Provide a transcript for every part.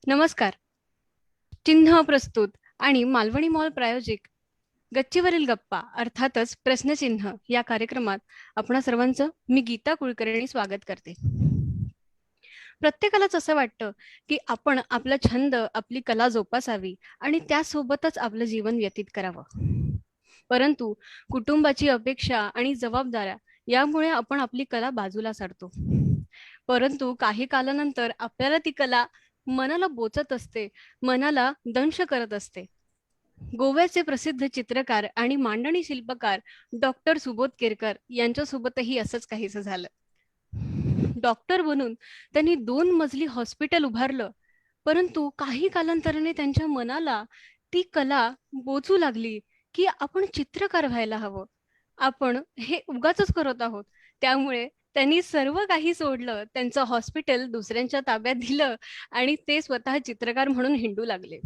नमस्कार. चिन्ह प्रस्तुत आणि मालवणी मॉल प्रायोजिक गच्चीवरील गप्पा अर्थातच प्रश्नचिन्ह या कार्यक्रमात आपणा सर्वांचं मी गीता कुलकर्णी स्वागत करते. प्रत्येकालाच असं वाटतं की आपण आपला छंद, आपली कला जोपासावी आणि त्यासोबतच आपलं जीवन व्यतीत करावं. परंतु कुटुंबाची अपेक्षा आणि जबाबदाऱ्या यामुळे आपण आपली कला बाजूला सारतो. परंतु काही कालानंतर आपल्याला ती कला मनाला बोचत असते, मनाला दंश करत असते. गोव्याचे प्रसिद्ध चित्रकार आणि मांडणी शिल्पकार डॉक्टर सुबोध केरकर यांच्यासोबतही असंच काहीसं झालं. डॉक्टर बनून त्यांनी 2 मजली हॉस्पिटल उभारलं, परंतु काही कालांतराने त्यांच्या मनाला ती कला बोचू लागली की आपण चित्रकार व्हायला हवं, आपण हे उगाचच करत आहोत. त्यामुळे त्यांनी सर्व काही सोडलं, त्यांचं हॉस्पिटल दुसऱ्यांच्या ताब्यात दिलं आणि ते स्वतः चित्रकार म्हणून हिंडू लागले.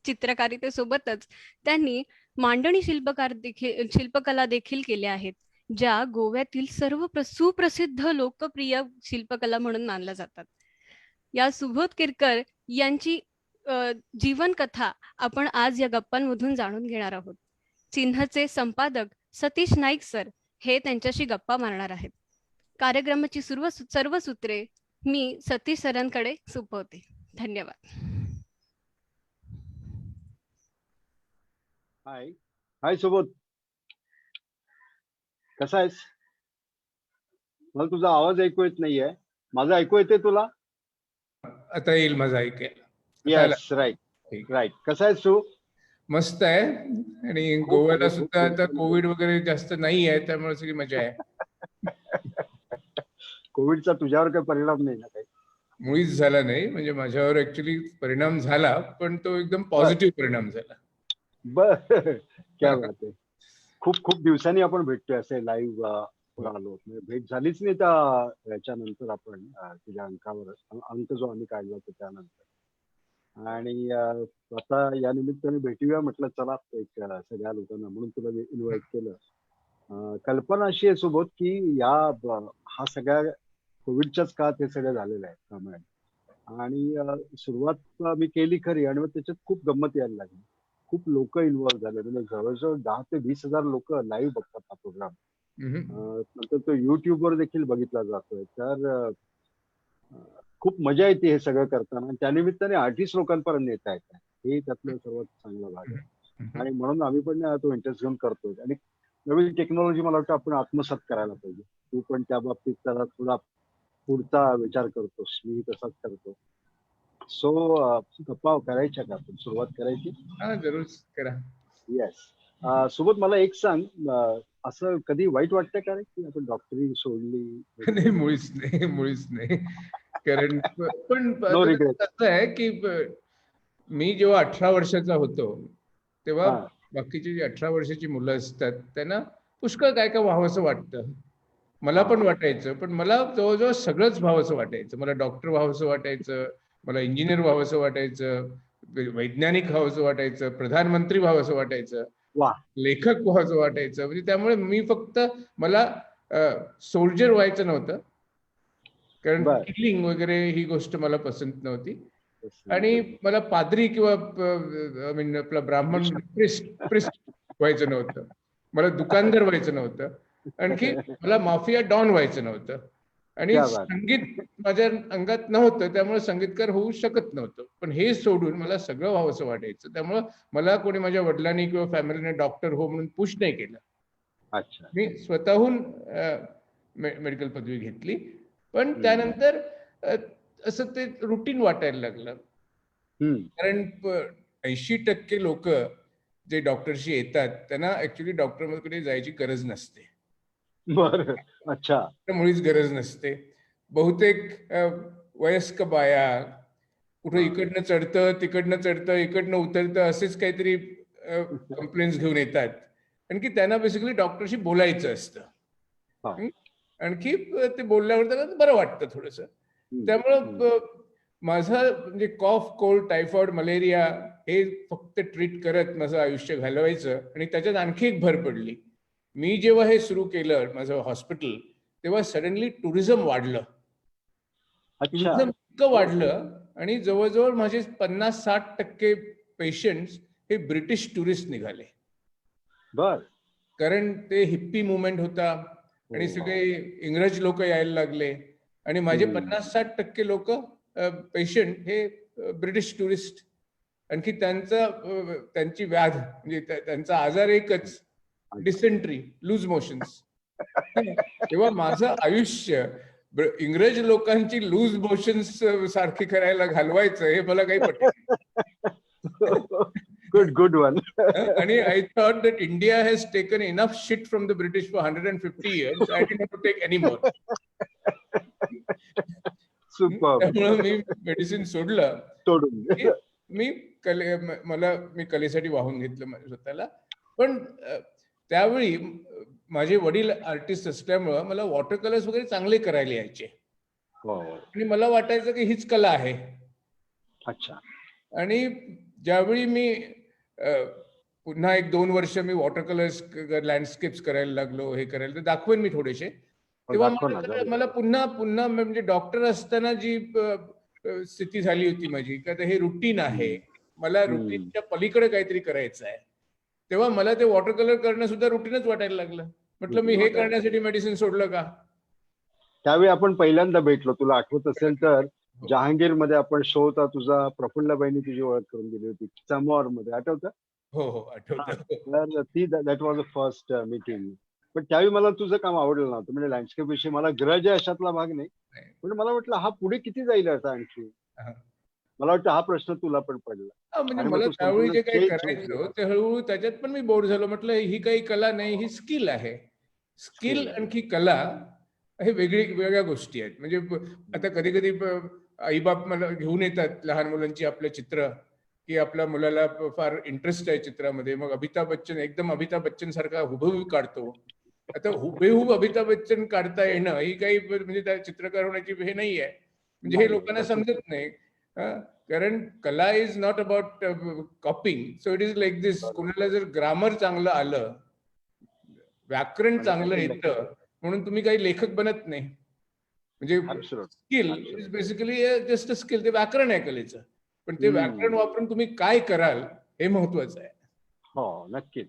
चित्रकारितेसोबतच त्यांनी मांडणी शिल्पकला देखील केल्या आहेत, ज्या गोव्यातील सर्व सुप्रसिद्ध लोकप्रिय शिल्पकला म्हणून मानल्या जातात. या सुबोध केरकर यांची जीवनकथा आपण आज या गप्पांमधून जाणून घेणार आहोत. चिन्हचे संपादक सतीश नाईक सर हे त्यांच्याशी गप्पा मारणार आहेत. कार्यक्रमाची सर्व सूत्रे मी सतीश सरांकडे सोपवते. धन्यवाद. हाय हाय सुबोध, कसा आहेस? मला तुझा आवाज ऐकू येत नाहीये. माझा ऐकू येते तुला? आता येईल माझा ऐकायला. Yes, right right. कसा आहेस तू? मस्त आहे. आणि गोव्याला सुद्धा आता कोविड वगैरे जास्त नाही आहे, त्यामुळे सगळी मजा आहे. कोविडचा तुझ्यावर काही परिणाम नाही ना? काही मुळीच झाला नाही. म्हणजे माझ्यावर ऍक्च्युली परिणाम झाला, पण तो एकदम पॉझिटिव्ह परिणाम झाला. बर, क्या बात आहे. खूप खूप दिवसांनी आपण भेटतोय असे लाईव्ह आलो. भेट झालीच नाही त्या याच्यानंतर आपण तुझ्या अंकावर अंक जो आम्ही काढला होता त्यानंतर. आणि आता या निमित्ताने भेटूया म्हटलं, चला एक सगळ्या लोकांना म्हणून तुला इन्व्हाइट केलं. कल्पना अशी आहे सुबोध की हा सगळ्या कोविडच्याच काळात हे सगळं झालेलं आहे त्यामुळे. आणि सुरुवात मी केली खरी, आणि मग त्याच्यात खूप गंमत यायला लागली. खूप लोक इन्व्हॉल्व्ह झाले, म्हणजे जवळजवळ 10 ते 20,000 लोक लाईव्ह बघतात हा प्रोग्राम. नंतर तो युट्यूबवर देखील बघितला जातोय. तर खूप मजा येते हे सगळं करताना, आणि त्यानिमित्ताने आर्टिस्ट लोकांपर्यंत येता येत हे त्यातलं सर्वात चांगला भाग आहे. आणि म्हणून आम्ही पण तो इंटरेस्ट घेऊन करतोय. आणि नवीन टेक्नॉलॉजी मला वाटतं आपण आत्मसात करायला पाहिजे. तू पण त्या बाबतीत त्याला थोडा पुढचा विचार करतोस, मी तसाच करतो. सो गप्पा करायच्या का? आपण सुरुवात करायची? हा, जरूर करा. येस. सोबत मला एक सांग, असं कधी वाईट वाटतं का रे की आपण डॉक्टरी सोडली? नाही, मुळीच नाही, मुळीच नाही. कारण पण नो रिग्रेट. असं आहे की मी जेव्हा 18 वर्षाचा होतो तेव्हा हा. बाकीची जी 18 वर्षाची मुलं असतात त्यांना पुष्कळ काय काय व्हावंसं वाटतं. मला पण वाटायचं, पण मला जवळजवळ सगळंच व्हावंसं वाटायचं. मला डॉक्टर व्हावंसं वाटायचं, मला इंजिनियर व्हावंसं वाटायचं, वैज्ञानिक व्हावंसं वाटायचं, प्रधानमंत्री व्हावंसं वाटायचं, वा. लेखक व्हावंसं वाटायचं. म्हणजे त्यामुळे मी फक्त मला सोल्जर व्हायचं नव्हतं, कारण बर. किलिंग वगैरे ही गोष्ट मला पसंत नव्हती. आणि मला पादरी किंवा आय मीन आपला ब्राह्मण प्रिस्ट व्हायचं नव्हतं. मला दुकानदार व्हायचं नव्हतं. आणखी मला माफिया डॉन व्हायचं नव्हतं. आणि क्या बात. संगीत माझ्या अंगात नव्हतं, त्यामुळे संगीतकार होऊ शकत नव्हतं. पण हे सोडून मला सगळं व्हावंसं वाटायचं. त्यामुळं मला कोणी माझ्या वडिलांनी किंवा फॅमिलीने डॉक्टर हो म्हणून पुश नाही केलं. अच्छा. मी स्वतःहून मेडिकल पदवी घेतली. पण त्यानंतर असं ते रुटीन वाटायला लागलं. कारण 80% लोक जे डॉक्टरशी येतात त्यांना ऍक्च्युली डॉक्टरकडे जायची गरज नसते. बर. अच्छा. मुळीच गरज नसते. बहुतेक वयस्क बाया कुठं इकडनं चढतं, तिकडनं चढतं, इकडनं उतरतं, असेच काहीतरी कंप्लेंट्स घेऊन येतात. आणखी त्यांना बेसिकली डॉक्टरशी बोलायचं असतं. आणखी ते बोलल्यावर त्यांना बरं वाटतं थोडंसं. त्यामुळं माझं म्हणजे कॉफ, कोल्ड, टायफॉइड, मलेरिया हे फक्त ट्रीट करत माझं आयुष्य घालवायचं. आणि त्याच्यात आणखी एक भर पडली. मी जेव्हा हे सुरू केलं माझं हॉस्पिटल, तेव्हा सडनली टुरिझम वाढलं. टुरिझम इतकं वाढलं आणि जवळजवळ माझे 50-60% पेशंट्स हे ब्रिटिश टुरिस्ट निघाले. बर. कारण ते हिप्पी मुवमेंट होता आणि हो. सगळे इंग्रज लोक यायला लागले आणि माझे 50-60% लोक पेशंट हे ब्रिटिश टुरिस्ट. आणखी त्यांची व्याध म्हणजे त्यांचा आजार एकच, डिसेंट्री, लूज मोशन्स. तेव्हा माझं आयुष्य इंग्रज लोकांची लूज मोशन्स सारखी करायला घालवायचं हे मला काही पटलं. Good one. आणि I thought that India has taken enough shit from the British for 150 years. I didn't have to take any more. त्यामुळे मी मेडिसिन सोडलं. मी कलेसाठी वाहून घेतलं स्वतःला. पण त्यावेळी माझे वडील आर्टिस्ट असल्यामुळं मला वॉटर कलर्स वगैरे चांगले करायला यायचे आणि मला वाटायचं की हीच कला आहे. अच्छा. आणि ज्यावेळी मी पुन्हा 1-2 वर्ष मी वॉटर कलर्स लँडस्केप्स करायला लागलो, हे करायला, तर दाखवेन मी थोडेसे. तेव्हा मला पुन्हा म्हणजे डॉक्टर असताना जी स्थिती झाली होती माझी, का हे रुटीन आहे, मला रुटीनच्या पलीकडे काहीतरी करायचं आहे. तेव्हा मला ते वॉटर कलर करणं सुद्धा रुटीनच वाटायला लागलं. म्हटलं मी हे करण्यासाठी मेडिसिन सोडलं का? त्यावेळी आपण पहिल्यांदा भेटलो, तुला आठवत असेल तर जहांगीर मध्ये आपण शो होता तुझा, प्रफुल्लबाईंनी तुझी ओळख करून दिली होती समोर मध्ये, आठवतं? हो आठवतं. That was a first meeting. पण त्यावेळी मला तुझं काम आवडलं नव्हतं, म्हणजे लँडस्केप विषयी मला ग्रज आहे अशातला भाग नाही, पण मला वाटलं हा पुढे किती जाईल आता आणखी. मला वाटतं हा प्रश्न तुला पण पडला. म्हणजे मला त्यावेळी जे काही करायचं ते हळूहळू त्याच्यात पण मी बोर झालो. म्हटलं ही काही कला नाही, ही स्किल आहे. स्किल आणखी कला हे वेगळ्या गोष्टी आहेत. म्हणजे आता कधी कधी आईबाप मला घेऊन येतात लहान मुलांची आपल्या चित्र, की आपल्या मुलाला फार इंटरेस्ट आहे चित्रामध्ये, मग एकदम अमिताभ बच्चन सारखा हुबेहूब काढतो. आता हुबेहूब अमिताभ बच्चन काढता येणं ही काही म्हणजे त्या चित्रकार होण्याची हे नाही आहे. म्हणजे हे लोकांना समजत नाही. कारण कला is not about copying. So it is like this. कोणाला जर ग्रामर चांगलं आलं, व्याकरण चांगलं येतं म्हणून तुम्ही काही लेखक बनत नाही. म्हणजे skill is basically just a skill. ते व्याकरण आहे कलेचं, पण ते व्याकरण वापरून तुम्ही काय कराल हे महत्वाचं आहे. हो, नक्कीच.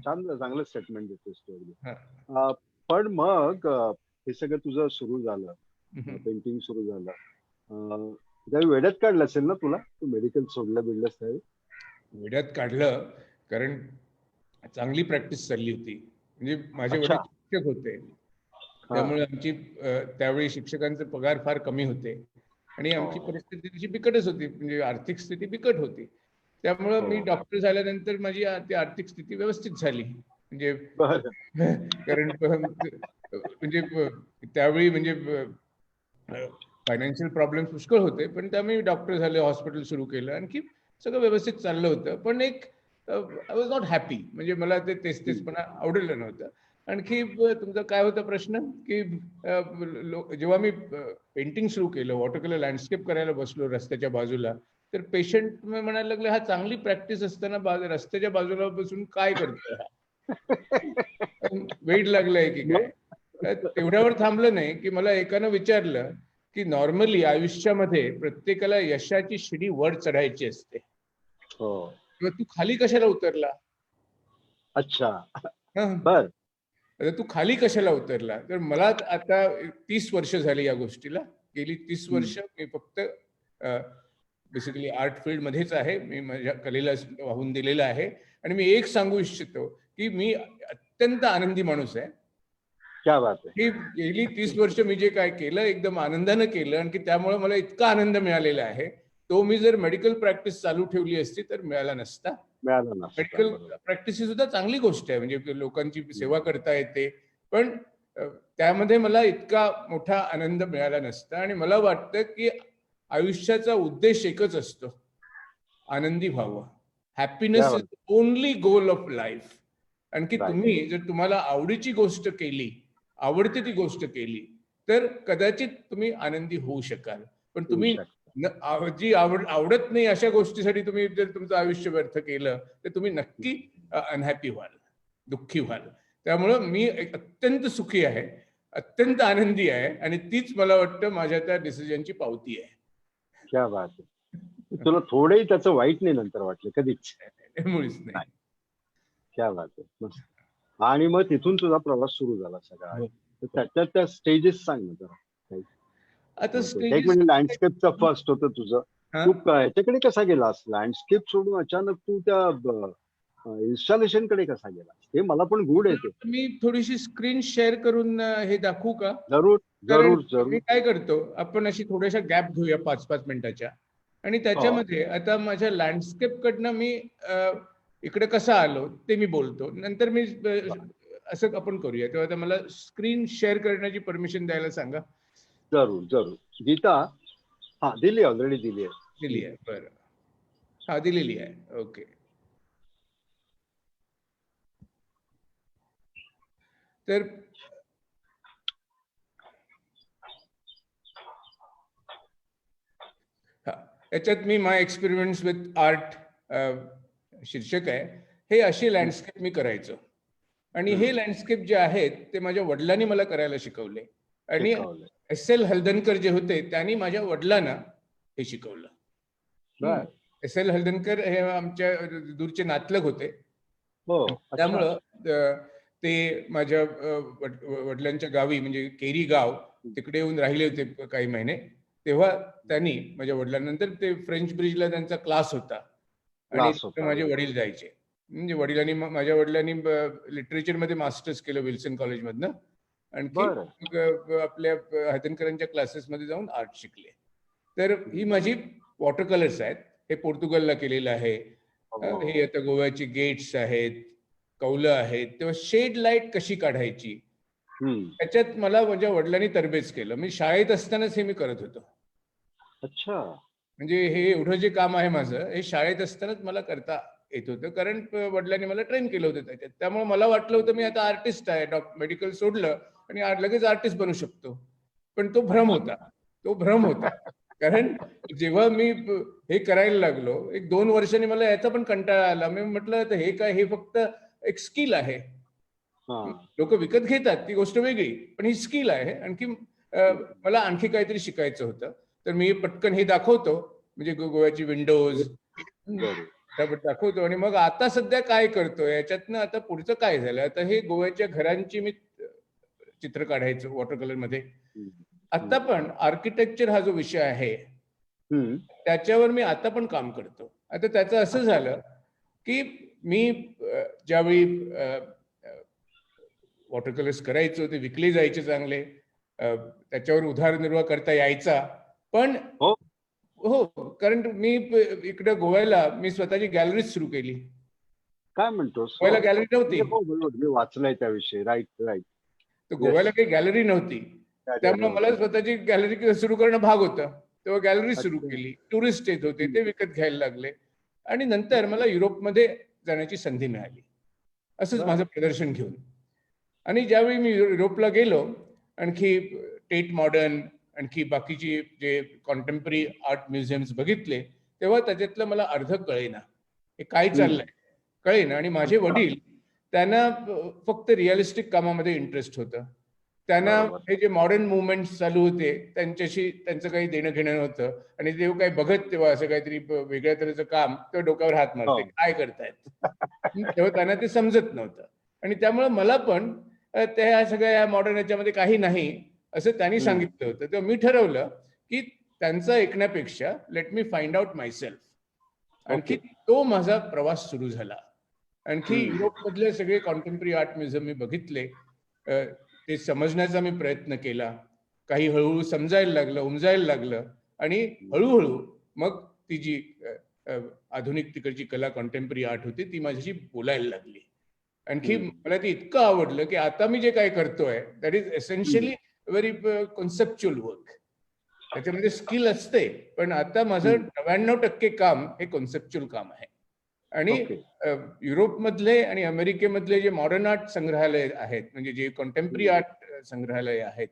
चांगलं स्टेटमेंट देतोस तू. पण मग हे सगळं तुझं सुरू झालं, पेंटिंग सुरू झालं, त्यावेळी वेड्यात काढलं असेल ना तुला? तू मेडिकल सोडलं त्यावेळी? वेड्यात काढलं, कारण चांगली प्रॅक्टिस चालली होती. म्हणजे माझे वडील शिक्षक होते, त्यामुळे आमची त्यावेळी शिक्षकांचे पगार फार कमी होते आणि आमची परिस्थिती तशी बिकटच होती, म्हणजे आर्थिक स्थिती बिकट होती. त्यामुळं मी डॉक्टर झाल्यानंतर माझी आर्थिक स्थिती व्यवस्थित झाली. म्हणजे कारण म्हणजे त्यावेळी म्हणजे फायनान्शियल प्रॉब्लेम पुष्कळ होते, पण त्यामुळे डॉक्टर झाले, हॉस्पिटल सुरू केलं, आणखी सगळं व्यवस्थित चाललं होतं. पण आय वॉज नॉट हॅपी. म्हणजे मला ते तेच आवडलं नव्हतं. आणखी तुमचा काय होता प्रश्न, की जेव्हा मी पेंटिंग सुरू केलं, वॉटर कलर लँडस्केप करायला बसलो रस्त्याच्या बाजूला, तर पेशंट म्हणायला लागले, हा चांगली प्रॅक्टिस असताना रस्त्याच्या बाजूला बसून काय करतोय, वेड लागलंय की काय? तेवढ्यावर थांबलं नाही की मला एकानं विचारलं की नॉर्मली आयुष्यामध्ये प्रत्येकाला यशाची शिडी वर चढायची असते, किंवा तू खाली कशाला उतरला? अच्छा. बर. तू खाली कशाला उतरला? तर मला आता 30 वर्ष झाली या गोष्टीला. गेली 30 वर्ष मी फक्त बेसिकली आर्ट फील्ड मध्येच आहे. मी माझ्या कलेला वाहून दिलेलं आहे आणि मी एक सांगू इच्छितो की मी अत्यंत आनंदी माणूस आहे. क्या बात आहे. की गेली 30 वर्ष मी जे काय केलं एकदम आनंदानं केलं, आणि त्यामुळे मला इतका आनंद मिळालेला आहे, तो मी जर मेडिकल प्रॅक्टिस चालू ठेवली असती तर मिळाला नसता. मेडिकल प्रॅक्टिस ही सुद्धा चांगली गोष्ट आहे, म्हणजे लोकांची सेवा करता येते, पण त्यामध्ये मला इतका मोठा आनंद मिळाला नसता. आणि मला वाटतं की आयुष्याचा उद्देश एकच असतो, आनंदी व्हावं. Happiness is only goal of life. आणखी तुम्ही जर तुम्हाला आवडीची गोष्ट केली, आवडते ती गोष्ट केली, तर कदाचित तुम्ही आनंदी होऊ शकाल. पण तुम्ही जी आवडत नाही अशा गोष्टीसाठी तुम्ही जर तुमचं आयुष्य व्यर्थ केलं तर तुम्ही नक्की अनहॅपी व्हाल, दुःखी व्हाल. त्यामुळं मी अत्यंत सुखी आहे, अत्यंत आनंदी आहे, आणि तीच मला वाटतं माझ्या त्या डिसिजनची पावती आहे. क्या बात आहे. तुला थोडंही त्याचं वाईट नाही नंतर वाटलं कधीच? मुळीच नाही. क्या बात आहे. मस्त. आणि मग तिथून तुझा प्रवास सुरू झाला सगळा. हो. तर त्याच्या त्या स्टेजेस सांग ना जरा काही. आता एक स्टेजेस म्हणजे लँडस्केपचं फर्स्ट होतं तुझं. तू ह्याच्याकडे कसा गेलास? लँडस्केप सोडून अचानक तू त्या इन्स्टॉलेशन कडे कसा गेलास? हे मला पण गूढ आहे ते. मी थोडीशी स्क्रीन शेअर करून हे दाखवू का? जरूर कारण जरूर जरूर. मी काय करतो, आपण अशी थोड्याशा गॅप घेऊया 5-5 मिनिटाच्या, आणि त्याच्यामध्ये आता माझ्या लँडस्केप कडनं मी इकडे कसा आलो ते मी बोलतो. नंतर मी असं आपण करूया. तेव्हा आता मला स्क्रीन शेअर करण्याची परमिशन द्यायला सांगा. जरूर जरूर. गीता, हा दिली, ऑलरेडी दिली आहे. दिली आहे. बरं, हा दिलेली आहे. ओके. तर याच्यात मी माय एक्सपेरिमेंट्स विथ आर्ट शीर्षक आहे. हे अशी लँडस्केप मी करायचो, आणि हे लँडस्केप जे आहेत ते माझ्या वडिलांनी मला करायला शिकवले, आणि S.L. हलदनकर जे होते त्यांनी माझ्या वडिलांना हे शिकवलं. S.L. हलदनकर हे आमच्या दूरचे नातलग होते. त्यामुळं ते माझ्या वडिलांच्या गावी म्हणजे केरी गाव तिकडे येऊन राहिले होते काही महिने. तेव्हा त्यांनी माझ्या वडिलांनंतर ते फ्रेंच ब्रिजला त्यांचा क्लास होता, आणि माझे वडील जायचे. म्हणजे वडिलांनी माझ्या वडिलांनी लिटरेचरमध्ये मास्टर्स केलं विल्सन कॉलेजमधनं, आणखी आपल्या हलदनकरांच्या क्लासेसमध्ये जाऊन आर्ट शिकले. तर ही माझी वॉटर कलर्स आहेत. हे पोर्तुगलला केलेलं आहे. हे आता गोव्याची गेट्स आहेत, कौलं आहेत. तेव्हा शेड लाईट कशी काढायची त्याच्यात मला माझ्या वडिलांनी तरबेज केलं. मी शाळेत असतानाच हे मी करत होतो. अच्छा. म्हणजे हे एवढं जे काम आहे माझं, हे शाळेत असतानाच मला करता येत होतं, कारण वडिलांनी मला ट्रेन केलं होतं त्याच्यात. त्यामुळे मला वाटलं होतं मी आता आर्टिस्ट आहे, मेडिकल सोडलं आणि लगेच आर्टिस्ट बनू शकतो. पण तो भ्रम होता. कारण जेव्हा मी हे करायला लागलो, 1-2 वर्षांनी मला याचा पण कंटाळा आला. मी म्हटलं हे काय, हे फक्त एक स्किल आहे. लोक विकत घेतात ती गोष्ट वेगळी, पण ही स्किल आहे. आणखी मला आणखी काहीतरी शिकायचं होतं. तर मी पटकन हे दाखवतो, म्हणजे गोव्याची विंडोज दाखवतो, आणि मग आता सध्या काय करतोय याच्यातनं आता पुढचं काय झालं. आता हे गोव्याच्या घरांची मी चित्र काढायचं वॉटर कलर मध्ये. आता पण आर्किटेक्चर हा जो विषय आहे त्याच्यावर मी आता पण काम करतो. आता त्याचं असं झालं की मी ज्यावेळी वॉटर कलर्स करायचो ते विकले जायचे चांगले, त्याच्यावर उदरनिर्वाह करता यायचा. पण हो, कारण मी इकडे गोव्याला मी स्वतःची गॅलरी सुरू केली. काय म्हणतोस? गोव्याला गॅलरी नव्हती. मी वाचलंय त्याविषयी. राईट. तर गोव्याला काही गॅलरी नव्हती, त्यामुळे मला स्वतःची गॅलरी सुरू करणं भाग होतं. तेव्हा गॅलरी सुरू केली. टुरिस्ट येत होते, ते विकत घ्यायला लागले, आणि नंतर मला युरोपमध्ये जाण्याची संधी मिळाली असंच माझं प्रदर्शन घेऊन. आणि ज्यावेळी मी युरोपला गेलो, आणखी टेट मॉडर्न, आणखी बाकीची जे कॉन्टेम्पररी आर्ट म्युझियम्स बघितले, तेव्हा त्याच्यातलं मला अर्ध कळेना हे काय चाललंय, कळेना. आणि माझे वडील, त्यांना फक्त रिअलिस्टिक कामामध्ये इंटरेस्ट होतं. त्यांना हे जे मॉडर्न मुवमेंट चालू होते त्यांच्याशी त्यांचं काही देणं घेणं नव्हतं. आणि तेव्हा काही बघत तेव्हा असं काहीतरी वेगळ्या तऱ्हेचं काम, तेव्हा डोक्यावर हात मारते, काय करतायत. तेव्हा त्यांना ते समजत नव्हतं. आणि त्यामुळे मला पण त्या सगळ्या या मॉडर्न याच्यामध्ये काही नाही असं त्यांनी सांगितलं होतं. तेव्हा मी ठरवलं की त्यांचं ऐकण्यापेक्षा let me find out myself. आणखी तो माझा प्रवास सुरू झाला. आणखी युरोपमधले सगळे कॉन्टेम्पररी आर्ट म्युझियम मी बघितले, ते समजण्याचा मी प्रयत्न केला. काही हळूहळू समजायला लागलं, उमजायला लागलं, आणि हळूहळू मग ती जी आधुनिक तिकडची कला कॉन्टेम्पररी आर्ट होती ती माझ्याशी बोलायला लागली. आणखी मला ते इतकं आवडलं की आता मी जे काय करतोय that is essentially very conceptual work. त्याच्यामध्ये स्किल असते, पण आता माझं 99% काम हे कॉन्सेप्च्युअल काम आहे. आणि युरोपमधले आणि अमेरिकेमधले जे मॉडर्न आर्ट संग्रहालय आहेत, म्हणजे जे कॉन्टेम्पररी आर्ट संग्रहालय आहेत,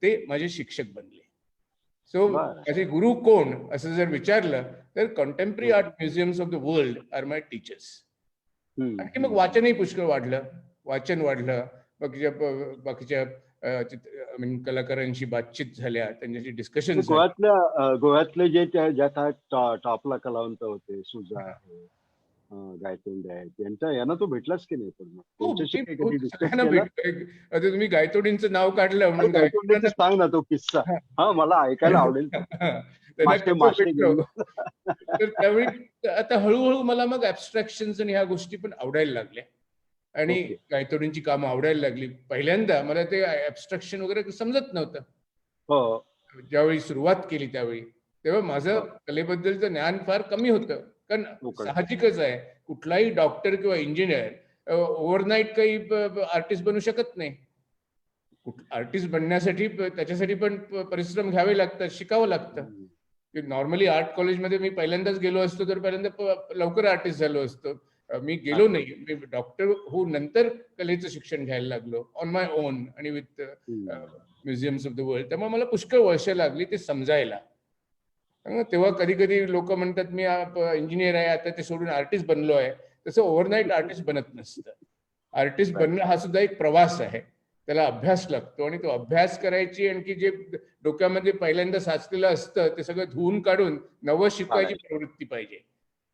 ते माझे शिक्षक बनले. सो माझे गुरु कोण असं जर विचारलं तर contemporary art museums of the world are my teachers. आणखी मग वाचनही पुष्कळ वाढलं, वाचन वाढलं. बाकीच्या कलाकारांशी बातचीत झाल्या, त्यांच्याशी डिस्कशन झालं. गोव्यातले जे ज्या टॉपला कलावंत होते, सुजा आहे, गायतोंडे आहेत, यांना तो भेटलाच की नाही? पण मग हो, त्यांच्याशी मी काही कधी डिस्कस सगळ्यांना केला? भेटतोय. आता तुम्ही गायतोडींचं नाव काढलं अरे म्हणून गायतोंडेचं गायतोडांना सांग ना तो किस्सा. हा, मला ऐकायला आवडेल तो. त्यांना माश्टे कसं माश्टे भेटलो. घेऊन. तर त्यावेळी आता हळूहळू मला मग ऍबस्ट्रॅक्शन्स आणि ह्या गोष्टी पण आवडायला लागल्या आणि ओके. गायतोडींची कामं आवडायला लागली. पहिल्यांदा मला ते ऍबस्ट्रॅक्शन वगैरे समजत नव्हतं. हो. ज्यावेळी सुरुवात केली त्यावेळी, तेव्हा माझं हो. कलेबद्दलचं ज्ञान फार कमी होतं. कारण लोकांचं. साहजिकच आहे, कुठलाही डॉक्टर किंवा इंजिनियर ओव्हरनाईट काही आर्टिस्ट बनू शकत नाही. आर्टिस्ट बनण्यासाठी त्याच्यासाठी पण परिश्रम घ्यावे लागतात, शिकावं लागतं. नॉर्मली आर्ट कॉलेजमध्ये मी पहिल्यांदाच गेलो असतो तर पहिल्यांदा लवकर आर्टिस्ट झालो असतो. मी गेलो नाही. मी डॉक्टर होऊन नंतर कलेचं शिक्षण घ्यायला लागलो ऑन माय ओन आणि with museums of the world. त्यामुळे मला पुष्कळ वर्ष लागली ते समजायला. तेव्हा कधी कधी लोक म्हणतात मी इंजिनियर आहे, आता ते सोडून आर्टिस्ट बनलो आहे. तसं ओव्हरनाईट आर्टिस्ट बनत नसतं. आर्टिस्ट बनणं हा सुद्धा एक प्रवास आहे. त्याला अभ्यास लागतो आणि तो अभ्यास करायची, आणखी जे डोक्यामध्ये पहिल्यांदा साचलेलं असतं ते सगळं धुवून काढून नवं शिकवायची प्रवृत्ती पाहिजे.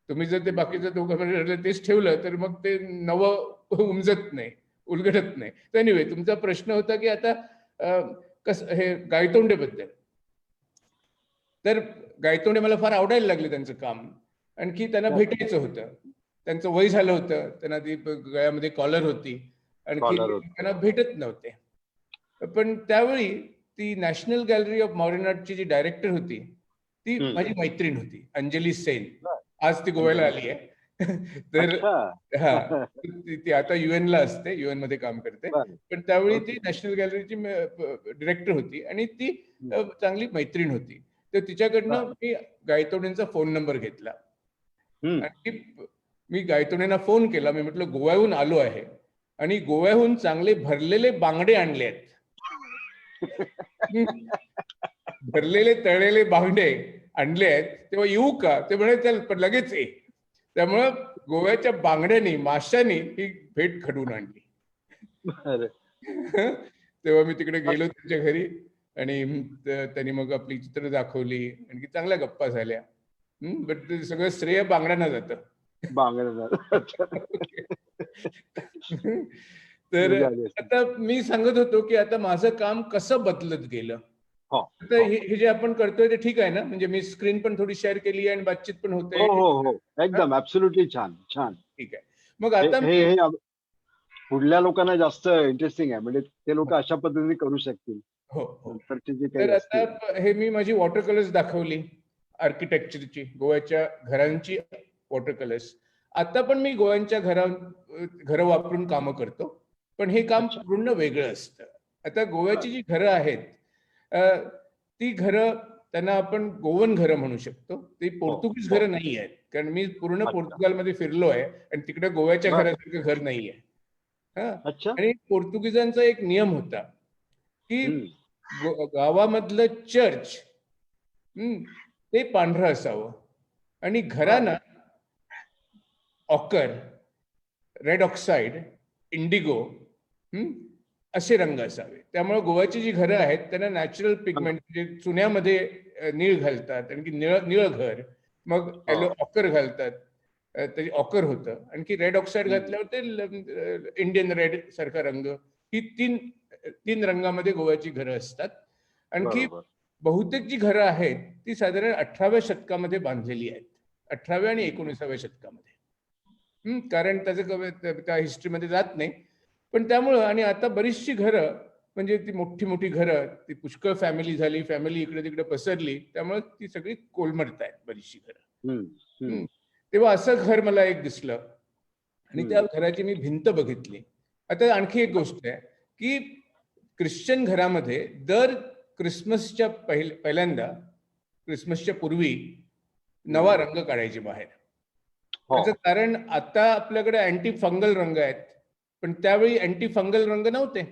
तुम्ही जर ते बाकीचं दोघं तेच ठेवलं तर मग ते नवं उमजत नाही, उलगडत नाही. तर एनिवे, तुमचा प्रश्न होता की आता कसं हे गायतोंडेबद्दल. तर गायतोंडे मला फार आवडायला लागले त्यांचं काम. आणखी त्यांना भेटायचं होतं. त्यांचं वय झालं होतं, त्यांना ती गळ्यामध्ये कॉलर होती, आणखी त्यांना भेटत नव्हते. पण त्यावेळी ती नॅशनल गॅलरी ऑफ मॉडर्न आर्टची जी डायरेक्टर होती ती माझी मैत्रीण होती, अंजली सेन. आज ती गोव्याला आली आहे. तर हा, ती आता UN ला असते, UN मध्ये काम करते. पण त्यावेळी ती नॅशनल गॅलरीची डिरेक्टर होती आणि ती चांगली मैत्रीण होती. तर तिच्याकडनं मी गायतोडेंचा फोन नंबर घेतला आणि मी गायतोडेंना फोन केला. मी म्हटलं गोव्याहून आलो आहे आणि गोव्याहून चांगले भरलेले बांगडे आणले आहेत. भरलेले तळलेले बांगडे आणले आहेत, तेव्हा येऊ का? ते म्हणे चल पण लगेच ये. त्यामुळं गोव्याच्या बांगड्यांनी, माशांनी ही भेट घडवून आणली. तेव्हा मी तिकडे गेलो त्यांच्या घरी आणि त्यांनी मग आपली चित्र दाखवली, आणखी चांगल्या गप्पा झाल्या. बट सगळं श्रेय बांगड्यांना जातं. तर आता मी सांगत होतो की आता माझं काम कसं बदलत गेलं. आता हे जे आपण करतोय ते ठीक आहे ना? म्हणजे मी स्क्रीन पण थोडी शेअर केली आणि बातचीत पण होते. हो, एकदम ऍब्सोल्युटली छान छान. ठीक आहे. मग आता हे पुढल्या लोकांना जास्त इंटरेस्टिंग आहे, म्हणजे ते लोक अशा पद्धतीने करू शकतील. हो. तर आता हे मी माझी वॉटर कलर्स दाखवली, आर्किटेक्चरची, गोव्याच्या घरांची वॉटर कलर्स. आता पण मी गोव्यांच्या घरं वापरून कामं करतो, पण हे काम पूर्ण वेगळं असतं. आता गोव्याची जी घरं आहेत ती घरं त्यांना आपण गोवन घरं म्हणू शकतो. ती पोर्तुगीज घरं नाही आहेत, कारण मी पूर्ण पोर्तुगालमध्ये फिरलो आहे आणि तिकडे गोव्याच्या घरासारखं घर नाही आहे. आणि पोर्तुगीजांचा एक नियम होता की गावामधलं चर्च ते पांढरं असावं आणि घरांना ऑकर, रेड ऑक्साईड, इंडिगो असे रंग असावे. त्यामुळे गोव्याची जी घरं आहेत त्यांना नॅचरल पिगमेंट, म्हणजे चुन्यामध्ये नीळ घालतात, आणखी निळं घर, मग येलो ऑकर घालतात, त्याची ऑकर होतं. आणखी रेड ऑक्साईड घातल्यावर ते इंडियन रेड सारखा रंग. ही तीन रंगामध्ये गोव्याची घरं असतात. आणखी बहुतेक जी घरं आहेत ती साधारण 18व्या शतकामध्ये बांधलेली आहेत, 18व्या आणि 19व्या शतकामध्ये. कारण त्याचं त्या हिस्ट्रीमध्ये जात नाही. पण त्यामुळं, आणि आता बरीचशी घरं, म्हणजे ती मोठी मोठी घरं, ती पुष्कळ फॅमिली झाली, फॅमिली इकडे तिकडे पसरली, त्यामुळे ती सगळी कोलमडत आहेत बरीचशी घरं. तेव्हा असं घर मला एक दिसलं आणि त्या घराची मी भिंत बघितली. आता आणखी एक गोष्ट आहे की ख्रिश्चन घरामध्ये दर क्रिसमसच्या पहिल्यांदा, क्रिसमसच्या पूर्वी नवा रंग काढायचे बाहेर. त्याचं कारण, आता आपल्याकडे अँटी फंगल रंग आहेत, पण त्यावेळी अँटी फंगल रंग नव्हते.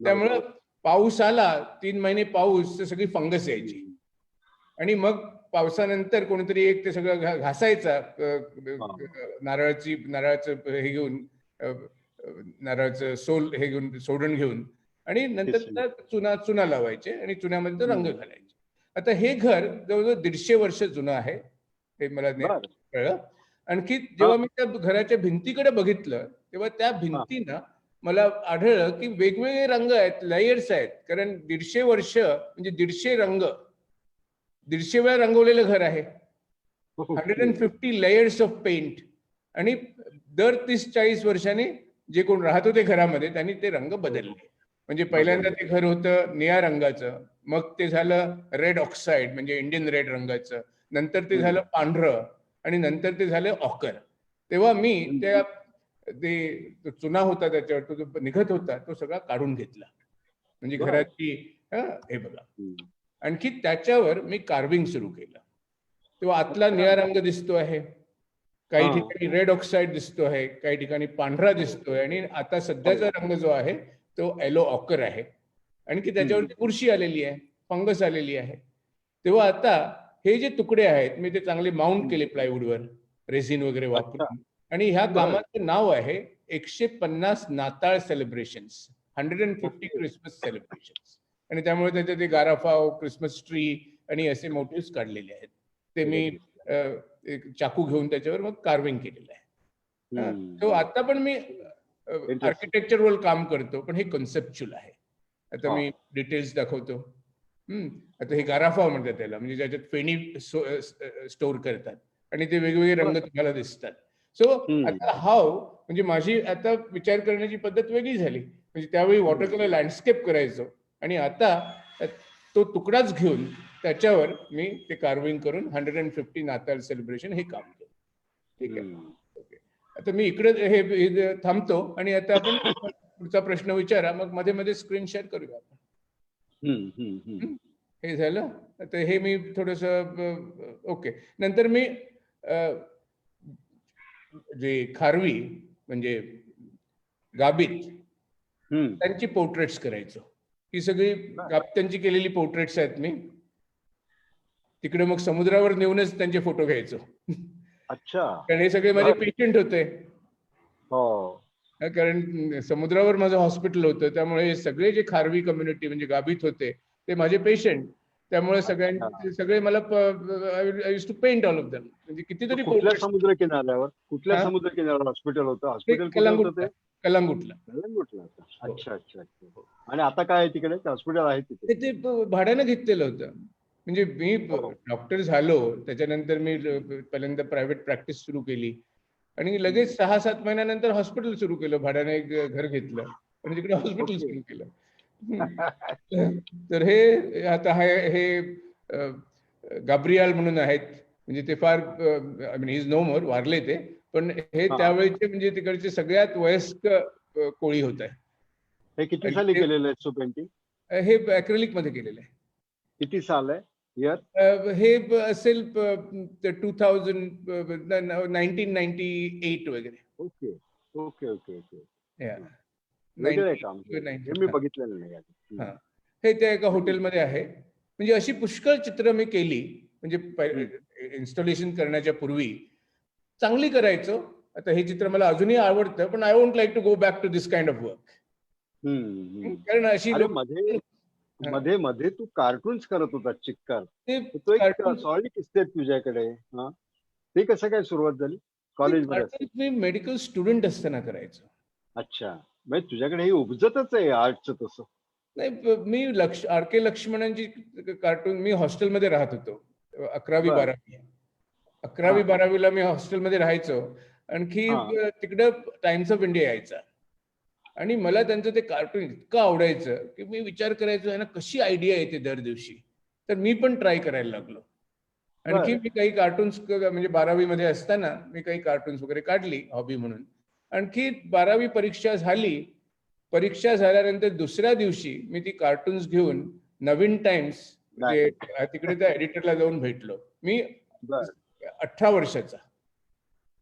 त्यामुळं पाऊस आला, 3 महिने पाऊस, तर सगळी फंगस यायची आणि मग पावसानंतर कोणीतरी एक ते सगळं घासायचा नारळाचं हे घेऊन, नारळाचं सोडून घेऊन, आणि नंतर Yes, त्याला चुना लावायचे आणि चुन्यामध्ये तो रंग हम्म. घालायचे. आता हे घर जवळजवळ 150 वर्ष जुनं आहे, हे मला बर कळलं. आणखी हा जेव्हा मी त्या घराच्या भिंतीकडे बघितलं तेव्हा त्या हा भिंतीनं मला आढळलं की वेगवेगळे रंग आहेत, लेयर्स आहेत. कारण 150 वर्ष म्हणजे 150 रंग, 150 वेळा रंगवलेलं घर आहे. Okay 150 layers of paint. आणि दर 30-40 वर्षांनी जे कोण राहत होते घरामध्ये त्यांनी ते रंग बदलले. म्हणजे पहिल्यांदा बदलले. ते घर होतं निळ्या रंगाचं, मग ते झालं रेड ऑक्साईड म्हणजे इंडियन रेड रंगाचं, नंतर ते झालं पांढरं आणि नंतर ते झालं ऑकर. तेव्हा मी त्या तो चुना होता त्याच्यावर तो जो निघत होता तो सगळा काढून घेतला. म्हणजे बर घराची हे बघा. आणखी त्याच्यावर मी कार्विंग सुरू केलं. तेव्हा आतला अच्छा निळा रंग दिसतो आहे, काही हा ठिकाणी रेड ऑक्साईड दिसतो आहे, काही ठिकाणी पांढरा दिसतोय आणि आता सध्याचा रंग जो आहे तो येलो ऑकर आहे. आणखी त्याच्यावरती बुरशी आलेली आहे, फंगस आलेली आहे. तेव्हा आता हे जे तुकडे आहेत मी ते चांगले माउंट केले प्लायवूडवर रेझिन वगैरे अच्छा वापरून. आणि ह्या बर कामाचं नाव आहे 150 नाताळ सेलिब्रेशन्स, 150 ओके क्रिसमस सेलिब्रेशन्स. आणि त्यामुळे त्याचे ते गाराफाव, क्रिसमस ट्री आणि असे मोटिव्स काढलेले आहेत. ते मी एक चाकू घेऊन त्याच्यावर मग कार्विंग केलेलं आहे. तो आता पण मी आर्किटेक्चरवर काम करतो, पण हे कन्सेप्च्युअल आहे. आता हा मी डिटेल्स दाखवतो. आता हे गाराफाव म्हणतात त्याला, म्हणजे ज्याच्यात फेणी स्टोअर करतात आणि ते वेगवेगळे रंग तुम्हाला दिसतात. सो आता हाव म्हणजे माझी आता विचार करण्याची पद्धत वेगळी झाली. म्हणजे त्यावेळी वॉटर कलर लँडस्केप करायचो आणि आता तो तुकडाच घेऊन त्याच्यावर मी ते कार्विंग करून 150 नाताळ सेलिब्रेशन हे काम केलं. ठीक आहे, ओके. आता मी इकडे हे थांबतो आणि आता आपण पुढचा प्रश्न विचारा, मग मध्ये मध्ये स्क्रीन शेअर करूया आपण. हे झालं. आता हे मी थोडस ओके. नंतर मी जे खारवी म्हणजे गाबीत त्यांची पोर्ट्रेट्स करायचो. ही सगळी गाबत्यांची केलेली पोर्ट्रेट्स आहेत मी. तिकडे मग समुद्रावर नेऊनच त्यांचे फोटो घ्यायचो. अच्छा कारण हे सगळे माझे पेशंट होते. हो कारण समुद्रावर माझं हॉस्पिटल होतं, त्यामुळे हे सगळे जे खारवी कम्युनिटी म्हणजे गाबीत होते ते माझे पेशंट. त्यामुळे सगळे मला I used to paint all of them. म्हणजे कितीतरी कुठल्या पोर्ट्रेट्स. समुद्र किनाऱ्यावर हॉस्पिटल होतं हॉस्पिटल कुठे होतं ते कलांगुटला. कलंगूटला होतं. अच्छा अच्छा अच्छा आणि आता काय आहे तिकडे हॉस्पिटल आहे तिथे ते भाड्यानं घेतलेलं होतं. म्हणजे मी डॉक्टर झालो त्याच्यानंतर मी पहिल्यांदा प्रायव्हेट प्रॅक्टिस सुरू केली आणि लगेच 6-7 महिन्यानंतर हॉस्पिटल सुरू केलं. भाड्याने एक घर घेतलं आणि तिकडे हॉस्पिटल ओके सुरू केलं. तर हे आता हे गाब्रियाल म्हणून आहेत. म्हणजे ते फार आय मीन इज नो मोर, वारले ते. पण हे त्यावेळेचे म्हणजे तिकडचे सगळ्यात वयस्क कोळी होत आहे. हे किती साली केलेलं आहे पेंटिंग हे अॅक्रेलिक मध्ये केलेलं आहे. किती साल आहे इयर हे असेल 1998 वगैरे. Okay okay okay okay Yeah. वेगळं आहे काम 90. हे मी बघितलेलं नाही हा. हे त्या एका हॉटेलमध्ये आहे. म्हणजे अशी पुष्कळ चित्र मी केली. म्हणजे इन्स्टॉलेशन करण्याच्या पूर्वी चांगली करायचो. आता हे चित्र मला अजूनही आवडतं, पण I won't like to go back to this kind of work. कारण अशी अरे मध्ये मध्ये तू कार्टून्स करत होता चिक्कार. तो एक सॉरी किस्से तुझ्याकडे ते कसं काय सुरुवात झाली कॉलेजमध्ये? मी मेडिकल स्टुडंट असताना करायचो. अच्छा म्हणजे तुझ्याकडे हे उपजतच आहे आर्टचं तसं. नाही, मी आर के लक्ष्मणांची कार्टून मी हॉस्टेलमध्ये राहत होतो 11वी-12वी. 11वी-12वीला मी हॉस्टेलमध्ये राहायचो. आणखी तिकडं टाइम्स ऑफ इंडिया यायचा आणि मला त्यांचं ते कार्टून इतकं आवडायचं की मी विचार करायचो ना कशी आयडिया येते दर दिवशी. तर मी पण ट्राय करायला लागलो. आणखी मी काही कार्टून्स म्हणजे 12वी मध्ये असताना मी काही कार्टून्स वगैरे काढली हॉबी म्हणून. आणखी 12वी परीक्षा झाली. परीक्षा झाल्यानंतर दुसऱ्या दिवशी मी ती कार्टून्स घेऊन नवीन टाइम्स म्हणजे तिकडे त्या एडिटरला जाऊन भेटलो. मी 18 वर्षाचा.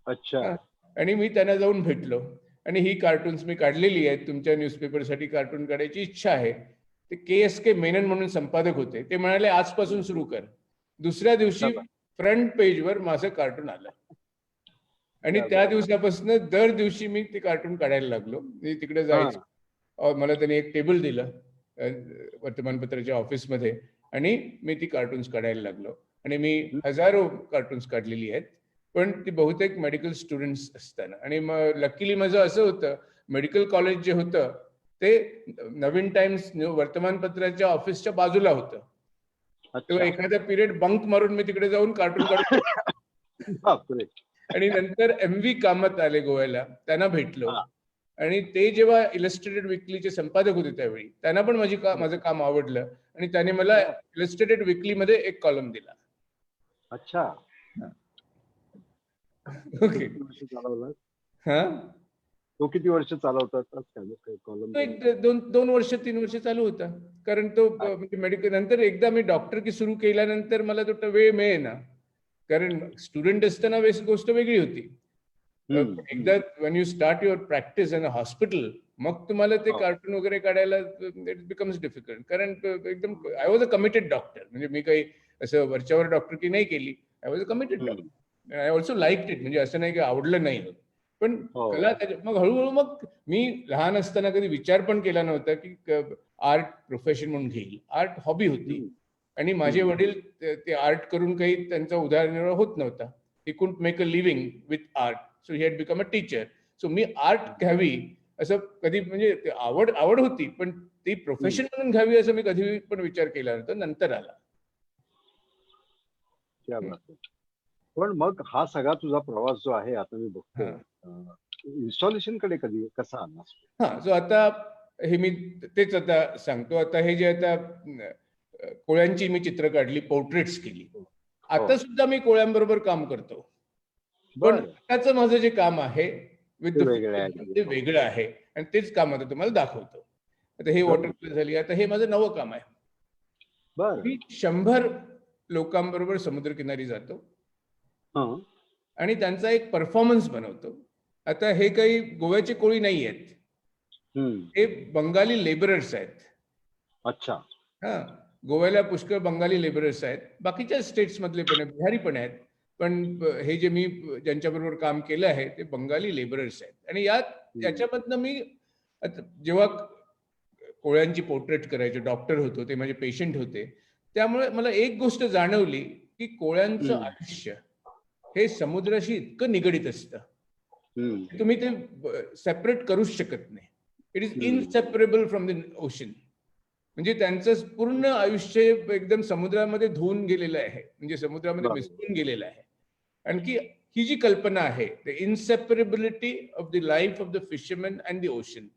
अच्छा. आणि मी त्यांना जाऊन भेटलो आणि ही कार्टून्स मी काढलेली आहेत. तुमच्या न्यूजपेपरसाठी कार्टून काढायची इच्छा आहे. ते KSK मेनन म्हणून संपादक होते. ते म्हणाले आजपासून सुरू कर. दुसऱ्या दिवशी फ्रंट पेजवर माझं कार्टून आलं आणि त्या दिवसापासून दर दिवशी मी ते कार्टून काढायला लागलो. मी तिकडे जायचो मला त्यांनी एक टेबल दिलं वर्तमानपत्राच्या ऑफिसमध्ये, आणि मी ती कार्टून्स काढायला लागलो. आणि मी हजारो कार्टून्स काढलेली आहेत, पण ती बहुतेक मेडिकल स्टुडंट्स असताना. आणि मग लकीली माझं असं होतं, मेडिकल कॉलेज जे होतं ते नवीन टाइम्स वर्तमानपत्राच्या ऑफिसच्या बाजूला होतं. तेव्हा अच्छा. एखादा पिरियड बंक मारून मी तिकडे जाऊन कार्टून काढून बापरे. आणि नंतर MV कामत आले गोव्याला, त्यांना भेटलो. हा. आणि ते जेव्हा इलस्ट्रेटेड विकलीचे संपादक होते त्यावेळी, त्यांना पण माझं काम आवडलं आणि त्याने मला इलस्ट्रेटेड विकलीमध्ये एक कॉलम दिला. अच्छा. ओके. किती वर्ष चालवला? हा, तो किती वर्ष चालवतात कॉलम? तो एक दोन वर्ष 3 वर्ष चालू होता. कारण तो म्हणजे मेडिकल नंतर एकदा मी डॉक्टर की सुरू केल्यानंतर मला तो वेळ मिळेना, कारण स्टुडंट असताना गोष्ट वेगळी होती. एकदा when you start your practice in a hospital, मग तुम्हाला ते कार्टून वगैरे काढायला इट बिकम्स डिफिकल्ट. कारण एकदम I was a committed doctor. म्हणजे मी काही असं वरच्यावर डॉक्टर की नाही केली. I was a committed doctor. I also liked it. म्हणजे असं नाही की आवडलं नाही, पण कला मग हळूहळू मग मी लहान असताना कधी विचार पण केला नव्हता की आर्ट प्रोफेशन म्हणून घेईल. आर्ट हॉबी होती आणि माझे वडील ते आर्ट करून काही त्यांचा उदरनिर्वाह होत नव्हता. He couldn't make a living with art, so he had become a teacher. So me art घ्यावी असं कधी, म्हणजे आवड होती, पण ती प्रोफेशन म्हणून घ्यावी असं मी कधी पण विचार केला नव्हता. नंतर आला. पण मग हा सगळा तुझा प्रवास जो आहे आता मी बघतो, इन्स्टॉलेशन कडे कधी कसा आला? हा, सो आता हे मी तेच आता सांगतो. आता हे जे आता कोळ्यांची मी चित्र काढली, पोर्ट्रेट्स केली. आता सुद्धा मी कोळ्यांबरोबर काम करतो, पण आताचं माझं जे काम आहे विथ ते वेगळं आहे आणि तेच काम आता तुम्हाला दाखवतो. आता हे वॉटर कलर झाली. आता हे माझं नवं काम आहे. मी 100 लोकांबरोबर समुद्रकिनारी जातो आणि त्यांचा एक परफॉर्मन्स बनवतो. आता हे काही गोव्याचे कोळी नाही आहेत, हे बंगाली लेबरर्स आहेत. अच्छा. हा, गोव्याला पुष्कळ बंगाली लेबरर्स आहेत, बाकीच्या स्टेट्स मधले पण आहेत, बिहारी पण आहेत, पण हे जे मी ज्यांच्याबरोबर काम केलं आहे ते बंगाली लेबरर्स आहेत. आणि याच्यामधनं मी जेव्हा कोळ्यांची पोर्ट्रेट करायचे, डॉक्टर होतो, ते माझे पेशंट होते, त्यामुळे मला एक गोष्ट जाणवली की कोळ्यांचं आयुष्य हे समुद्राशी इतकं निगडीत असतं, तुम्ही ते सेपरेट करूच शकत नाही. It is inseparable from the ocean. म्हणजे त्यांचं पूर्ण आयुष्य एकदम समुद्रामध्ये धुवून गेलेलं आहे, म्हणजे समुद्रामध्ये मिसळून गेलेलं आहे. आणखी ही जी कल्पना आहे, the inseparability of the life of the fisherman and the ocean,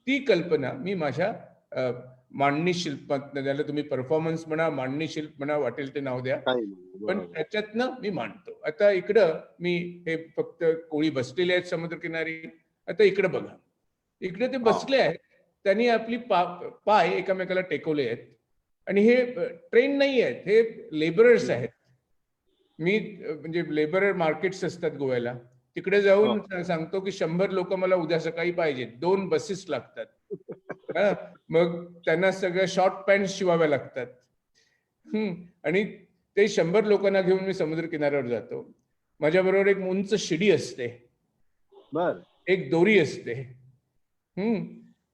ती कल्पना मी माझ्या मांडणी शिल्पात, त्याला तुम्ही परफॉर्मन्स म्हणा, मांडणी शिल्प म्हणा, वाटेल ते नाव द्या, पण त्याच्यातनं मी मांडतो. आता इकडं मी हे फक्त कोळी बसलेले आहेत समुद्रकिनारी. आता इकडे बघा, इकडे ते बसले आहेत, त्यांनी आपली पाय एकमेकाला टेकवले आहेत आणि हे ट्रेन नाही आहेत, हे लेबरर्स आहेत. मी म्हणजे लेबरर मार्केट्स असतात गोव्याला, तिकडे जाऊन सांगतो की 100 लोक मला उद्या सकाळी पाहिजेत, 2 बसेस लागतात. मग त्यांना सगळ्या शॉर्ट पॅन्ट शिवाव्या लागतात. आणि ते 100 लोकांना घेऊन मी समुद्र किनाऱ्यावर जातो. माझ्याबरोबर एक उंच शिडी असते, एक दोरी असते,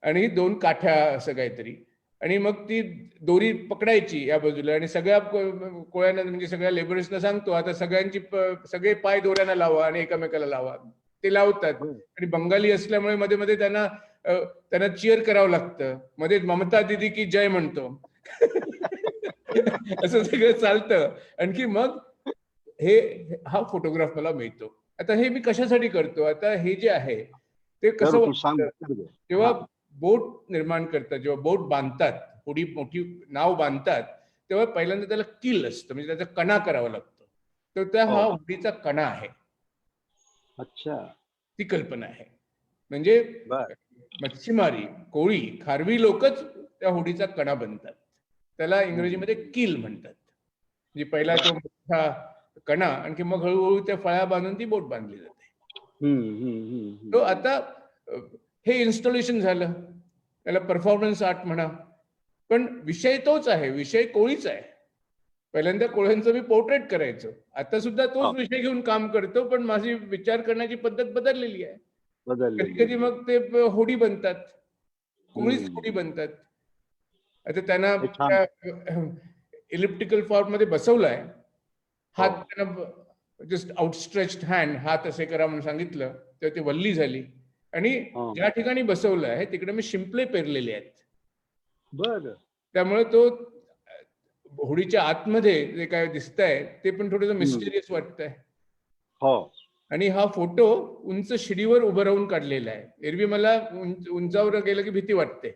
आणि 2 काठ्या असं काहीतरी. आणि मग ती दोरी पकडायची या बाजूला आणि सगळ्या कोळ्यांना, म्हणजे सगळ्या लेबरर्सना सांगतो, आता सगळे पाय दोऱ्यांना लावा आणि एकमेकाला लावा. ते लावतात. आणि बंगाली असल्यामुळे मध्ये मध्ये त्यांना चिअर करावं लागतं. मध्ये ममता दीदी की जय म्हणतो. असं सगळं चालतं. आणखी मग हा फोटोग्राफ मला मिळतो. आता हे मी कशासाठी करतो? आता हे जे आहे ते कसं, जेव्हा बोट निर्माण करतात, जेव्हा बोट बांधतात, थोडी मोठी नाव बांधतात, तेव्हा पहिल्यांदा त्याला किल असतं, म्हणजे त्याचा कणा करावा लागतो. तर त्या हा होडीचा कणा आहे. अच्छा. ती कल्पना आहे. म्हणजे मच्छीमारी, कोळी, खारवी लोकच त्या होडीचा कणा बनतात. त्याला इंग्रजीमध्ये किल म्हणतात. म्हणजे पहिला तो मोठा कणा, आणखी मग हळूहळू त्या फळ्या बांधून ती बोट बांधली जाते. तो आता हे इन्स्टॉलेशन झालं, त्याला परफॉर्मन्स आर्ट म्हणा, पण विषय तोच आहे, विषय कोळीच आहे. पहिल्यांदा कोळ्यांचं मी पोर्ट्रेट करायचो, आता सुद्धा तोच विषय घेऊन काम करतो, पण माझी विचार करण्याची पद्धत बदललेली आहे. कधी कधी मग ते होडी बनतात, कोणीच कोणी बनतात. आता त्यांना हे छान. इलिप्टिकल फॉर्म मध्ये बसवलाय, हात हो. त्यांना जस्ट आउटस्ट्रेच्ड हँड, हात असे करा म्हणून सांगितलं तर ते वल्ली झाली. आणि हा. ज्या ठिकाणी बसवलं आहे तिकडे मी शिंपले पेरलेले आहेत. बरं. त्यामुळे तो होडीच्या आतमध्ये जे काय दिसतंय ते पण थोडंसं मिस्टिरियस वाटतंय. हो. आणि हा फोटो उंच शिडीवर उभं राहून काढलेला आहे. एरवी मला उंचावर गेलं की भीती वाटते,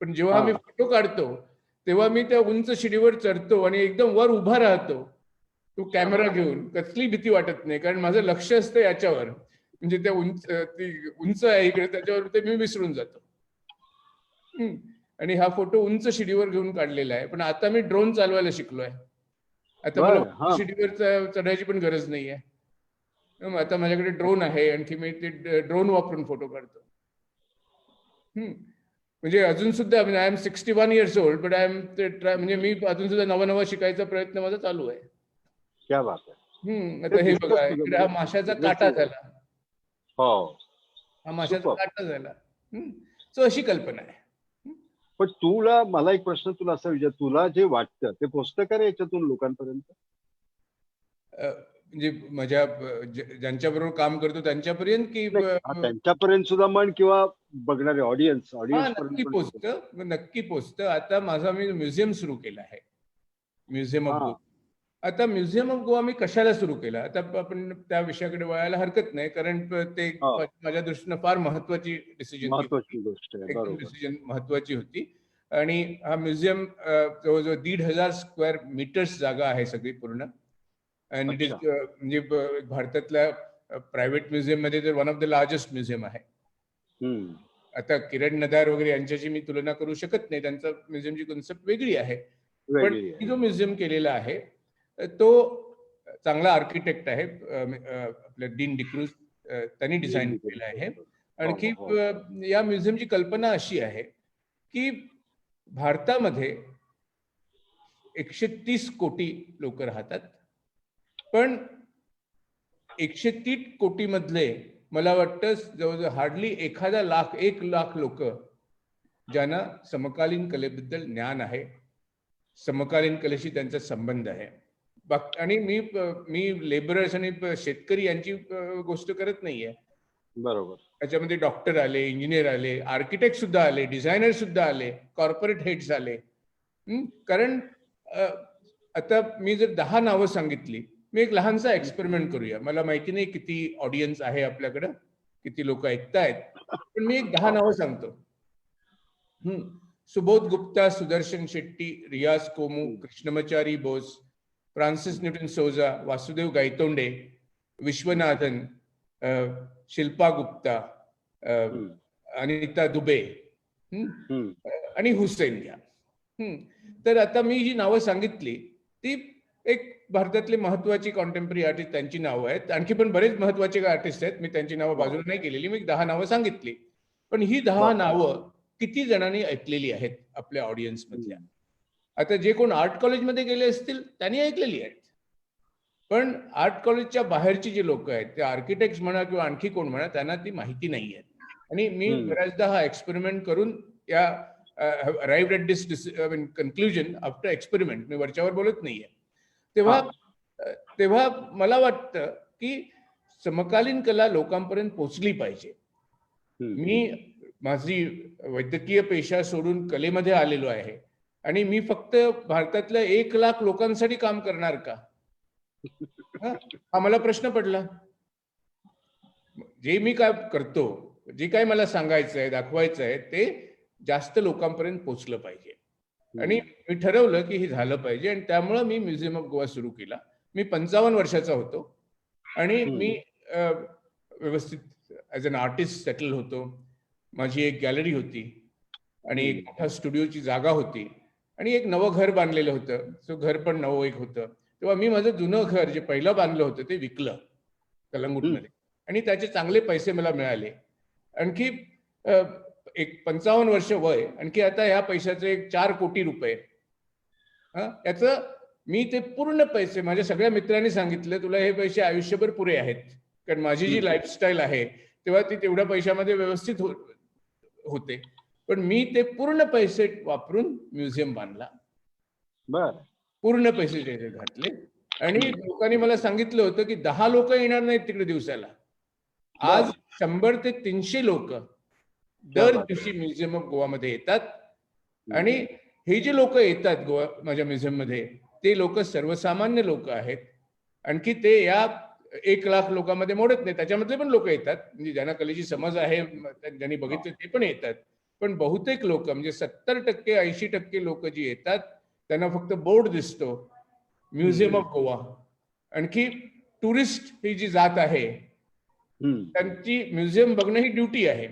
पण जेव्हा हा. मी फोटो काढतो तेव्हा मी त्या उंच शिडीवर चढतो आणि एकदम वर उभा राहतो तो कॅमेरा घेऊन. कसली भीती वाटत नाही, कारण माझं लक्ष असतं याच्यावर. म्हणजे त्या ती उंच आहे इकडे, त्याच्यावर ते मी विसरून जातो. आणि हा फोटो उंच शिडीवर घेऊन काढलेला आहे. पण आता मी ड्रोन चालवायला शिकलोय. आता मला बरं. हा. उंच शिडीवर चढायची पण गरज नाहीये. आता माझ्याकडे ड्रोन आहे, आणखी मी ते ड्रोन वापरून फोटो काढतो. म्हणजे अजून सुद्धा I am 61 years old, but I am म्हणजे मी अजून सुद्धा नवा शिकायचा प्रयत्न माझा चालू आहे. क्या बात आहे. आता ते हे दिसतंच बघा, तुझं इकडे हा म्हणजे माशाचा काटा aggressive आहे. झाला, हो. हा माशाचा सुपर. काटा झाला. सो अशी कल्पना आहे. पण मला एक प्रश्न तुला असा विचार, तुला जे वाटतं ते पोचतं का रे याच्यातून लोकांपर्यंत? म्हणजे माझ्या ज्यांच्याबरोबर काम करतो त्यांच्यापर्यंत की त्यांच्यापर्यंत सुद्धा म्हण किंवा बघणारे ऑडियन्स हा, पर्यंत नक्की पण पोचतं. पोचतं, नक्की पोचतं. आता मी म्युझियम सुरू केलं आहे, म्युझियम ऑफ हा. गोवा. आता म्युझियम ऑफ गोवा मी कशाला सुरू केलं, आता आपण त्या विषयाकडे वळायला हरकत नाही, कारण ते हा. माझ्या दृष्टीनं फार महत्वाची डिसिजन महत्वाची गोष्ट आहे. एकदम बरोबर. डिसिजन महत्वाची होती. आणि हा म्युझियम जवळजवळ 1,500 स्क्वेअर मीटर्स जागा आहे सगळी पूर्ण. आणि इट इज अच्छा. म्हणजे भारतातल्या प्रायव्हेट म्युझियम मध्ये तर one of the largest museum आहे. आता किरण नदार वगैरे यांच्याशी मी तुलना करू शकत नाही, त्यांचा म्युझियमची कन्सेप्ट वेगळी आहे. पण वेगळी आहे. जो म्युझियम केलेला आहे तो चांगला आर्किटेक्ट आहे, आपल्या डीन डिक्रूज, त्यांनी डिझाईन केलेला आहे. आणखी हो. या म्युझियमची कल्पना अशी आहे की भारतामध्ये 130 कोटी लोक राहतात, पण 130 कोटी मधले मला वाटतं जवळजवळ हार्डली 1 लाख लोक ज्यांना समकालीन कलेबद्दल ज्ञान आहे, समकालीन कलेशी त्यांचा संबंध आहे. आणि मी लेबरर्स आणि शेतकरी यांची गोष्ट करत नाहीये. बरोबर. त्याच्यामध्ये डॉक्टर आले, इंजिनियर आले, आर्किटेक्ट सुद्धा आले, डिझायनर सुद्धा आले, कॉर्पोरेट हेड्स आले. कारण आता मी जर 10 नावं सांगितली, मी एक लहानसा एक्सपेरिमेंट करूया. मला माहिती नाही किती ऑडियन्स आहे आपल्याकडं, किती लोक ऐकतायत, पण मी एक 10 नावं सांगतो. सुबोध गुप्ता, सुदर्शन शेट्टी, रियाज कोमू, कृष्णमचारी बोस, फ्रान्सिस न्यूटन सोजा, वासुदेव गायतोंडे, विश्वनाथन, शिल्पा गुप्ता, अनिता दुबे आणि हुसेन घ्या. तर आता मी जी नावं सांगितली ती एक भारतातले महत्वाची कॉन्टेम्पररी आर्टिस्ट, त्यांची नावं आहेत. आणखी पण बरेच महत्वाचे आर्टिस्ट आहेत, मी त्यांची नावं बाजूला नाही केलेली, मी 10 नावं सांगितली. पण ही 10 नावं किती जणांनी ऐकलेली आहेत आपल्या ऑडियन्स मधल्या? आता जे कोण आर्ट कॉलेजमध्ये गेले असतील त्यांनी ऐकलेली आहेत, पण आर्ट कॉलेजच्या बाहेरची जी लोक आहेत, ते आर्किटेक्ट म्हणा किंवा आणखी कोण म्हणा, त्यांना ती माहिती नाही आहे. आणि मी बऱ्याचदा हा एक्सपेरिमेंट करून या arrived at this conclusion after experiment, मी वरच्यावर बोलत नाहीये. तेव्हा मला वाटतं की समकालीन कला लोकांपर्यंत पोहोचली पाहिजे. मी माझी वैद्यकीय पेशा सोडून कलेमध्ये आलेलो आहे आणि मी फक्त भारतातल्या 1 लाख लोकांसाठी काम करणार का? हा मला प्रश्न पडला. जे मी काय करतो, जे काय मला सांगायचं आहे, दाखवायचं आहे, ते जास्त लोकांपर्यंत पोहोचलं पाहिजे. आणि मी ठरवलं की हे झालं पाहिजे, आणि त्यामुळे मी म्युझियम ऑफ गोवा सुरू केला. मी 55 वर्षाचा होतो आणि मी व्यवस्थित ॲज अन आर्टिस्ट सेटल होतो. माझी एक गॅलरी होती आणि एक मोठा स्टुडिओची जागा होती आणि एक नवं घर बांधलेलं होतं. सो घर पण नवं एक होतं. तेव्हा मी माझं जुनं घर जे पहिलं बांधलं होतं ते विकलं कलंगूटमध्ये, आणि त्याचे चांगले पैसे मला मिळाले. आणखी एक 55 वर्ष वय, आणखी आता ह्या पैशाचे 4 कोटी रुपये. याचं मी ते पूर्ण पैसे माझ्या सगळ्या मित्रांनी सांगितलं, तुला हे पैसे आयुष्यभर पुरे आहेत, कारण माझी जी लाईफस्टाईल आहे तेव्हा ती तेवढ्या पैशामध्ये व्यवस्थित होते. पण मी ते पूर्ण पैसे वापरून म्युझियम बांधला. बर. पूर्ण पैसे त्याचे घातले आणि लोकांनी मला सांगितलं होतं की 10 लोक येणार नाहीत तिकडे दिवसाला. आज 100 ते 300 लोक दर दिवशी म्युझियम ऑफ गोवामध्ये येतात. आणि हे जे लोक येतात गोवा माझ्या म्युझियम मध्ये, ते लोक सर्वसामान्य लोक आहेत. आणखी ते या 1 लाख लोकांमध्ये मोडत नाही, त्याच्यामधले पण लोक येतात, म्हणजे ज्यांना कलेची समज आहे, ज्यांनी बघितलं ते पण येतात. पण बहुतेक लोक म्हणजे 70% 80% लोक जी येतात त्यांना फक्त बोर्ड दिसतो म्युझियम ऑफ गोवा. आणखी टुरिस्ट ही जी जात आहे त्यांची म्युझियम बघणं ही ड्युटी आहे.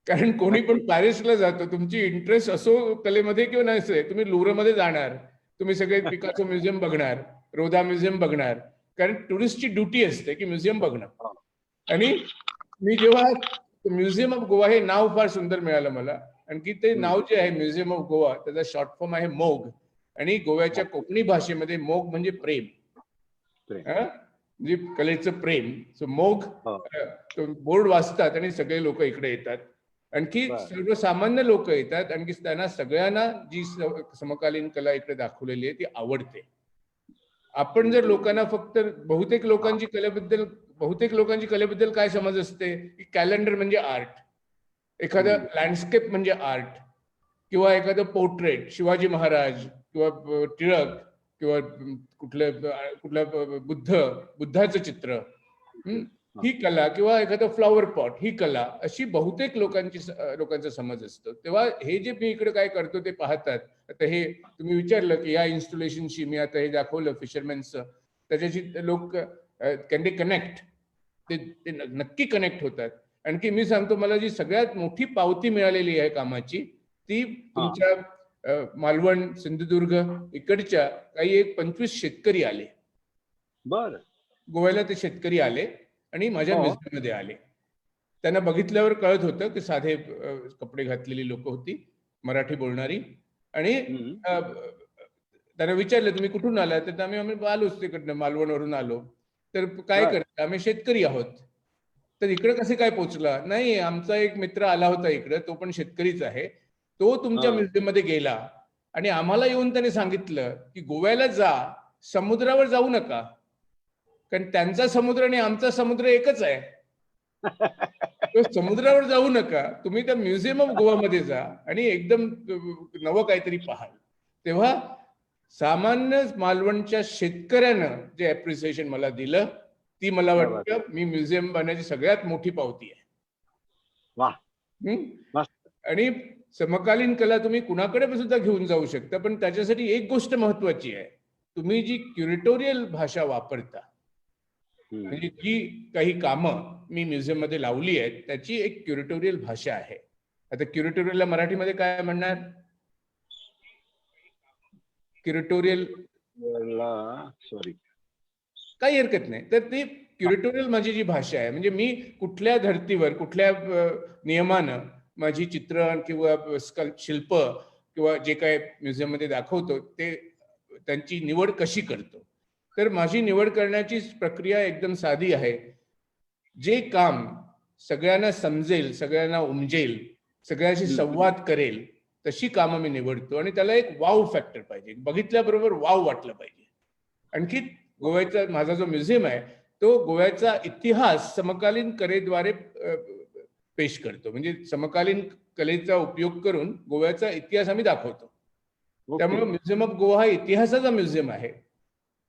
कारण कोणी पण पॅरिसला जातो, तुमची इंटरेस्ट असो कलेमध्ये किंवा नसेल, तुम्ही लुव्रमध्ये जाणार, तुम्ही सगळे पिकासो म्युझियम बघणार, रोदा म्युझियम बघणार, कारण टुरिस्टची ड्युटी असते की म्युझियम बघणं. आणि मी जेव्हा म्युझियम ऑफ गोवा हे नाव फार सुंदर मिळालं मला. आणखी ते नाव जे आहे म्युझियम ऑफ गोवा, त्याचा शॉर्ट फॉर्म आहे मोग. आणि गोव्याच्या कोकणी भाषेमध्ये मोग म्हणजे प्रेम, म्हणजे कलेचं प्रेम. सो मोग बोर्ड वाचतात आणि सगळे लोक इकडे येतात. आणखी सर्वसामान्य लोक येतात. आणखी त्यांना सगळ्यांना जी समकालीन कला इकडे दाखवलेली आहे ती आवडते. आपण जर लोकांना फक्त बहुतेक लोकांची कलेबद्दल काय समज असते की कॅलेंडर म्हणजे आर्ट, एखादं लँडस्केप म्हणजे आर्ट, किंवा एखादं पोर्ट्रेट शिवाजी महाराज किंवा टिळक किंवा कुठल्या बुद्धाचं चित्र, ही कला, किंवा एखादं फ्लॉवर पॉट ही कला, अशी बहुतेक लोकांचा समज असतो. तेव्हा हे जे मी इकडे काय करतो ते पाहतात. आता हे तुम्ही विचारलं की या इन्स्टॉलेशनशी मी आता हे दाखवलं फिशरमॅनचं, त्याच्याशी लोक कॅन दे कनेक्ट, ते नक्की कनेक्ट होतात. आणखी मी सांगतो, मला जी सगळ्यात मोठी पावती मिळालेली आहे कामाची ती तुमच्या मालवण सिंधुदुर्ग इकडच्या काही 25 शेतकरी आले. बर. गोव्याला ते शेतकरी आले आणि माझ्या म्युझियम मध्ये आले. त्यांना बघितल्यावर कळत होतं की साधे कपडे घातलेली लोक होती, मराठी बोलणारी. आणि त्यांना विचारलं तुम्ही कुठून आला, तर आम्ही आलोच तिकडनं, मालवणवरून आलो. तर काय करता, आम्ही शेतकरी आहोत. तर इकडे कसे काय पोहोचला? नाही, आमचा एक मित्र आला होता इकडे, तो पण शेतकरीच आहे, तो तुमच्या म्युझियम मध्ये गेला आणि आम्हाला येऊन त्याने सांगितलं की गोव्याला जा, समुद्रावर जाऊ नका, कारण त्यांचा समुद्र आणि आमचा समुद्र एकच आहे. समुद्रावर जाऊ नका, तुम्ही त्या म्युझियम ऑफ गोवा मध्ये जा आणि एकदम नवं काहीतरी पाहाल. तेव्हा सामान्य मालवणच्या शेतकऱ्यानं जे अप्रिसिएशन मला दिलं, ती मला वाटतं मी म्युझियम बनण्याची सगळ्यात मोठी पावती आहे. आणि समकालीन कला तुम्ही कुणाकडे सुद्धा घेऊन जाऊ शकता, पण त्याच्यासाठी एक गोष्ट महत्वाची आहे, तुम्ही जी क्युरेटोरियल भाषा वापरता, म्हणजे जी काही कामं मी म्युझियम मध्ये लावली आहेत त्याची एक क्युरेटोरियल भाषा आहे. आता क्युरेटोरियलला मराठीमध्ये काय म्हणणार? क्युरेटोरियल सॉरी, काही हरकत नाही. तर ती क्युरेटोरियल माझी जी भाषा आहे, म्हणजे मी कुठल्या धर्तीवर कुठल्या नियमानं माझी चित्र किंवा शिल्प किंवा जे काय म्युझियम मध्ये दाखवतो ते त्यांची निवड कशी करतो. तर माझी निवड करण्याची प्रक्रिया एकदम साधी आहे. जे काम सगळ्यांना समजेल, सगळ्यांना उमजेल, सगळ्यांशी संवाद करेल तशी कामं मी निवडतो. आणि त्याला एक वाव फॅक्टर पाहिजे, बघितल्याबरोबर वाव वाटलं पाहिजे. आणखी गोव्याचा माझा जो म्युझियम आहे तो गोव्याचा इतिहास समकालीन कलेद्वारे पेश करतो. म्हणजे समकालीन कलेचा उपयोग करून गोव्याचा इतिहास आम्ही दाखवतो. त्यामुळे म्युझियम ऑफ गोवा हा इतिहासाचा म्युझियम आहे.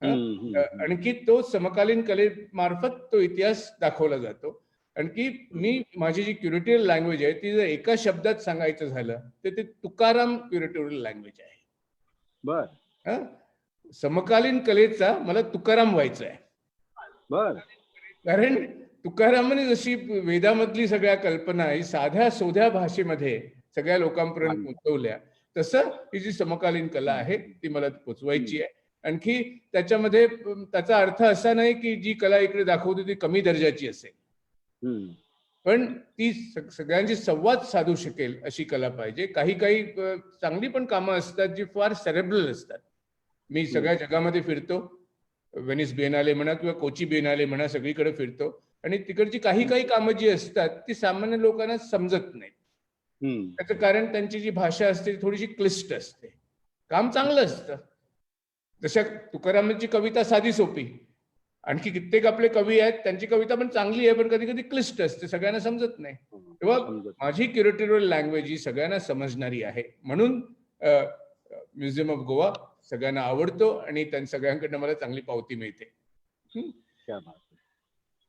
आणखी तो समकालीन कलेमार्फत तो इतिहास दाखवला जातो. आणखी मी माझी जी क्युरेटोरियल लँग्वेज आहे ती जर एका शब्दात सांगायचं झालं तर ते तुकाराम क्युरेटोरियल लँग्वेज आहे. बर. समकालीन कलेचा मला तुकाराम व्हायचं आहे. बर. कारण तुकारामाने जशी वेदामधली सगळ्या कल्पना ही साध्या सोध्या भाषेमध्ये सगळ्या लोकांपर्यंत पोहोचवल्या, तसं ही जी समकालीन कला आहे ती मला पोचवायची आहे. आणखी त्याच्यामध्ये त्याचा अर्थ असा नाही की जी कला इकडे दाखवते ती कमी दर्जाची असेल, पण ती सगळ्यांशी संवाद साधू शकेल अशी कला पाहिजे. काही चांगली पण कामं असतात जी फार सेरेब्रल असतात. मी सगळ्या जगामध्ये फिरतो, व्हेनिस बिएनाले म्हणा किंवा कोची बिएनाले म्हणा, सगळीकडे फिरतो आणि तिकडची काही कामं जी असतात ती सामान्य लोकांना समजत नाहीत. हम्म. त्याचं कारण त्यांची जी भाषा असते ती थोडीशी क्लिष्ट असते. काम चांगलं असतं. जशा तुकारामांची कविता साधी सोपी, आणखी कित्येक आपले कवी आहेत त्यांची कविता पण चांगली आहे, पण कधी कधी क्लिष्ट असते, सगळ्यांना समजत नाही. तेव्हा समजत. माझी क्युरेटोरियल लँग्वेज ही सगळ्यांना समजणारी आहे, म्हणून म्युझियम ऑफ गोवा सगळ्यांना आवडतो आणि सगळ्यांकडनं मला चांगली पावती मिळते. क्या बात आहे.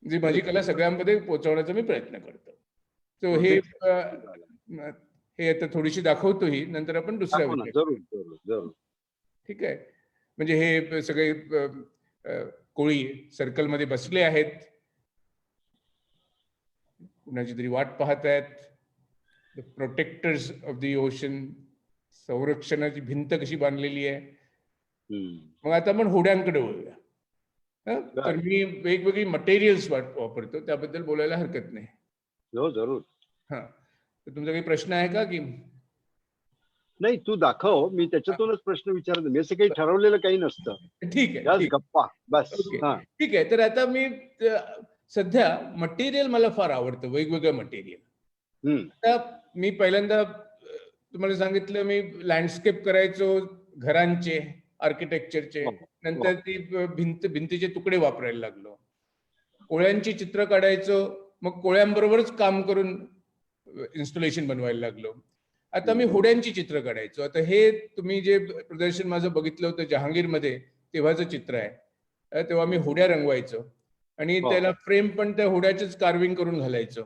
जी माझी कला सगळ्यांमध्ये पोहोचवण्याचा मी प्रयत्न करतो. तो हे हे आता थोडीशी दाखवतो ही, नंतर आपण दुसऱ्या दाखव ना. विषयात. जरूर जरूर जरूर. ठीक आहे. म्हणजे हे सगळे कोळी सर्कलमध्ये बसले आहेत, कुणाची तरी वाट पाहत आहेत. The protectors of the ocean, संरक्षणाची भिंत कशी बांधलेली आहे. हम्म. मग आता आपण होड्यांकडे वळूया. तर मी वेगवेगळी मटेरियल्स वापरतो, त्याबद्दल बोलायला हरकत नाही. हो जरूर. हा, तर तुमचा काही प्रश्न आहे का? की नाही, तू दाखव, मी त्याच्यातूनच प्रश्न विचारतो. मी असं काही ठरवलेलं काही नसतं. ठीक आहे, याच ठीक गप्पा बस. ओके. हा. ठीक आहे. तर आता मी सध्या मटेरियल मला फार आवडतं, वेगवेगळं मटेरियल. हम्म. आता मी पहिल्यांदा तुम्हाला सांगितलं, मी लँडस्केप करायचो घरांचे, आर्किटेक्चरचे. नंतर ती भिंतीचे तुकडे वापरायला लागलो. कोळ्यांची चित्र काढायचो, मग कोळ्यांबरोबरच काम करून इन्स्टॉलेशन बनवायला लागलो. आता मी होड्यांची चित्र काढायचो. आता हे तुम्ही जे प्रदर्शन माझं बघितलं होतं जहांगीरमध्ये, तेव्हाचं चित्र आहे. तेव्हा मी होड्या रंगवायचो आणि त्याला फ्रेम पण त्या होड्याचेच कार्विंग करून घालायचो.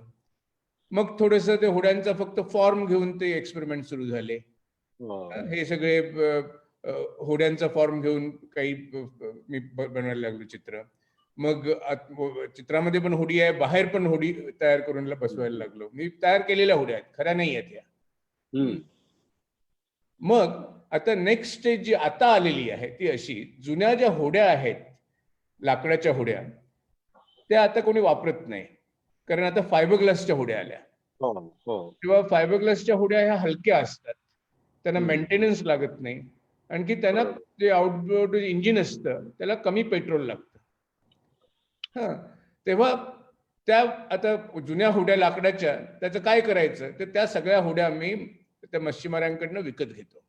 मग थोडंसं ते होड्यांचा फक्त फॉर्म घेऊन ते एक्सपेरिमेंट सुरू झाले. हे सगळे होड्यांचा फॉर्म घेऊन काही मी बनवायला लागलो चित्र. मग चित्रामध्ये पण होडी आहे, बाहेर पण होडी तयार करून बसवायला लागलो. मी तयार केलेल्या होड्या आहेत, खऱ्या नाही आहेत या. मग आता नेक्स्ट स्टेज जी आता आलेली आहे ती अशी, जुन्या ज्या होड्या आहेत, लाकडाच्या होड्या, त्या आता कोणी वापरत नाही, कारण आता फायबरग्लासच्या होड्या आल्या. तेव्हा फायबरग्लासच्या होड्या ह्या हलक्या असतात, त्यांना मेंटेनन्स लागत नाही, आणखी त्यांना जे आउटबोर्ड इंजिन असतं त्याला कमी पेट्रोल लागतं. तेव्हा त्या आता जुन्या होड्या लाकडाच्या, त्याचं काय करायचं, तर त्या सगळ्या होड्या मी त्या मच्छीमारांकडनं विकत घेतो.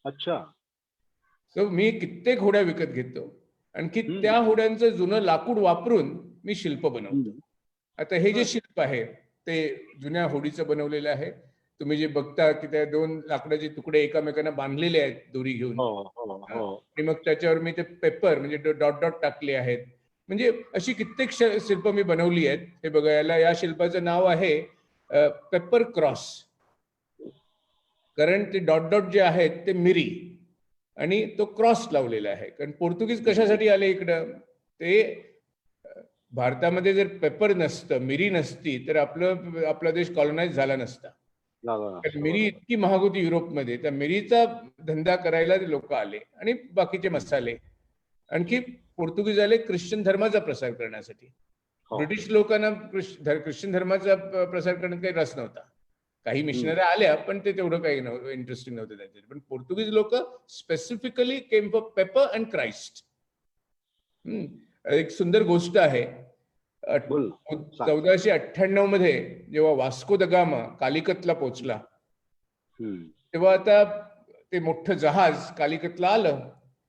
अच्छा. तर मी कित्येक होड्या विकत घेतो, आणखी त्या होड्यांचं जुनं लाकूड वापरून मी शिल्प बनवतो. आता हे जे शिल्प आहे ते जुन्या होडीचं बनवलेलं आहे. तुम्ही जे बघता की त्या दोन लाकडाचे तुकडे एकामेकांना बांधलेले आहेत दोरी घेऊन, आणि मग त्याच्यावर मी ते पेपर म्हणजे डॉट डॉट टाकले आहेत. म्हणजे अशी कित्येक शिल्प मी बनवली आहेत. हे बघायला, या शिल्पाचं नाव आहे पेपर क्रॉस, कारण ते डॉट डॉट जे आहेत ते मिरी आणि तो क्रॉस लावलेला आहे. कारण पोर्तुगीज कशासाठी आले इकडं, ते भारतामध्ये जर पेपर नसतं, मिरी नसती, तर आपला देश कॉलनाइज झाला नसता. मिरी इतकी महाग होती युरोपमध्ये, त्या मिरीचा धंदा करायला लोक आले, आणि बाकीचे मसाले. आणखी पोर्तुगीज आले ख्रिश्चन धर्माचा प्रसार करण्यासाठी. ब्रिटिश लोकांना ख्रिश्चन धर्माचा प्रसार करण्यात काही रस नव्हता. काही मिशनरी आल्या, पण ते तेवढं काही इंटरेस्टिंग नव्हतं त्यांचे. पण पोर्तुगीज लोक specifically came for pepper and Christ. एक सुंदर गोष्ट आहे. 1498 मध्ये जेव्हा वास्को द गामा कालिकतला पोहोचला, तेव्हा आता ते मोठं जहाज कालिकतला आलं.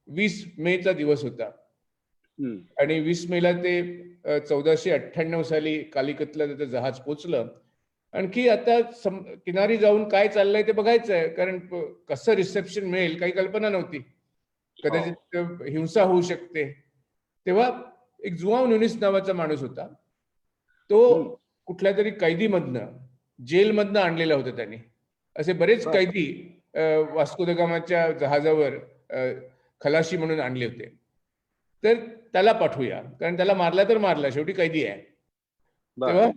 20 मेचा दिवस होता, आणि 20 मेला ते 1498 साली कालिकतला त्याचं जहाज पोचलं. आणखी आता किनारी जाऊन काय चाललंय ते बघायचंय, कारण कसं रिसेप्शन मिळेल काही कल्पना नव्हती. कदाचित हिंसा होऊ शकते. तेव्हा एक जुआव नुनीस नावाचा माणूस होता, तो कुठल्या तरी कैदीमधनं, जेलमधनं आणलेला होता त्यांनी. असे बरेच कैदी वास्को द गामाच्या जहाजावर खलाशी म्हणून आणले होते. तर त्याला पाठवूया, कारण त्याला मारला तर मारला, शेवटी कैदी आहे. तेव्हा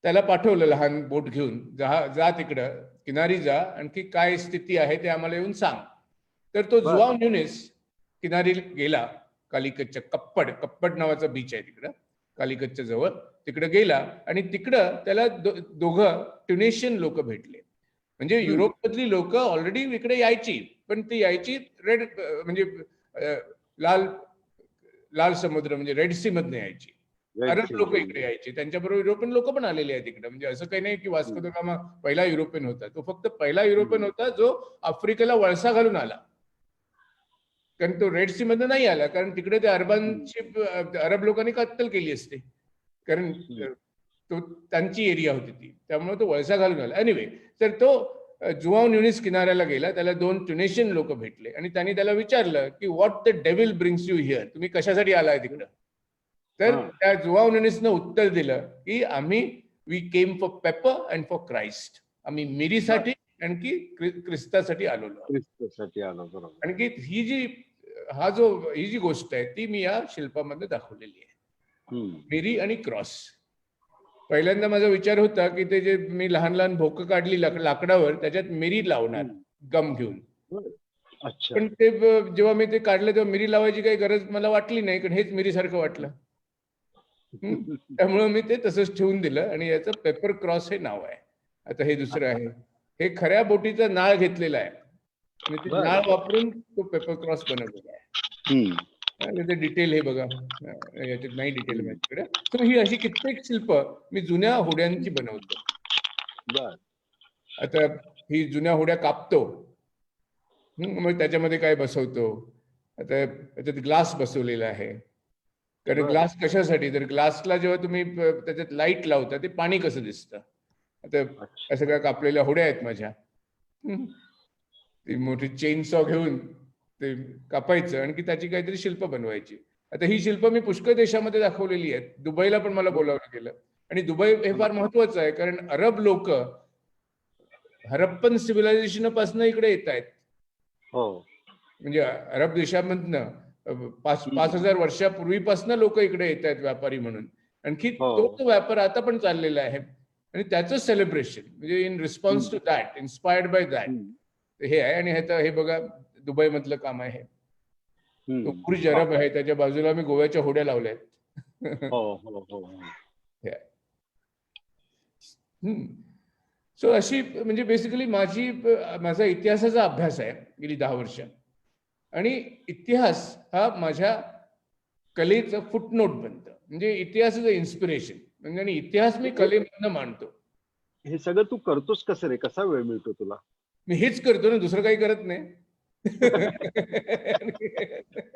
त्याला पाठवलं लहान बोट घेऊन, जा तिकडं किनारी जा, आणखी काय स्थिती आहे ते आम्हाला येऊन सांग. तर तो जुआव न्यूनेस किनारी गेला, कालिकतच्या कप्पड नावाचा बीच आहे तिकडं कालिकतच्या जवळ, तिकडे गेला, आणि तिकडं त्याला दोघं ट्युनिशियन लोक भेटले. म्हणजे युरोपमधली लोक ऑलरेडी इकडे यायची, पण ती यायची रेड म्हणजे लाल समुद्र म्हणजे रेड सी मधनं यायची. Great अरब लोक thinking. इकडे यायचे, त्यांच्याबरोबर युरोपियन लोक पण आलेले आहेत इकडे. म्हणजे असं काही नाही की वास्को द गामा पहिला युरोपियन होता. तो फक्त पहिला युरोपियन होता जो आफ्रिकेला वळसा घालून आला. कारण तो रेड सी मध्ये नाही आला, कारण तिकडे ते अरब लोकांनी कत्तल केली असते, कारण तो त्यांची एरिया होती ती, त्यामुळे तो वळसा घालून आला. एनिवे, तर तो जुआव न्युनिस किनाऱ्याला गेला, त्याला 2 ट्युनिशियन लोक भेटले आणि त्यांनी त्याला विचारलं की what the devil brings you here, तुम्ही कशासाठी आलाय तिकडं. तर त्या जुआव न्युनिसनं उत्तर दिलं की we came for pepper and for Christ, आम्ही मिरीसाठी आणखी ख्रिस्तासाठी आलेलो. ख्रिस्तासाठी आलो, बरोबर. आणखी ही जी गोष्ट आहे ती मी या शिल्पामध्ये दाखवलेली आहे, मिरी आणि क्रॉस. पहिल्यांदा माझा विचार होता की ते जे मी लहान लहान भोकं काढली लाकडावर, त्याच्यात मिरी लावणार गम घेऊन. अच्छा. पण ते जेव्हा मी ते काढलं तेव्हा मिरी लावायची काही गरज मला वाटली नाही, कारण हेच मिरीसारखं वाटलं. त्यामुळे मी ते तसंच ठेवून दिलं आणि याचं पेपर क्रॉस हे नाव आहे. आता हे दुसरं आहे, हे खऱ्या बोटीचा नाळ घेतलेला आहे आणि ते नाळ वापरून तो पेपर क्रॉस बनवलेला आहे. आणि ते डिटेल हे बघा, याच्यात नाही डिटेल माझ्याकडे. तर ही अशी कित्येक शिल्प मी जुन्या होड्यांची बनवतो. आता ही जुन्या होड्या कापतो, मग त्याच्यामध्ये काय बसवतो. आता त्याच्यात ग्लास बसवलेला आहे, कारण ग्लास कशासाठी, तर ग्लासला जेव्हा तुम्ही त्याच्यात लाईट लावता ते पाणी कसं दिसतं. आता असं काय कापलेल्या होड्या आहेत माझ्या, ती मोठी चेन सॉ घेऊन ते कापायचं आणि त्याची काहीतरी शिल्प बनवायची. आता ही शिल्प मी पुष्कळ देशामध्ये दाखवलेली आहेत. दुबईला पण मला बोलावलं गेलं, आणि दुबई हे फार महत्वाचं आहे, कारण अरब लोक हरप्पन सिव्हिलायझेशन पासून इकडे येत आहेत. म्हणजे अरब देशामधनं 5,000 वर्षापूर्वीपासून लोक इकडे येत आहेत व्यापारी म्हणून. आणखी तो व्यापार आता पण चाललेला आहे आणि त्याचं सेलिब्रेशन म्हणजे in response to that, inspired by that हे आहे. आणि हे बघा दुबई मधलं काम आहे. तो बुर्ज अरब आहे, त्याच्या बाजूला मी गोव्याच्या होड्या लावल्या आहेत. सो अशी म्हणजे बेसिकली माझा इतिहासाचा अभ्यास आहे गेली 10 वर्ष, आणि इतिहास हा माझ्या कलेचं फुटनोट बनतं. म्हणजे इतिहासाचं इन्स्पिरेशन म्हणजे, आणि इतिहास मी कलेमधनं मांडतो. हे सगळं तू करतोस कसं रे, कसा वेळ मिळतो तुला? मी हेच करतो ना, दुसरं काही करत नाही.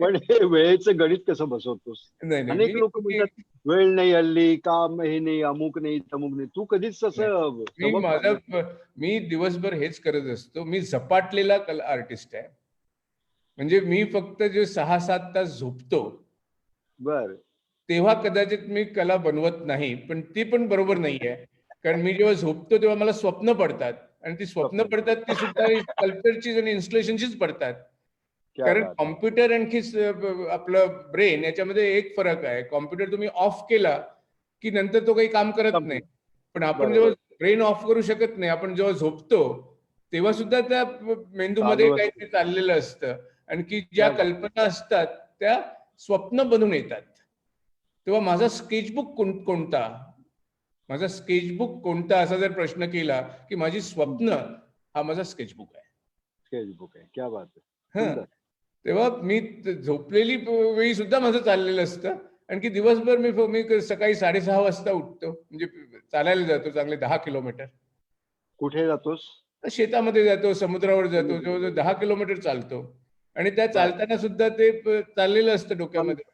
पण हे वेळेचं गणित कसं बसवतोस? अनेक लोक म्हणतात वेळ नाही, हल्ली काम हे नाही, अमुक नाही, तमुक नाही. तू कधीच असं? मी दिवसभर हेच करत असतो. मी झपाटलेला आर्टिस्ट आहे. म्हणजे मी फक्त जे 6-7 तास झोपतो तेव्हा कदाचित मी कला बनवत नाही, पण ती पण बरोबर नाहीये, कारण मी जेव्हा झोपतो तेव्हा मला स्वप्न पडतात, आणि ती स्वप्न पडतात ती सुद्धा स्कल्पचरचीच आणि इन्स्टलेशनचीच पडतात. कारण कॉम्प्युटर आणखी आपलं ब्रेन याच्यामध्ये एक फरक आहे. कॉम्प्युटर तुम्ही ऑफ केला की नंतर तो काही काम करत नाही, पण आपण जेव्हा ब्रेन ऑफ करू शकत नाही. आपण जेव्हा झोपतो तेव्हा सुद्धा त्या मेंदूमध्ये काहीतरी चाललेलं असतं, आणखी ज्या कल्पना असतात त्या स्वप्न बनून येतात. तेव्हा माझा स्केचबुक कोणता असा जर प्रश्न केला की माझी स्वप्न हा माझा स्केचबुक आहे. क्या बात आहे. तेव्हा मी झोपलेली वेळी सुद्धा माझं चाललेलं असतं. आणखी दिवसभर मी सकाळी 6:30 वाजता उठतो, म्हणजे चालायला जातो चांगले 10 किलोमीटर. कुठे जातोस? शेतामध्ये जातो, समुद्रावर जातो, जवळजवळ 10 किलोमीटर चालतो, आणि त्या चालताना सुद्धा ते चाललेलं असतं डोक्यामध्ये.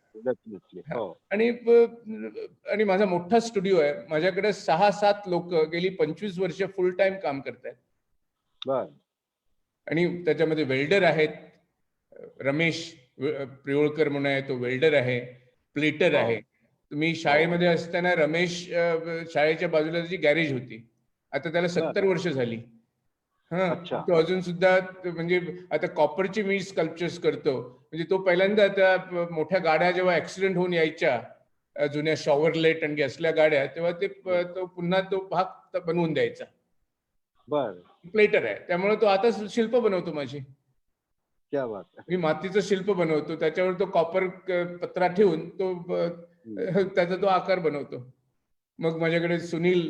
आणि माझा मोठा स्टुडिओ आहे. माझ्याकडे 6-7 लोक गेली 25 वर्ष फुल टाइम काम करतात. आणि त्याच्यामध्ये वेल्डर आहेत, रमेश प्रियोळकर म्हणून आहे, तो वेल्डर आहे. प्लेटर आहे. मी शाळेमध्ये असताना रमेश शाळेच्या बाजूला त्याची गॅरेज होती, आता त्याला 70 वर्ष झाली. तो अजून सुद्धा म्हणजे आता कॉपरची मी स्कल्पचर्स करतो. म्हणजे तो पहिल्यांदा त्या मोठ्या गाड्या जेव्हा ऍक्सिडेंट होऊन यायच्या, जुन्या शॉवरलेट आणि असल्या गाड्या, तेव्हा तो पुन्हा तो भाग बनवून द्यायचा. प्लेटर आहे, त्यामुळे तो आता शिल्प बनवतो माझी. मी मातीचं शिल्प बनवतो, त्याच्यावर तो कॉपर पत्रा ठेवून त्याचा तो आकार बनवतो. मग माझ्याकडे सुनील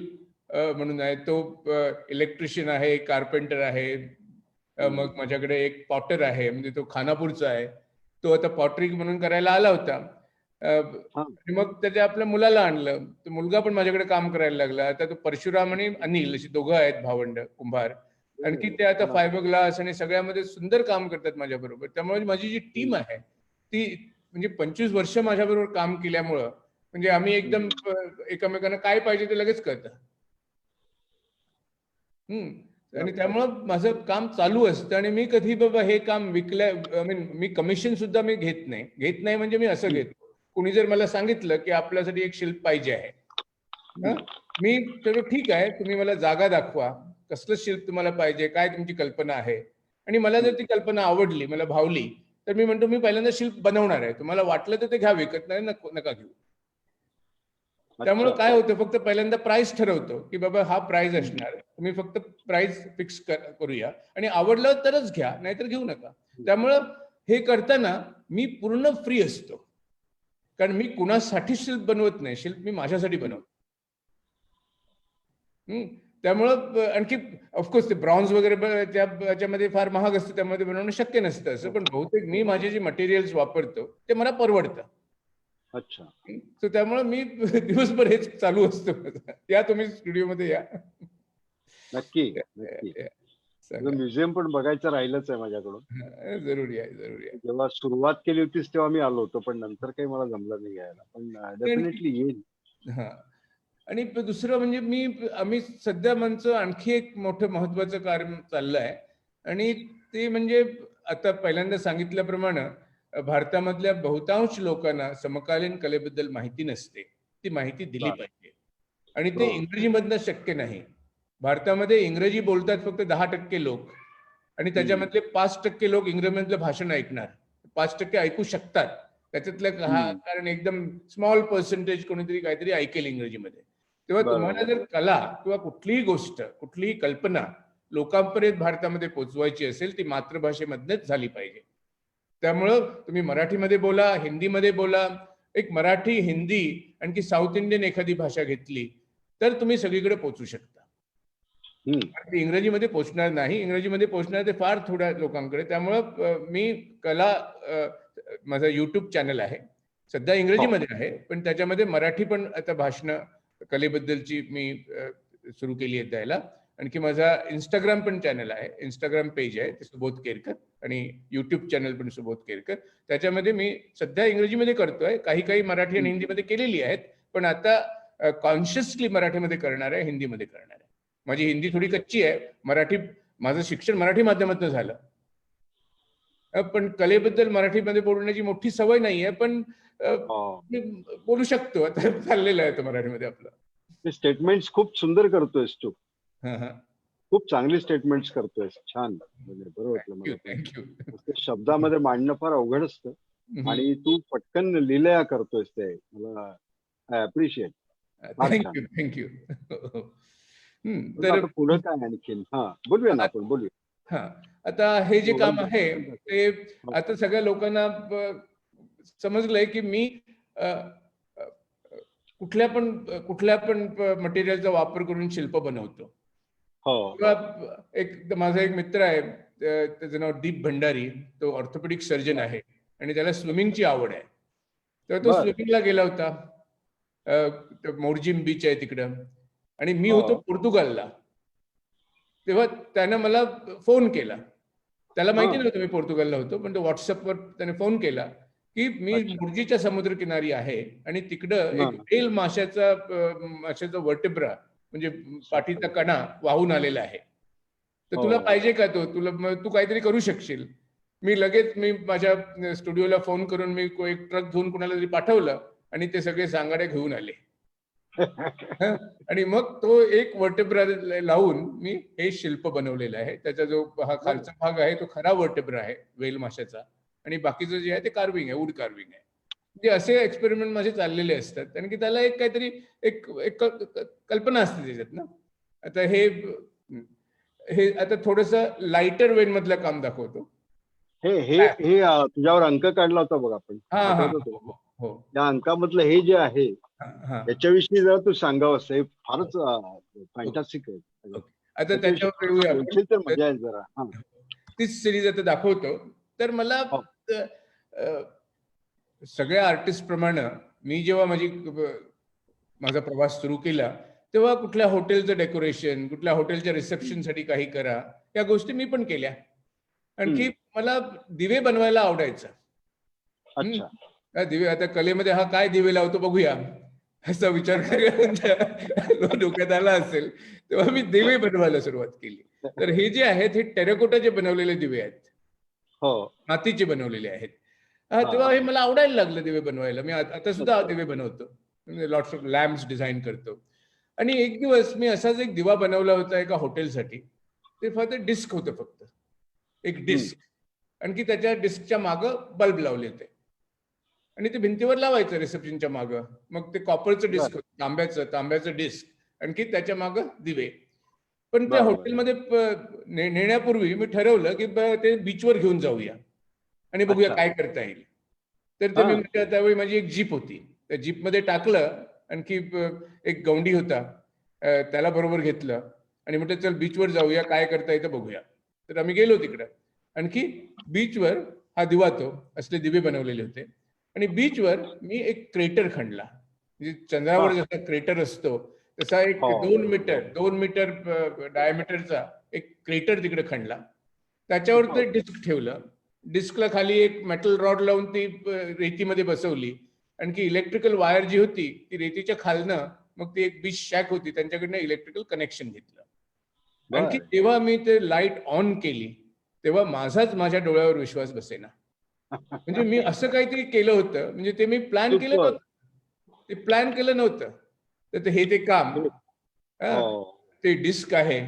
म्हणून आहे, तो इलेक्ट्रिशियन आहे, कार्पेंटर आहे. मग माझ्याकडे एक पॉटर आहे, म्हणजे तो खानापूरचा आहे. तो आता पॉटरी म्हणून करायला आला होता, हा. आणि मग त्याच्या आपल्या मुलाला आणलं. तो मुलगा पण माझ्याकडे काम करायला लागला. आता तो परशुराम आणि अनिल अशी दोघं आहेत भावंड कुंभार. आणखी ते आता हा. फायबर ग्लास आणि सगळ्यामध्ये सुंदर काम करतात माझ्या बरोबर. त्यामुळे माझी जी टीम आहे ती म्हणजे 25 वर्ष माझ्या बरोबर काम केल्यामुळं म्हणजे आम्ही एकदम एकमेकांना काय पाहिजे ते लगेच कळतं. आणि त्यामुळं माझं काम चालू असतं आणि मी कधी बाबा हे काम आय मीन मी कमिशन सुद्धा मी घेत नाही म्हणजे मी असं घेतो. कुणी जर मला सांगितलं की आपल्यासाठी एक शिल्प पाहिजे आहे, मी तर ठीक आहे, तुम्ही मला जागा दाखवा, कसलं शिल्प तुम्हाला पाहिजे, काय तुमची कल्पना आहे, आणि मला जर ती कल्पना आवडली, मला भावली, तर मी म्हणतो मी पहिल्यांदा शिल्प बनवणार आहे. तुम्हाला वाटलं तर ते घ्या विकत, नाही नका घेऊ. त्यामुळे काय होतं, फक्त पहिल्यांदा प्राइस ठरवतो की बाबा हा प्राइस असणार, तुम्ही फक्त प्राइस फिक्स करूया आणि आवडलं तरच घ्या, नाहीतर घेऊ नका. त्यामुळं हे करताना मी पूर्ण फ्री असतो, कारण मी कुणासाठी शिल्प बनवत नाही, शिल्प मी माझ्यासाठी बनवतो. त्यामुळं आणखी ऑफकोर्स ते ब्रॉन्झ वगैरे त्याच्यामध्ये फार महाग असतं, त्यामध्ये बनवणं शक्य नसतं असं, पण बहुतेक मी माझे जे मटेरियल्स वापरतो ते मला परवडतं. अच्छा. तर त्यामुळे मी दिवसभर हेच चालू असतं. या तुम्ही स्टुडिओमध्ये या. नक्की नक्की. म्युझियम पण बघायचं राहिलंच आहे माझ्याकडून. जरुरी आहे. जेव्हा सुरुवात केली होतीस तेव्हा मी आलो होतो, पण नंतर काही मला जमलं नाही यायला, पण डेफिनेटली येईल. हा. आणि दुसरं म्हणजे आम्ही सध्या आमचं आणखी एक मोठं महत्वाचं कार्य चाललं आहे, आणि ते म्हणजे आता पहिल्यांदा सांगितल्याप्रमाणे भारतामधल्या बहुतांश लोकांना समकालीन कलेबद्दल माहिती नसते. ती माहिती दिली पाहिजे, आणि ते इंग्रजीमधनं शक्य नाही. भारतामध्ये इंग्रजी बोलतात फक्त 10% लोक, आणि त्याच्यामधले 5% लोक इंग्रजीमधलं भाषण ऐकणार, 5% ऐकू शकतात. त्याच्यातलं कारण एकदम स्मॉल पर्सेंटेज कोणीतरी काहीतरी ऐकेल इंग्रजीमध्ये. तेव्हा तुम्हाला जर कला किंवा कुठलीही गोष्ट, कुठलीही कल्पना लोकांपर्यंत भारतामध्ये पोहोचवायची असेल, ती मातृभाषेमधनच झाली पाहिजे. त्यामुळं तुम्ही मराठीमध्ये बोला, हिंदीमध्ये बोला, एक मराठी, हिंदी, आणखी साऊथ इंडियन एखादी भाषा घेतली तर तुम्ही सगळीकडे पोहोचू शकता. इंग्रजीमध्ये पोहोचणार नाही, इंग्रजीमध्ये पोहोचणार ते फार थोड्या लोकांकडे. त्यामुळं मी कला, माझा युट्यूब चॅनल आहे, सध्या इंग्रजीमध्ये आहे, पण त्याच्यामध्ये मराठी पण आता भाषणं कलेबद्दलची मी सुरू केली आहे द्यायला. आणखी माझा इंस्टाग्राम पण चॅनल आहे, इंस्टाग्राम पेज आहे, ते सुबोध केरकर, आणि युट्यूब चॅनल पण सुबोध केरकर. त्याच्यामध्ये मी सध्या इंग्रजीमध्ये करतोय, काही मराठी आणि हिंदीमध्ये केलेली आहेत, पण आता कॉन्शियसली मराठीमध्ये करणार आहे, हिंदीमध्ये करणार आहे. माझी हिंदी थोडी कच्ची आहे, माझं शिक्षण मराठी माध्यमातून झालं, पण कलेबद्दल मराठीमध्ये बोलण्याची मोठी सवय नाहीये, पण मी बोलू शकतो. आता चाललेलं आहे मराठीमध्ये आपलं. स्टेटमेंट्स खूप सुंदर करतोयस तू. हा. खूप चांगली स्टेटमेंट्स करतोयस, छान. म्हणजे बरं वाटलं मला. थँक्यू. शब्दामध्ये मांडणं फार अवघड असतं, आणि तू पटकन लिहिल्या करतोयस, ते मला अप्रिशिएट. थँक्यू. तर पुढे काय आणखीन? बोलूया ना आपण, बोलूया. आता हे जे काम आहे ते आता सगळ्या लोकांना समजलंय की मी कुठल्या पण मटेरियलचा वापर करून शिल्प बनवतो. माझा एक मित्र आहे, त्याचं नाव दीप भंडारी, तो ऑर्थोपेडिक सर्जन आहे, आणि त्याला स्विमिंगची आवड आहे. तर तो स्विमिंगला गेला होता, मोर्जिम बीच आहे तिकडं, आणि मी होतो पोर्तुगालला. तेव्हा त्यानं मला फोन केला. त्याला माहिती नव्हतं मी पोर्तुगालला होतो, पण तो व्हॉट्सअपवर त्याने फोन केला की मी मुर्जीच्या समुद्रकिनारी आहे, आणि तिकडं एक व्हेल माशाचा वर्टेब्रा म्हणजे पाठीचा कणा वाहून आलेला आहे. तर तुला पाहिजे का तू काहीतरी करू शकशील? मी लगेच माझ्या स्टुडिओला फोन करून मी एक ट्रक घेऊन कुणाला तरी पाठवलं, आणि ते सगळे सांगाडे घेऊन आले. आणि मग तो एक वर्टेब्रा लावून मी हे शिल्प बनवलेलं आहे. त्याचा जो हा खालचा भाग आहे तो खरा वर्टेब्रा आहे वेल माशाचा, आणि बाकीचं जे आहे ते कार्विंग आहे, वूड कार्विंग आहे. म्हणजे असे एक्सपेरिमेंट माझे चाललेले असतात, कारण की त्याला एक काहीतरी एक कल्पना असते त्याच्यात ना. आता हे आता थोडस लाइटर वेन मधलं काम दाखवतो. हे तुझ्यावर अंक काढला होता बघ आपण. हो. या अंकामधलं हे जे आहे याच्याविषयी जरा तू सांगावंस. हे फारच फॅन्टास्टिक आहे. आता त्याच्यावर मजा आहे जरा. तीच सिरीज आता दाखवतो. तर मला सगळ्या आर्टिस्ट प्रमाणे मी जेव्हा माझा प्रवास सुरू केला तेव्हा कुठल्या हॉटेलचं डेकोरेशन, कुठल्या हॉटेलच्या रिसेप्शनसाठी काही करा, या गोष्टी मी पण केल्या. आणखी मला दिवे बनवायला आवडायचं. अच्छा. दिवे, आता कलेमध्ये हा काय दिवे लावतो बघूया असा विचार करायला डोक्यात आला असेल तेव्हा मी दिवे बनवायला सुरुवात केली. तर हे जे आहेत हे टेरेकोटाचे बनवलेले दिवे आहेत, हो. मातीचे बनवलेले आहेत. तेव्हा हे मला आवडायला लागलं दिवे बनवायला. मी आता सुद्धा दिवे बनवतो, लॉट्स ऑफ लॅम्प्स डिझाईन करतो. आणि एक दिवस मी असाच एक दिवा बनवला होता एका हॉटेलसाठी. ते फक्त डिस्क होतं, फक्त एक डिस्क, आणखी त्याच्या डिस्कच्या मागं बल्ब लावले होते आणि ते भिंतीवर लावायचं रिसेप्शनच्या मागं. मग ते कॉपरचं डिस्क होतं, तांब्याचं डिस्क, आणखी त्याच्या मागं दिवे. पण त्या हॉटेलमध्ये नेण्यापूर्वी मी ठरवलं की ते बीचवर घेऊन जाऊया आणि बघूया काय करता येईल. तर ते मी त्यावेळी माझी एक जीप होती, त्या जीपमध्ये टाकलं, आणखी एक गवंडी होता त्याला बरोबर घेतलं आणि म्हटलं चल बीचवर जाऊया, काय करता येतं बघूया. तर आम्ही गेलो तिकडं. आणखी बीचवर हा दिवा, तो असले दिवे बनवलेले होते. आणि बीचवर मी एक क्रेटर खणला, म्हणजे चंद्रावर जसा क्रेटर असतो तसा एक 2 मीटर डायमीटरचा एक क्रेटर तिकडे खणला. त्याच्यावर ते डिस्क ठेवलं. डिस्कला खाली एक मेटल रॉड लावून ती रेतीमध्ये बसवली. आणखी इलेक्ट्रिकल वायर जी होती ती रेतीच्या खालनं, मग ती एक बीच शॅक होती त्यांच्याकडनं इलेक्ट्रिकल कनेक्शन घेतलं. आणखी तेव्हा मी ते लाईट ऑन केली तेव्हा माझाच माझ्या डोळ्यावर विश्वास बसेना. म्हणजे मी असं काहीतरी केलं होतं, म्हणजे ते मी प्लॅन केलं नव्हतं, ते प्लॅन केलं नव्हतं. तर हे ते काम, ते डिस्क आहे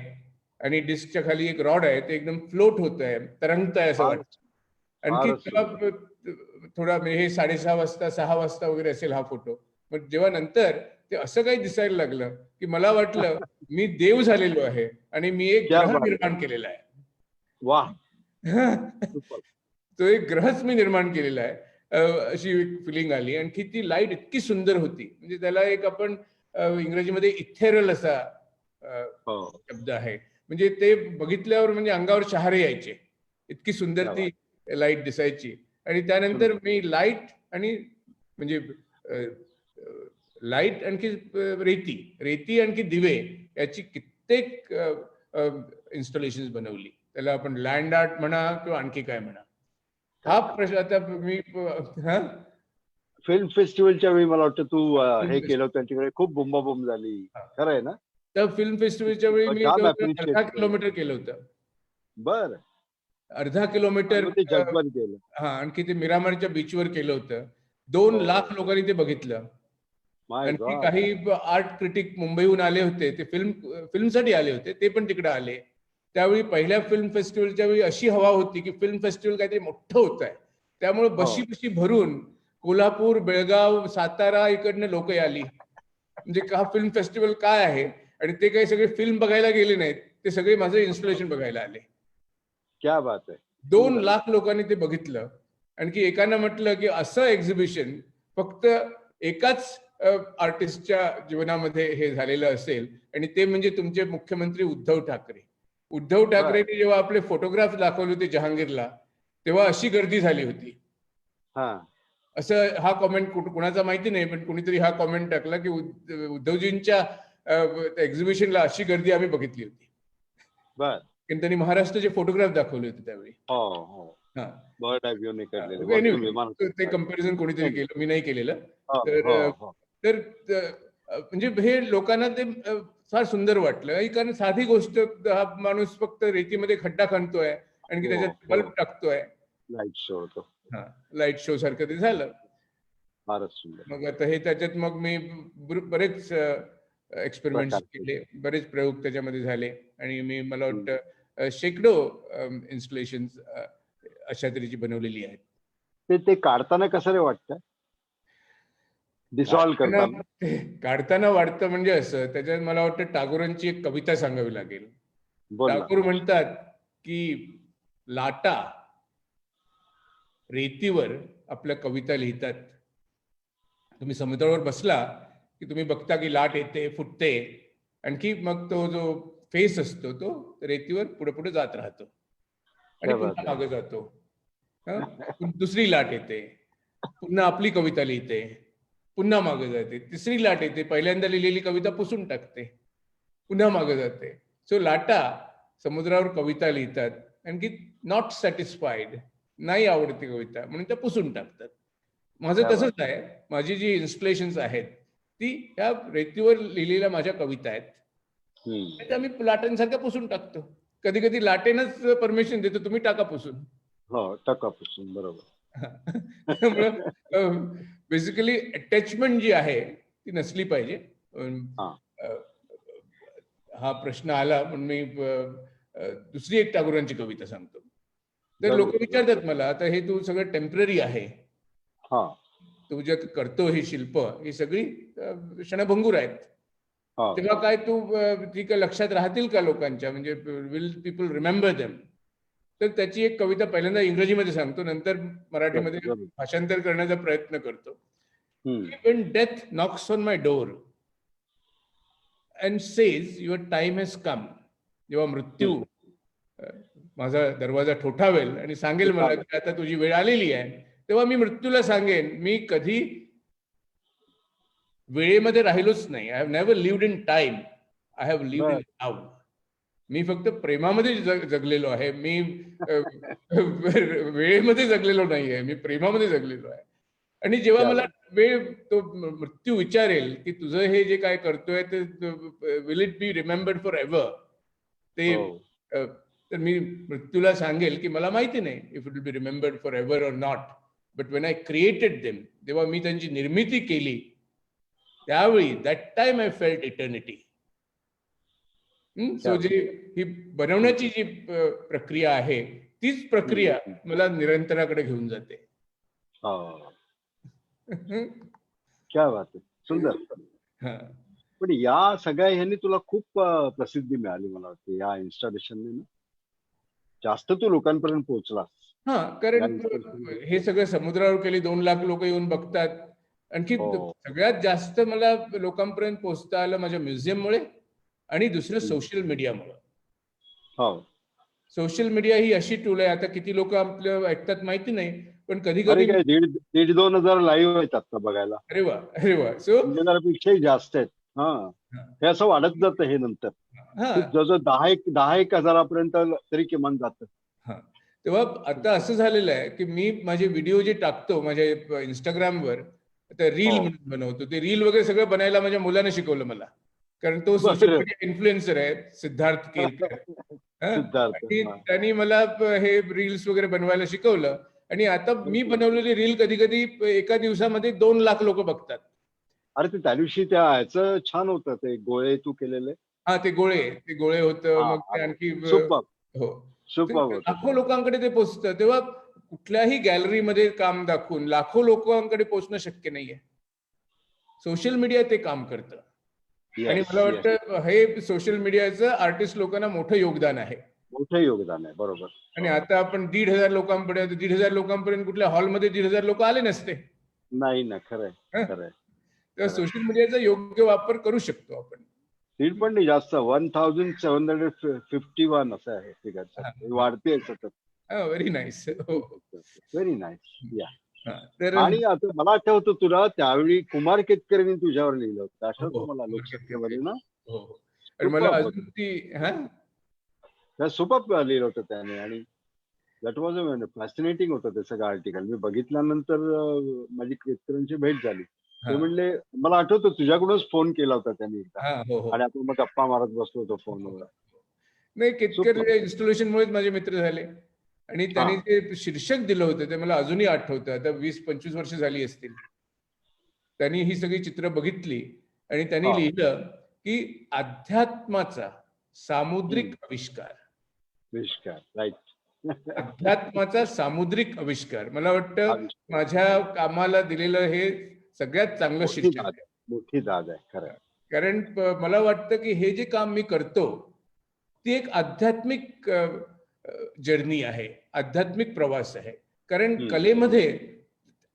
आणि डिस्कच्या खाली एक रॉड आहे, ते एकदम फ्लोट होत आहे, तरंगत आहे असं वाटतं. आणखी तेव्हा थोडा हे 6:30 वाजता 6 वाजता वगैरे असेल हा फोटो. मग जेव्हा नंतर ते असं काही दिसायला लागलं की मला वाटलं मी देव झालेलो आहे आणि मी एक ग्रह निर्माण केलेला आहे. वाह. तो एक ग्रहच मी निर्माण केलेला आहे, अशी एक फिलिंग आली. आणखी ती लाईट इतकी सुंदर होती, म्हणजे त्याला एक आपण इंग्रजीमध्ये इथेरल असा शब्द आहे, म्हणजे ते बघितल्यावर म्हणजे अंगावर शहारे यायचे, इतकी सुंदर ती लाईट दिसायची. आणि त्यानंतर मी लाईट आणि म्हणजे लाईट आणखी रेती आणखी दिवे याची कित्येक इन्स्टॉलेशन बनवली. त्याला आपण लँड आर्ट म्हणा किंवा आणखी काय म्हणा. हा प्रश्न आता मी फिल्म फेस्टिवलच्या वेळी मला वाटतं तू हे केलं होतं, तिकडे खूप बुंबाबुंब झाली, खरं आहे ना? त्या फिल्म फेस्टिवलच्या वेळी मी अर्धा किलोमीटर केलं होतं. बरं. अर्धा किलोमीटर. हा, आणखी ते मिरामारच्या बीचवर केलं होतं. 2 लाख लोकांनी ते बघितलं. आणखी काही आर्ट क्रिटिक मुंबईहून आले होते, ते फिल्मसाठी आले होते, ते पण तिकडे आले. त्यावेळी पहिल्या फिल्म फेस्टिवलच्या वेळी अशी हवा होती की फिल्म फेस्टिवल काहीतरी मोठं होत आहे, त्यामुळे बशी भरून कोल्हापूर, बेळगाव, सातारा इकडनं लोक आली. म्हणजे हा फिल्म फेस्टिवल काय आहे, आणि ते काही सगळे फिल्म बघायला गेले नाहीत, ते सगळे माझं इन्स्टॉलेशन बघायला आले. क्या बात आहे. 2 लाख लोकांनी ते बघितलं. आणखी एकानं म्हटलं की असं एक्झिबिशन फक्त एकाच आर्टिस्टच्या जीवनामध्ये हे झालेलं असेल, आणि ते म्हणजे तुमचे मुख्यमंत्री उद्धव ठाकरे. उद्धव ठाकरेंनी जेव्हा आपले फोटोग्राफ दाखवले होते जहांगीरला, तेव्हा अशी गर्दी झाली होती. असं हा कॉमेंट कुणाचा माहिती नाही, पण कुणीतरी हा कॉमेंट टाकला की उद्धवजींच्या एक्झिबिशनला अशी गर्दी आम्ही बघितली होती. कारण त्यांनी महाराष्ट्राचे फोटोग्राफ दाखवले होते त्यावेळी. ते कंपॅरिझन कोणीतरी केलं, मी नाही केलेलं. तर म्हणजे हे लोकांना ते फार सुंदर वाटलं, कारण साधी गोष्ट, हा माणूस फक्त रेतीमध्ये खड्डा खणतोय आणि त्याच्यात बल्ब टाकतोय, लाईट शो सारखं ते झालं. मग आता हे त्याच्यात मग मी बरेच एक्सपेरिमेंट्स केले, बरेच प्रयोग त्याच्यामध्ये झाले, आणि मला वाटतं शेकडो इन्स्टॉलेशन अशा तऱ्हेची बनवलेली आहेत. ते काढताना कसं रे वाटतं? काढताना वाटतं म्हणजे असं, त्याच्यात मला वाटतं टागोरांची एक कविता सांगावी लागेल. टागोर म्हणतात की लाटा रेतीवर आपल्या कविता लिहितात. तुम्ही समुद्रावर बसला की तुम्ही बघता की लाट येते, फुटते, आणखी मग तो जो फेस असतो तो रेतीवर पुढे पुढे जात राहतो आणि पुन्हा मागे जातो. दुसरी लाट येते पुन्हा आपली कविता लिहिते, पुन्हा मागे जाते, तिसरी लाट येते, पहिल्यांदा लिहिलेली कविता पुसून टाकते, पुन्हा मागे जाते. सो लाटा समुद्रावर कविता लिहितात, आणखी नॉट सॅटिस्फाईड, नाही आवडती कविता म्हणून त्या पुसून टाकतात. माझं क्या तसंच आहे. माझी जी इन्स्पिरेशन्स आहेत ती ह्या रेतीवर लिहिलेल्या माझ्या कविता आहेत, हम्म. त्या मी लाटेंसारख्या पुसून टाकतो. कधी कधी लाटेनच परमिशन देतो, तुम्ही टाका पुसून. हो, टकापासून बरोबर. त्यामुळं बेसिकली अटॅचमेंट जी आहे ती नसली पाहिजे. हा. हा प्रश्न आला म्हणून मी दुसरी एक टागोरांची कविता सांगतो. तर जरूर, लोक जरूर. विचारतात मला, आता हे तू सगळं टेम्पररी आहे, हा. तू जे करतो ही शिल्प ही सगळी क्षणभंगूर आहेत, हा. तेव्हा काय तू ती काय लक्षात राहतील का लोकांच्या, म्हणजे विल पीपल रिमेंबर देम? तर त्याची एक कविता पहिल्यांदा इंग्रजीमध्ये सांगतो, नंतर मराठीमध्ये जरूर. भाषांतर करण्याचा प्रयत्न करतो. हम्म. When death knocks on my door and says your time has come, जेव्हा मृत्यू माझा दरवाजा ठोठावेल आणि सांगेल मला की आता तुझी वेळ आलेली आहे, तेव्हा मी मृत्यूला सांगेन, मी कधी वेळेमध्ये राहिलोच नाही. I have never lived in time, I have lived in now. मी फक्त प्रेमामध्ये जगलेलो आहे, मी वेळेमध्ये जगलेलो नाहीये, मी प्रेमामध्ये जगलेलो आहे. आणि जेव्हा मला वेळ तो मृत्यू विचारेल की तुझं हे जे काय करतोय ते will it be remembered forever, ते तर मी मृत्यूला सांगेल की मला माहिती नाही if it will be remembered forever or not, but when I created them, जेव्हा मी त्यांची निर्मिती केली त्यावेळी that time I felt eternity. So जी ही बनवण्याची जी प्रक्रिया आहे तीच प्रक्रिया मला निरंतराकडे घेऊन जाते. क्या बात आहे, सुंदर. पण या सगळ्या ह्यांनी तुला खूप प्रसिद्धी मिळाली मला वाटते, या इन्स्टॉलेशनने ना जास्त तू लोकांपर्यंत पोहोचलास. हा, कारण हे सगळं समुद्रावर केली, 2 लाख लोक येऊन बघतात. आणखी सगळ्यात जास्त मला लोकांपर्यंत पोहोचता आलं माझ्या म्युझियममुळे आणि दुसरं सोशल मीडियामुळे. हो, सोशल मीडिया ही अशी टूल आहे, आता किती लोक आपलं ऐकतात माहिती नाही, पण कधी कधी 1,500-2,000 लाईव्ह आहेत आता बघायला. अरे वा, अरे वा. सो पेक्षाही जास्त आहेत. हा, हे असं वाढत जातं हे नंतर, जवळजवळ 10-1 हजारापर्यंत तरी किमान जातं. तेव्हा आता असं झालेलं आहे की मी माझे व्हिडिओ जे टाकतो माझ्या इंस्टाग्रामवर, आता रील बनवतो, ते रील वगैरे सगळं बनायला माझ्या मुलाने शिकवलं मला, कारण तो सोशल मीडिया इन्फ्लुएन्सर आहे, सिद्धार्थ केरकर. त्यांनी मला हे रील्स वगैरे बनवायला शिकवलं आणि आता मी बनवलेली रील कधी कधी एका दिवसामध्ये 2 लाख लोक बघतात. अरे ते त्या दिवशी त्या ह्याचं छान होतं, ते गोळे तू केलेले. हा, ते गोळे होतं. मग ते आणखी लाखो लोकांकडे ते पोहोचतं. तेव्हा कुठल्याही गॅलरीमध्ये काम दाखवून लाखो लोकांकडे पोहोचणं शक्य नाहीये. सोशल मीडिया ते काम करतं. आणि मला वाटतं हे सोशल मीडियाचं आर्टिस्ट लोकांना मोठं योगदान आहे. मोठं योगदान आहे, बरोबर. आणि आता आपण 1,500 लोकांपर्यंत, 1,500 लोकांपर्यंत कुठल्या हॉलमध्ये 1,500 लोक आले नसते. नाही ना, खरंय खरंय. तेव्हा सोशल मीडियाचा योग्य वापर करू शकतो आपण. स्पीड पण नाही जास्त, 1751 असं आहे फिगर, वाढते सतत. Very nice. Very nice. या. आणि आता मला आठवतं तुला त्यावेळी कुमार केतकरेंनी तुझ्यावर लिहिलं होतं, आठवतं मला, लोकसत्तेमध्ये ना. मला अजून ती सुपर लिहिलं होतं त्याने, आणि दॅट वॉज अ फॅसिनेटिंग होतं ते सगळं आर्टिकल. मी बघितल्यानंतर माझी केतकरांची भेट झाली. ते म्हणले, मला आठवतं तुझ्याकडूनच फोन केला होता त्यांनी एकदा, आणि आपण मग गप्पा मारत बसलो होतो फोनवर. नाही, केतकर इन्स्टॉलेशन मुळेच माझे मित्र झाले. आणि त्यांनी जे शीर्षक दिलं होतं ते मला अजूनही आठवतं. आता 20-25 वर्ष झाली असतील. त्यांनी ही सगळी चित्र बघितली आणि त्यांनी लिहिलं की अध्यात्माचा सामुद्रिक आविष्कार. राईट. अध्यात्माचा सामुद्रिक आविष्कार. मला वाटतं माझ्या कामाला दिलेलं हे सगळ्यात चांगलं शीर्षक आहे. मोठी दाद आहे, खरं. कारण मला वाटतं की हे जे काम मी करतो ती एक आध्यात्मिक जर्नी आहे, आध्यात्मिक प्रवास आहे. कारण कलेमध्ये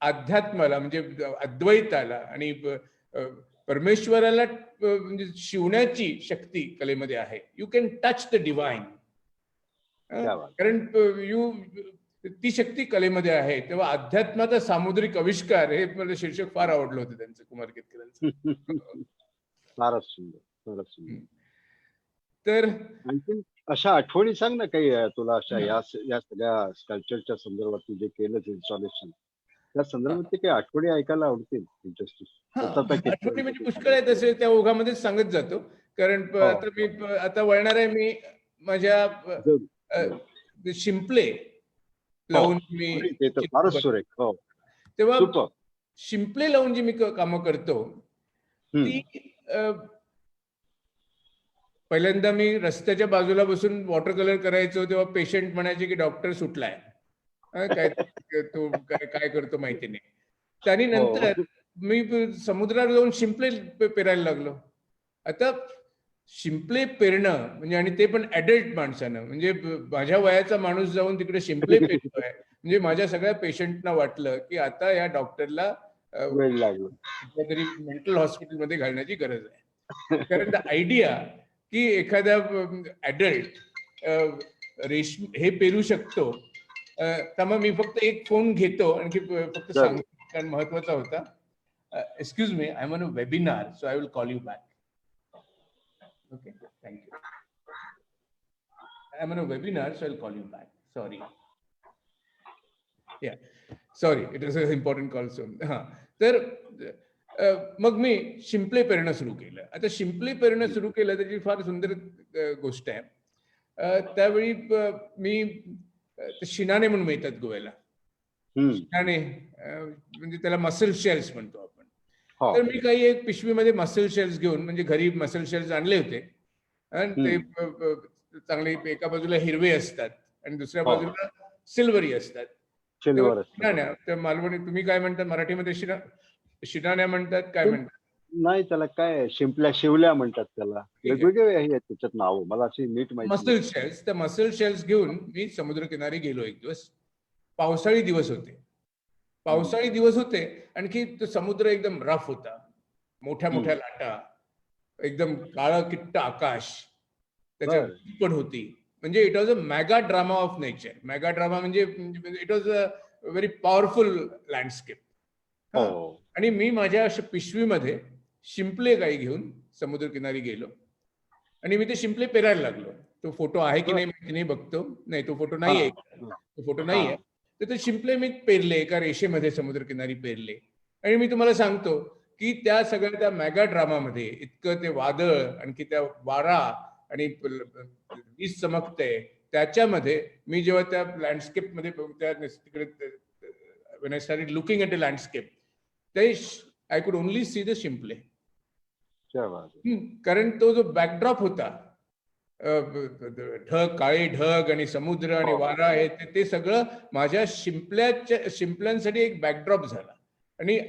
अध्यात्माला म्हणजे अद्वैताला आणि परमेश्वराला म्हणजे शिवण्याची शक्ती कलेमध्ये आहे. You can touch the divine. कारण ती शक्ती कलेमध्ये आहे. तेव्हा अध्यात्माचा सामुद्रिक आविष्कार हे मला शीर्षक फार आवडलं होतं त्यांचं, कुमार केतकरांचं. फारच सुंदर, फारच सुंदर. हम्म. तर आणखी अशा आठवणी सांग ना काही तुला अशा या सगळ्या स्कल्पचरच्या संदर्भात तू जे केलंच इन्स्टॉलेशन त्या संदर्भात ते काही आठवणी ऐकायला आवडतील हा, इंटरेस्टिंग. आठवणी म्हणजे पुष्कळ आहेत असे, त्या ओघामध्येच सांगत जातो. कारण आता मी आता वळणार आहे मी माझ्या शिंपले लावून मी ते तर फारच सुरेख. हो, तेव्हा सुपर. शिंपले लावून जी मी कामं करतो ती पहिल्यांदा मी रस्त्याच्या बाजूला बसून वॉटर कलर करायचो, तेव्हा पेशंट म्हणायचे की डॉक्टर सुटलाय, काय तो काय करतो माहिती नाही. त्यानी नंतर मी समुद्रावर जाऊन शिंपले पेरायला लागलो. आता शिंपले पेरणं म्हणजे, आणि ते पण ऍडल्ट माणसानं, म्हणजे माझ्या वयाचा माणूस जाऊन तिकडे शिंपले पेरतोय, म्हणजे माझ्या सगळ्या पेशंटना वाटलं की आता या डॉक्टरला वेळ लागलो तरी मेंटल हॉस्पिटलमध्ये घालण्याची गरज आहे. कारण आयडिया की एखाद्या ऍडल्ट हे पेरू शकतो, त्यामुळे मी फक्त एक फोन घेतो, आणखी फक्त सांगतो, कारण महत्वाचा होता. Excuse me, I am on a webinar, so I will call you back. Okay, thank you. I'm on a webinar, so I'll call you back. Sorry. Yeah, sorry, it was an important call soon. तर मग मी शिंपले पेरणं सुरू केलं. आता शिंपले पेरणं सुरू केलं त्याची फार सुंदर गोष्ट आहे. त्यावेळी मी शिनाने म्हणून मिळतात गोव्याला. शिनाने म्हणजे त्याला मसल शेल्स म्हणतो आपण. तर मी काही एक पिशवीमध्ये मसल शेल्स घेऊन, म्हणजे घरी मसल शेल्स आणले होते, आणि ते चांगले एका बाजूला हिरवे असतात आणि दुसऱ्या बाजूला सिल्वरी असतात. त्या मालवणी तुम्ही काय म्हणतात मराठीमध्ये? शिनाण्या म्हणतात, काय म्हणतात? नाही, त्याला काय शिवल्या म्हणतात, त्याला वेगवेगळे आहेत त्याच्यात नाव, मला अशी नीट माहिती. Muscle shells. त्या मसल शेल्स घेऊन मी समुद्रकिनारी गेलो एक दिवस. पावसाळी दिवस होते, आणखी तो समुद्र एकदम रफ होता, मोठ्या मोठ्या लाटा, एकदम काळं किट्ट आकाश, त्याच्यात पण होती. म्हणजे it was a mega drama of nature. Mega drama म्हणजे it was a very powerful landscape. आणि मी माझ्या पिशवीमध्ये शिंपले काही घेऊन समुद्रकिनारी गेलो आणि मी ते शिंपले पेरायला लागलो. तो फोटो आहे की नाही माहिती नाही, बघतो. नाही, तो फोटो नाही आहे, तो फोटो नाही आहे. तर ते शिंपले मी पेरले, एका रेषेमध्ये समुद्रकिनारी पेरले. आणि मी तुम्हाला सांगतो की त्या सगळ्या त्या मेगा ड्रामामध्ये इतकं ते वादळ, आणखी त्या वारा आणि वीज चमकते, त्याच्यामध्ये मी जेव्हा त्या लँडस्केप मध्ये तिकडे when I started looking at the landscape, I could only see the शिंपले. कारण तो जो बॅकड्रॉप होता, ढग, काळे ढग आणि समुद्र आणि वारा आहे, ते सगळं माझ्या शिंपल्यांसाठी एक बॅकड्रॉप झाला. आणि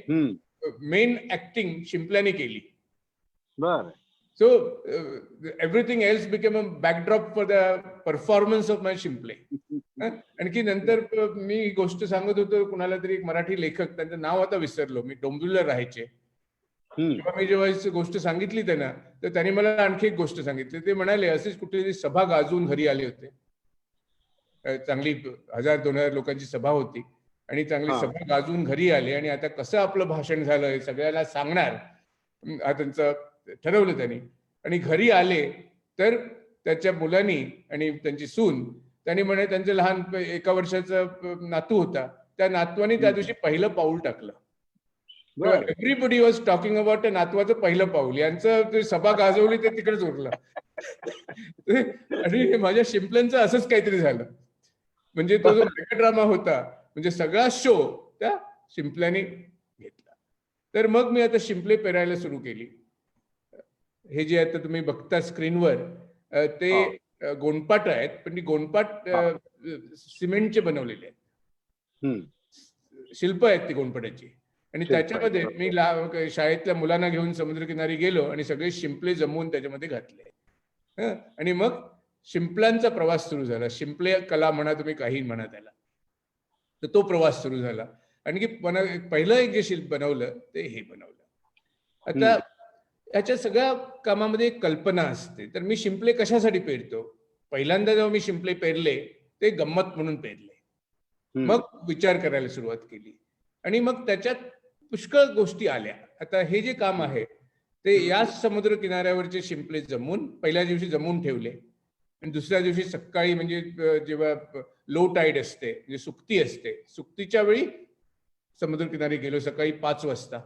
मेन ऍक्टिंग शिंपल्याने केली. So everything else became a backdrop for the performance of my शिंपले. आणखी नंतर मी ही गोष्ट सांगत होतो कुणाला तरी, एक मराठी लेखक, त्यांचं नाव आता विसरलो मी, डोंबिवलीला राहायचे. तेव्हा मी जेव्हा ही गोष्ट सांगितली त्यांना, तर त्यांनी मला आणखी एक गोष्ट सांगितली. ते म्हणाले, असेच कुठली सभा गाजवून घरी आले होते, चांगली 1000-2000 लोकांची सभा होती, आणि चांगली सभा गाजवून घरी आले, आणि आता कसं आपलं भाषण झालं हे सगळ्याला सांगणार, हा त्यांचं ठरवलं त्यांनी. आणि घरी आले तर त्याच्या मुलांनी आणि त्यांची सून, त्यांनी म्हणे त्यांचं लहान 1 वर्षाचा नातू होता, त्या नातवाने त्या दिवशी पहिलं पाऊल टाकलं. एव्हरीबडी वॉज टॉकिंग अबाउट नातवाचं पहिलं पाऊल. यांचं सभा गाजवली ते तिकडेच उरलं. आणि माझ्या शिंपल्यांचं असंच काहीतरी झालं. म्हणजे तो जो ड्रामा होता, म्हणजे सगळा शो त्या शिंपल्याने घेतला. तर मग मी आता शिंपले पेरायला सुरू केली. हे जे आता तुम्ही बघता स्क्रीनवर, ते गोंडपाट आहेत, पण ती गोंडपाट सिमेंटचे बनवलेले आहेत, शिल्प आहेत ती गोंडपाटाची. आणि त्याच्यामध्ये मी शाळेतल्या मुलांना घेऊन समुद्रकिनारी गेलो आणि सगळे शिंपले जमवून त्याच्यामध्ये घातले. आणि मग शिंपल्यांचा प्रवास सुरू झाला. शिंपले कला म्हणा, तुम्ही काही म्हणा त्याला, तर तो प्रवास सुरू झाला. आणखी पहिलं एक जे शिल्प बनवलं ते हे बनवलं. आता याच्या सगळ्या कामामध्ये एक कल्पना असते. तर मी शिंपले कशासाठी पेरतो? पहिल्यांदा जेव्हा मी शिंपले पेरले ते गंमत म्हणून पेरले. मग विचार करायला सुरुवात केली आणि मग त्याच्यात पुष्कळ गोष्टी आल्या. आता हे जे काम आहे ते याच समुद्र किनाऱ्यावरचे शिंपले जमवून पहिल्या दिवशी जमवून ठेवले आणि दुसऱ्या दिवशी सकाळी म्हणजे जेव्हा लो टाईड असते म्हणजे सुकती असते, सुकतीच्या वेळी समुद्र किनारी गेलो सकाळी 5 वाजता.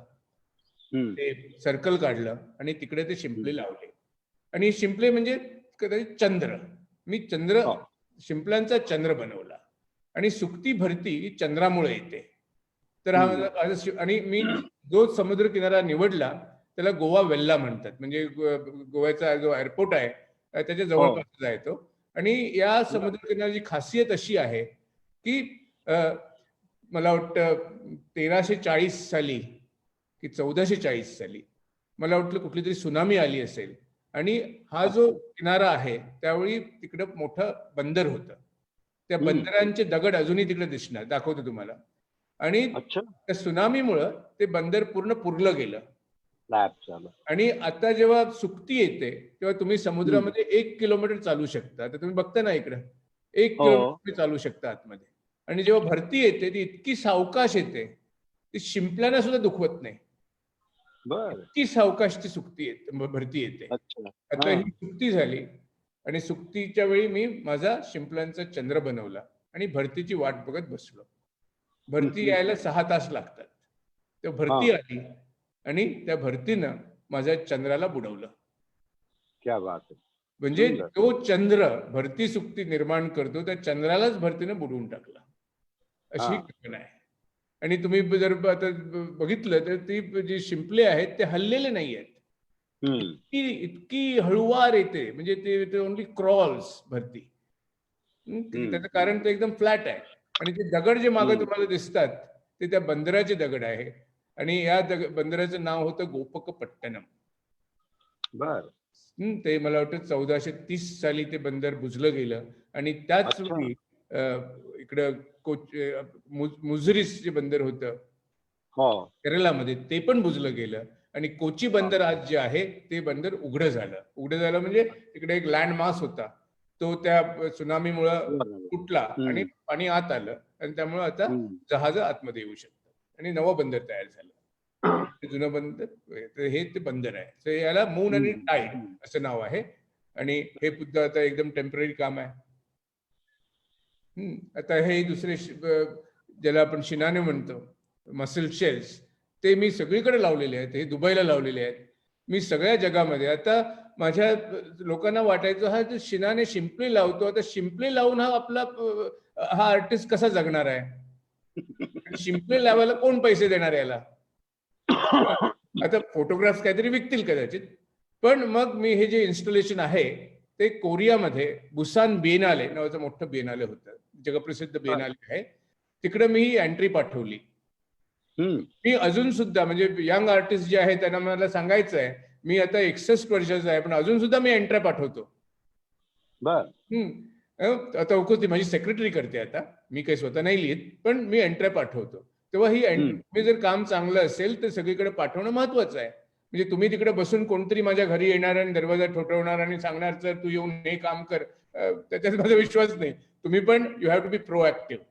ते सर्कल काढलं आणि तिकडे ते शिंपले लावले आणि शिंपले म्हणजे कदाचित चंद्र. मी शिंपल्यांचा चंद्र बनवला आणि सुकती भरती ही चंद्रामुळे येते. तर हा आणि मी जो समुद्र किनारा निवडला त्याला गोवा वेल्ला म्हणतात. म्हणजे गोव्याचा जो एअरपोर्ट आहे त्याच्या जवळपास आहे तो. आणि या समुद्र किनाऱ्याची खासियत अशी आहे की मला वाटतं 1340 साली की 1440 साली मला वाटलं कुठली तरी सुनामी आली असेल आणि हा जो किनारा आहे त्यावेळी तिकडं मोठं बंदर होतं. त्या बंदरांचे दगड अजूनही तिकडे दिसणार, दाखवतो तुम्हाला. आणि त्या सुनामीमुळं ते बंदर पूर्ण पुरलं गेलं. आणि आता जेव्हा सुकती येते तेव्हा तुम्ही समुद्रामध्ये 1 किलोमीटर चालू शकता. आता तुम्ही बघता ना इकडे 1 किलोमीटर चालू शकता आतमध्ये. आणि जेव्हा भरती येते ती इतकी सावकाश येते ती शिंपल्याला सुद्धा दुखवत नाही. इतकी सावकाश ती सुकती येते, भरती येते. आता ही सुकती झाली आणि सुकतीच्या वेळी मी माझा शिंपल्यांचा चंद्र बनवला आणि भरतीची वाट बघत बसलो. भरती यायला 6 तास लागतात. तेव्हा भरती आली आणि त्या भरतीनं माझ्या चंद्राला बुडवलं. म्हणजे तो चंद्र भरती सुकती निर्माण करतो त्या चंद्रालाच भरतीनं बुडवून टाकला, अशी कल्पना आहे. आणि तुम्ही जर आता बघितलं तर ती जी शिंपले आहेत ते हललेले नाही आहेत. इतकी हळुवार येते म्हणजे ते ओनली क्रॉल्स भरती. त्याचं कारण ते एकदम फ्लॅट आहे आणि ते दगड जे मागे तुम्हाला दिसतात ते त्या बंदराचे दगड आहे आणि या बंदराचं नाव होतं गोपकपट्टणम. ते मला वाटतं 1430 साली ते बंदर बुजलं गेलं आणि त्याच वेळी इकडं मुझरीस जे बंदर होतं केरळामध्ये ते पण बुजलं गेलं आणि कोची बंदर आज जे आहे ते बंदर उघडं झालं. उघडं झालं म्हणजे तिकडे एक लँड मास होता तो त्या सुनामीमुळं तुटला आणि पाणी आत आलं आणि त्यामुळे आता जहाज आतमध्ये येऊ शकतात आणि नवं बंदर तयार झालं. जुनं बंदर हे ते बंदर आहे. तर याला मून आणि टाईड असं नाव आहे आणि हे सुद्धा आता एकदम टेम्पररी काम आहे. आता हे दुसरे ज्याला आपण शिनाने म्हणतो मसल शेल्स ते मी सगळीकडे लावलेले आहेत. हे दुबईला लावलेले आहेत. मी सगळ्या जगामध्ये आता माझ्या लोकांना वाटायचं हा शिनाने शिंपले लावतो, आता शिंपले लावून हा आर्टिस्ट कसा जगणार आहे, शिंपले लावायला कोण पैसे देणार याला. आता फोटोग्राफ्स काहीतरी विकतील कदाचित, पण मग मी हे जे इन्स्टॉलेशन आहे ते कोरियामध्ये बुसान बिएनाले नावाचं मोठं बिएनाले होतं, जगप्रसिद्ध बिएनाले आहे, तिकडे मी ही एंट्री पाठवली. मी अजून सुद्धा म्हणजे यंग आर्टिस्ट जे आहे त्यांना मला सांगायचं आहे मी आता 61 वर्षाचा आहे पण अजून सुद्धा मी एंट्री पाठवतो. आता ती माझी सेक्रेटरी करते. आता मी काही स्वतः नाही लिहित पण मी एंट्री पाठवतो. तेव्हा ही एंट्री जर काम चांगलं असेल तर सगळीकडे पाठवणं महत्वाचं आहे. म्हणजे तुम्ही तिकडे बसून कोणतरी माझ्या घरी येणार आणि दरवाजा ठोठवणार आणि सांगणार सर तू येऊन हे काम कर, त्याच्यात माझा विश्वास नाही. तुम्ही पण you have to be proactive.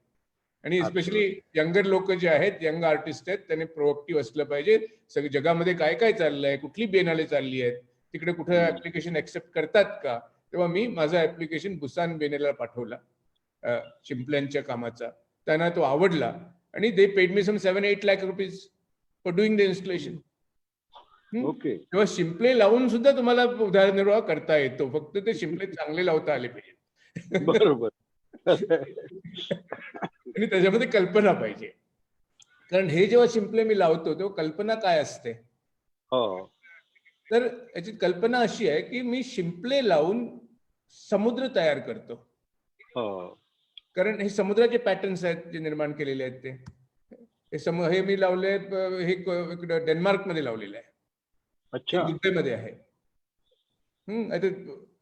आणि स्पेशली यंगर लोक जे आहेत, यंग आर्टिस्ट आहेत, त्यांनी प्रोएक्टिव्ह असलं पाहिजे. सगळं जगामध्ये काय काय चाललंय, कुठली बिएनाले चालली आहेत, तिकडे कुठे ऍप्लिकेशन एक्सेप्ट करतात का. तेव्हा मी माझा ऍप्लिकेशन बुसान बिएनालेला पाठवला शिंपल्यांच्या कामाचा. त्यांना तो आवडला आणि they paid me some 7-8 lakh rupees for doing the installation. तेव्हा शिंपले लावून सुद्धा तुम्हाला उदरनिर्वाह करता येतो, फक्त ते शिंपले चांगले लावता आले पाहिजे. बरोबर. आणि त्याच्यामध्ये कल्पना पाहिजे. कारण हे जेव्हा शिंपले मी लावतो तेव्हा कल्पना काय असते, तर याची कल्पना अशी आहे की मी शिंपले लावून समुद्र तयार करतो. कारण हे समुद्राचे पॅटर्न्स आहेत जे निर्माण केलेले आहेत ते हे मी लावले हे इकडे डेन्मार्क मध्ये लावलेले आहे, दुबईमध्ये आहे.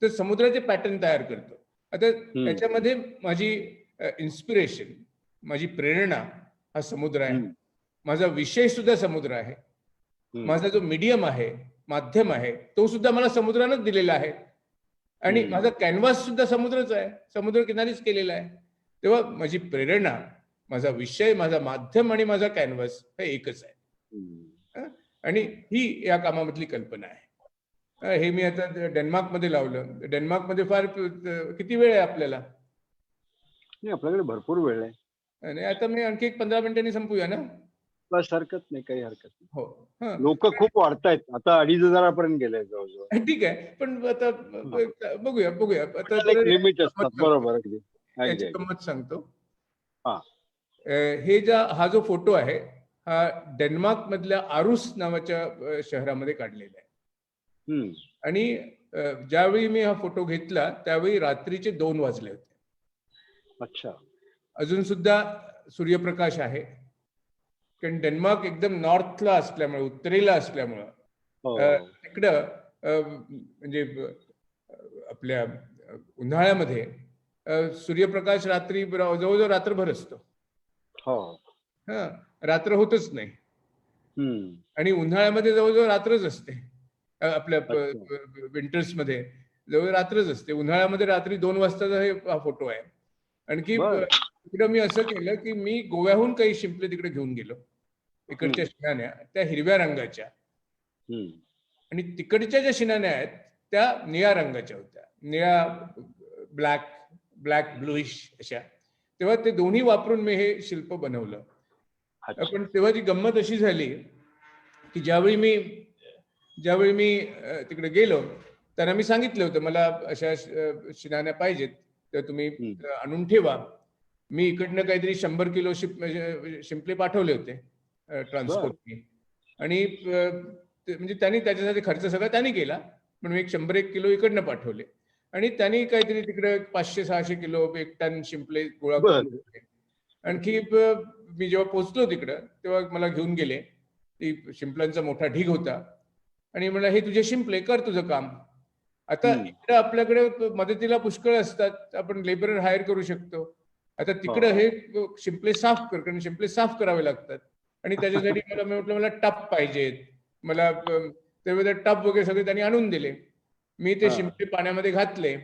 ते समुद्राचे पॅटर्न तयार करतो. आता त्याच्यामध्ये माझी इन्स्पिरेशन, माझी प्रेरणा हा समुद्र आहे. माझा विषय सुद्धा समुद्र आहे. माझा जो मीडियम आहे, माध्यम आहे, तो सुद्धा मला समुद्रानंच दिलेला आहे. आणि माझा कॅनव्हास सुद्धा समुद्रच आहे, समुद्र किनारीच केलेला आहे. तेव्हा माझी प्रेरणा, माझा विषय, माझा माध्यम आणि माझा कॅनव्हास हे एकच आहे. हम्म. आणि ही या कामामधली कल्पना आहे. हे मी आता डेन्मार्कमध्ये लावलं. डेन्मार्कमध्ये फार किती वेळ आहे आपल्याला? नाही, आपल्याकडे भरपूर वेळ आहे. आणि आता मी आणखी एक 15 मिनिटांनी संपूया ना? बस हरकत नाही, काही हरकत नाही. हो. हं. लोक खूप वाढतायत आता, 2,500 गेले जवळजवळ. ठीक आहे, पण आता बघूया आता आपल्याला एक लिमिट असतात. बरोबर, अगदी याची अगदी. गंमत सांगतो. हा. हा जो फोटो आहे हा डेन्मार्क मधल्या आरुस नावाच्या शहरामध्ये काढलेला आहे. हम्म. आणि ज्यावेळी मी हा फोटो घेतला त्यावेळी रात्रीचे 2 वाजले होते. अच्छा. अजून सुद्धा सूर्यप्रकाश आहे, कारण डेन्मार्क एकदम नॉर्थला असल्यामुळे, उत्तरेला असल्यामुळं हो. तिकडं म्हणजे आपल्या उन्हाळ्यामध्ये सूर्यप्रकाश रात्री जवळजवळ रात्रभर असतो. हो. हा, रात्र होतच नाही. हम्म. आणि उन्हाळ्यामध्ये जवळजवळ रात्रच असते. आपल्या अच्छा. विंटर्स मध्ये जवळ रात्रच असते. उन्हाळ्यामध्ये रात्री 2 वाजताचा हा फोटो आहे. आणखी बर. तिकडं मी असं केलं की मी गोव्याहून काही शिंपले तिकडे घेऊन गेलो. इकडच्या शिणाण्या त्या हिरव्या रंगाच्या हम्म. आणि तिकडच्या ज्या शिणाण्या आहेत त्या निळ्या रंगाच्या होत्या. निळ्या, ब्लॅक ब्लूइश अशा. तेव्हा ते दोन्ही वापरून मी हे शिल्प बनवलं. अच्छा. पण तेव्हा ती गंमत अशी झाली की ज्यावेळी मी तिकडे गेलो त्यांना मी सांगितलं होतं मला अशा शिणाण्या पाहिजेत, तर तुम्ही आणून ठेवा. मी इकडनं काहीतरी 100 किलो शिंपले पाठवले होते ट्रान्सपोर्टनी. आणि म्हणजे त्यांनी त्याच्यासाठी खर्च सगळा त्यांनी केला, पण मी 100-1 किलो इकडनं पाठवले. आणि त्यांनी काहीतरी तिकडे 500-600 किलो 1 टन शिंपले गोळा करून ठेवले. आणखी मी जेव्हा पोहोचलो तिकडं तेव्हा मला घेऊन गेले. ती शिंपल्यांचा मोठा ढीग होता आणि म्हणलं हे तुझे शिंपले, कर तुझं काम. आता इकडे आपल्याकडे मदतीला पुष्कळ असतात, आपण लेबर हायर करू शकतो. आता तिकडे हे शिंपले साफ कर, कारण शिंपले साफ करावे लागतात. आणि त्याच्यासाठी मला म्हटलं मला टप पाहिजेत, मला तेव्हा टप वगैरे सगळे त्यांनी आणून दिले. मी ते शिंपले पाण्यामध्ये घातले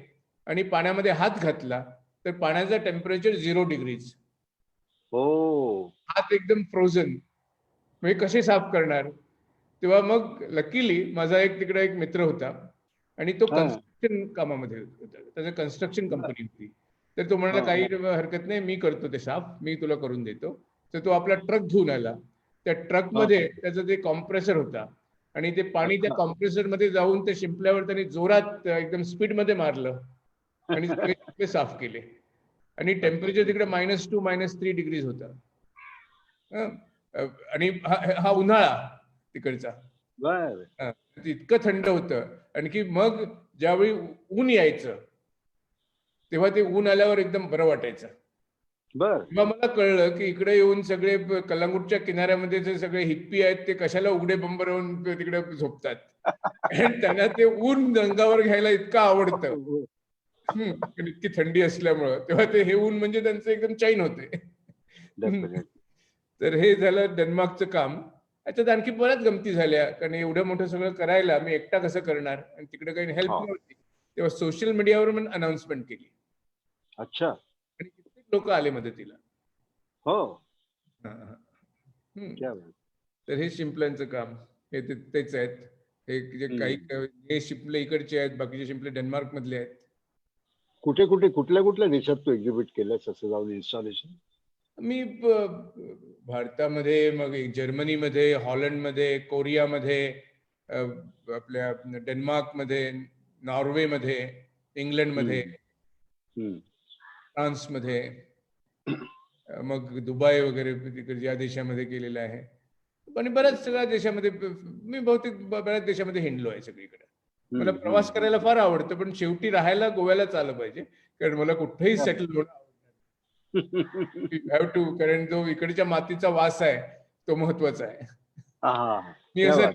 आणि पाण्यामध्ये हात घातला तर पाण्याचं टेम्परेचर 0 डिग्रीज. हात एकदम फ्रोझन. म्हणजे कसे साफ करणार? तेव्हा मग लकीली माझा तिकडे एक मित्र होता आणि तो कन्स्ट्रक्शन कामामध्ये होता, त्याचं कन्स्ट्रक्शन कंपनी होती. तर तो म्हणाला काही हरकत नाही, मी करतो ते साफ, मी तुला करून देतो. तर तो आपला ट्रक घेऊन आला. त्या ट्रकमध्ये त्याचं ते कॉम्प्रेसर होता आणि ते पाणी त्या कॉम्प्रेसर मध्ये जाऊन त्या शिंपल्यावर त्यांनी जोरात एकदम स्पीड मध्ये मारलं आणि ते साफ केले. आणि टेम्परेचर तिकडे -2 -3 डिग्रीज होता. आणि हा उन्हाळा तिकडचा. इतकं थंड होतं. आणखी मग ज्यावेळी ऊन यायचं तेव्हा ते ऊन आल्यावर एकदम बरं वाटायचं. तेव्हा मला कळलं की इकडे येऊन सगळे कलांगूटच्या किनाऱ्यामध्ये जे सगळे हिप्पी आहेत ते कशाला उघडे बंब राहून तिकडे झोपतात. आणि त्यांना ते ऊन अंगावर घ्यायला इतकं आवडतं, इतकी थंडी असल्यामुळं. तेव्हा ते हे ऊन म्हणजे त्यांचं एकदम चैन होते. तर हे झालं डेन्मार्कचं काम. त्याच्यात आणखी बऱ्याच गमती झाल्या, कारण एवढं मोठं सगळं करायला मी एकटा कसं करणार, आणि तिकडे काही हेल्प नव्हती. तेव्हा सोशल मीडियावर मी अनाउन्समेंट केली. अच्छा. आणि कित्येक लोक आले मदतीला. हो. तर हे शिंपल्यांचं काम हे तेच आहेत. हे जे काही हे शिंपले इकडचे आहेत, बाकीचे शिंपले डेन्मार्क मधले आहेत. कुठल्या देशात तू एक्झिबिट केलंस असं जाऊन इन्स्टॉलेशन? मी भारतामध्ये, मग जर्मनीमध्ये, हॉलंडमध्ये, कोरियामध्ये, आपल्या डेन्मार्कमध्ये, नॉर्वेमध्ये, इंग्लंडमध्ये, फ्रान्समध्ये, मग दुबई वगैरे तिकडे या देशामध्ये केलेलं आहे. आणि बऱ्याच सगळ्या देशामध्ये मी बहुतेक बऱ्याच देशामध्ये हिंडलो आहे सगळीकडे. मला प्रवास करायला फार आवडतं, पण शेवटी राहायला गोव्यालाच आलं पाहिजे, कारण मला कुठेही सेटल होणं हॅव टू, कारण जो इकडच्या मातीचा वास आहे तो महत्वाचा आहे. मी असं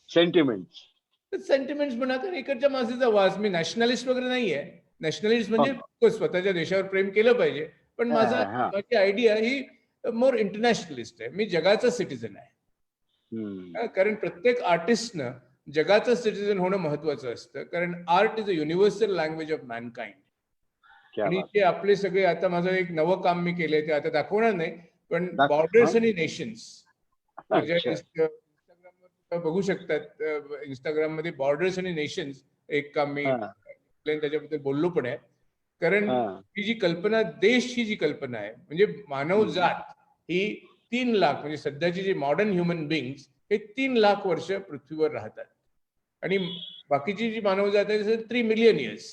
सेंटिमेंट्स म्हणा, कारण इकडच्या मातीचा वास. मी नॅशनलिस्ट वगैरे नाहीये. नॅशनलिस्ट म्हणजे स्वतःच्या देशावर प्रेम केलं पाहिजे, पण माझी आयडिया ही मोर इंटरनॅशनलिस्ट आहे. मी जगाचा सिटीजन आहे. कारण प्रत्येक आर्टिस्टनं जगाचं सिटीजन होणं महत्वाचं असतं, कारण art is a universal language of Mankind. क्या आणि बात. ते आपले सगळे, आता माझं एक नवं काम मी केलंय ते आता दाखवणार नाही, पण दाख- बॉर्डर्स हा? आणि नेशन्स, माझ्या अच्छा. इंस्टाग्रामवर बघू शकतात. इंस्टाग्राम मध्ये बॉर्डर्स आणि नेशन्स एक काम मी हा, त्याच्याबद्दल बोललो पण आहे. कारण हा. ही जी कल्पना, देश ही जी कल्पना आहे, म्हणजे मानवजात ही 3 लाख, म्हणजे सध्याचे जे मॉडर्न ह्युमन बिंग्स हे 3 लाख वर्ष पृथ्वीवर राहतात, आणि बाकीची जी मानवजात आहे 3 मिलियन इयर्स,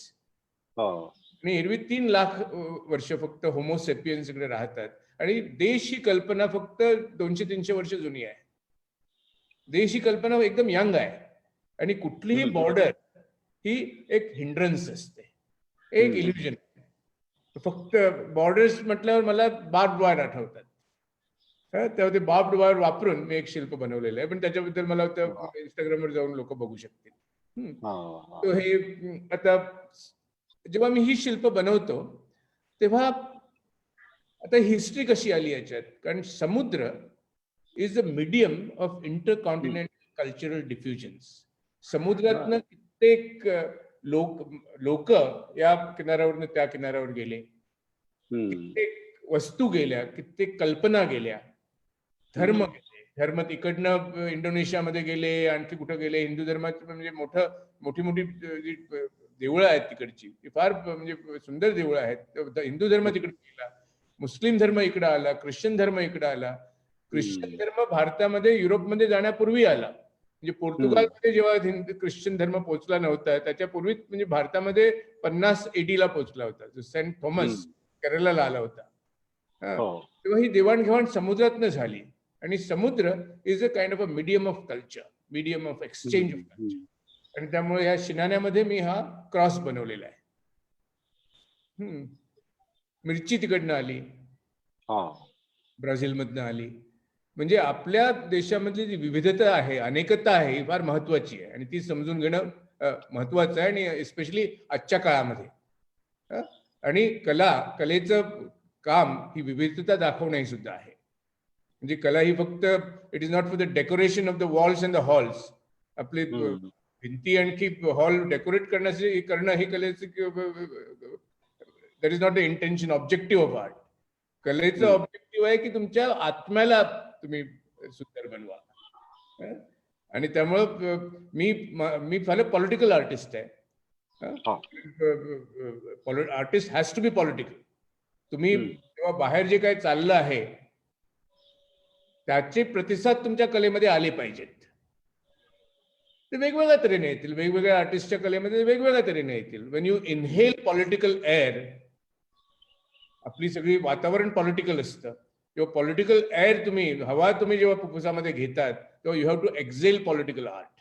हो. आणि एरवी 3 लाख वर्ष फक्त होमोसेपियन्स इकडे राहतात. आणि देश ही कल्पना फक्त 200-300 वर्ष जुनी आहे. देश ही कल्पना एकदम यंग आहे, आणि कुठलीही हम्म. बॉर्डर ही एक हिंड्रन्स असते, एक हम्म. इल्युजन. फक्त बॉर्डर्स म्हटल्यावर मला बार्ब वायर आठवतात. तेव्हा ते बार्ब वायर वापरून मी एक शिल्प बनवलेलं आहे, पण त्याच्याबद्दल मला वा. इंस्टाग्रामवर जाऊन लोक बघू शकतील. हा, हा. तो हे आता जेव्हा मी ही शिल्प बनवतो तेव्हा आता हिस्ट्री कशी आली याच्यात, कारण समुद्र is a medium of intercontinental cultural diffusions. समुद्रातनं कित्येक लोक या किनाऱ्यावरनं त्या किनाऱ्यावर गेले, हम्म. कित्येक वस्तू गेल्या, कित्येक कल्पना गेल्या, धर्म गेले. धर्म तिकडनं इंडोनेशियामध्ये गेले, आणखी कुठं गेले. हिंदू धर्माचे म्हणजे मोठी मोठी जी देवळं आहेत तिकडची, ती फार म्हणजे सुंदर देवळं आहेत. हिंदू धर्म तिकडे गेला, मुस्लिम धर्म इकडे आला, ख्रिश्चन धर्म इकडे आला. ख्रिश्चन धर्म भारतामध्ये युरोपमध्ये जाण्यापूर्वी आला. म्हणजे पोर्तुगालमध्ये जेव्हा ख्रिश्चन धर्म पोहोचला नव्हता, त्याच्यापूर्वी म्हणजे भारतामध्ये 50 AD ला पोहोचला होता. सेंट थॉमस केरळला आला होता. हो. तेव्हा ही देवाणघेवाण समुद्रातनं झाली, आणि समुद्र is a kind of a medium of culture, medium of exchange of culture. आणि त्यामुळे या शिनाण्यामध्ये मी हा क्रॉस बनवलेला आहे. मिरची तिकडनं आली, हा. ब्राझीलमधनं आली. म्हणजे आपल्या देशामधली जी विविधता आहे, अनेकता आहे, ही फार महत्वाची आहे, आणि ती समजून घेणं महत्वाचं आहे, आणि एस्पेशली आजच्या काळामध्ये. आणि कलेचं काम ही विविधता दाखवणे सुद्धा आहे. म्हणजे कला ही फक्त it is not for the decoration of the walls and the halls. आपले भिंती आणखी हॉल डेकोरेट करण्याचे करणं हे कलेचं, that is not the intention, objective of art. कलेचं ऑब्जेक्टिव्ह आहे की तुमच्या आत्म्याला तुम्ही सुंदर बनवा. आणि त्यामुळं मी फार पॉलिटिकल आर्टिस्ट आहे. Artist has to be political. तुम्ही जेव्हा बाहेर जे काही चाललं आहे त्याचे प्रतिसाद तुमच्या कलेमध्ये आले पाहिजेत. ते वेगवेगळ्या तऱ्हेने येतील, वेगवेगळ्या आर्टिस्टच्या कलेमध्ये वेगवेगळ्या तऱ्हेने येतील. Wien you inhale political air, आपली सगळी वातावरण पॉलिटिकल असतं, तेव्हा पॉलिटिकल एअर हवा तुम्ही जेव्हा फुफ्फुसामध्ये घेतात, तेव्हा you have to exhale political art.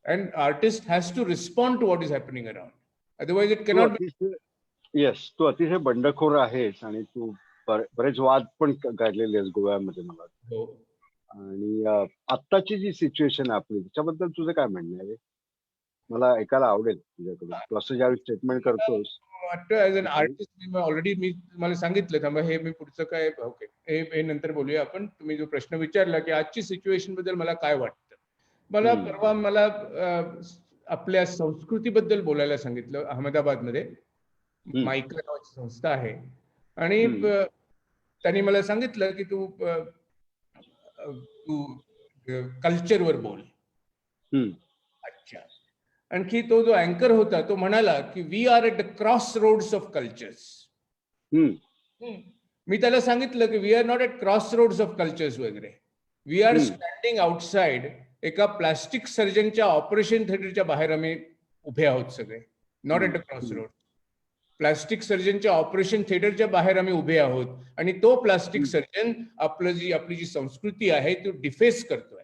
And artist has to respond to what is happening around, otherwise it cannot be. Yes, तू अतिशय बंडखोर आहेस, आणि तू बरेच वाद पण काढलेले आहेस गोव्यामध्ये मला. हो. आणि आत्ताची जी सिच्युएशन आहे आपली, त्याच्याबद्दल तुझं काय म्हणणं आहे? मला ऐकायला आवडेल तुझ्याकडून. तू असं ज्यावेळी स्टेटमेंट करतोस वाटतं ऍज अन आर्टिस्ट, ऑलरेडी मी तुम्हाला सांगितलं. थांबा, हे मी पुढचं काय, ओके, हे नंतर बोलूया आपण. तुम्ही जो प्रश्न विचारला की आजची सिच्युएशन बद्दल मला काय वाटतं, परवा मला आपल्या संस्कृतीबद्दल बोलायला सांगितलं. अहमदाबादमध्ये मायका नावाची संस्था आहे, आणि त्यांनी मला सांगितलं की तू कल्चरवर बोल. अच्छा. आणखी तो जो अँकर होता तो म्हणाला की we are at the cross roads of cultures. मी त्याला सांगितलं की we are not at cross roads of cultures वगैरे. We are standing outside. एका प्लास्टिक सर्जनच्या ऑपरेशन थिएटरच्या बाहेर आम्ही उभे आहोत सगळे. Not at a cross road. Plastic सर्जनच्या ऑपरेशन थिएटरच्या बाहेर आम्ही उभे आहोत, आणि तो प्लास्टिक सर्जन आपली जी संस्कृती आहे ती डिफेस करतोय.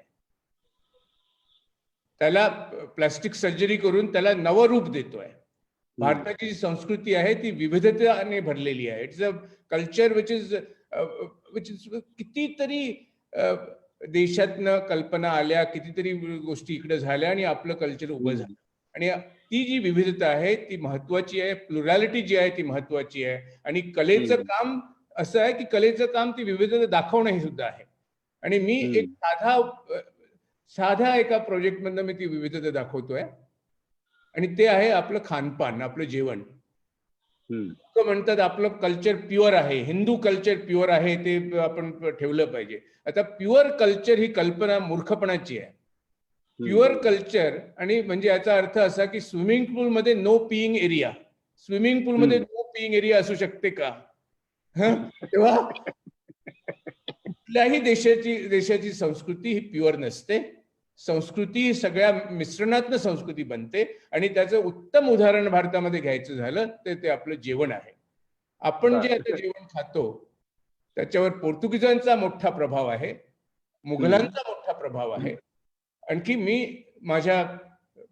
त्याला प्लास्टिक सर्जरी करून त्याला नवं रूप देतोय. भारताची जी संस्कृती आहे ती विविधतेने भरलेली आहे. It's a culture which is कितीतरी देशातनं कल्पना आल्या, कितीतरी गोष्टी इकडे झाल्या, आणि आपलं कल्चर उभं झालं. आणि ती जी विविधता आहे ती महत्वाची आहे, प्लुरॅलिटी जी आहे ती महत्वाची आहे. आणि कलेचं काम असं आहे की कलेचं काम ती विविधता दाखवणं हे सुद्धा आहे. आणि मी एक साध्या एका प्रोजेक्ट मधनं मी ती विविधता दाखवतोय, आणि ते आहे आपलं खानपान, आपलं जेवण. लोक म्हणतात आपलं कल्चर प्युअर आहे, हिंदू कल्चर प्युअर आहे, ते आपण ठेवलं पाहिजे. आता प्युअर कल्चर ही कल्पना मूर्खपणाची आहे. प्युअर कल्चर आणि म्हणजे याचा अर्थ असा की स्विमिंग पूलमध्ये नो पिईंग एरिया, स्विमिंग पूलमध्ये नो पिईंग एरिया असू शकते का? तेव्हा कुठल्याही देशाची संस्कृती ही प्युअर नसते. संस्कृती ही सगळ्या मिश्रणातनं संस्कृती बनते आणि त्याचं उत्तम उदाहरण भारतामध्ये घ्यायचं झालं तर ते आपलं जेवण आहे. आपण जे आता जेवण खातो त्याच्यावर पोर्तुगीजांचा मोठा प्रभाव आहे, मुघलांचा मोठा प्रभाव आहे. आणखी मी माझ्या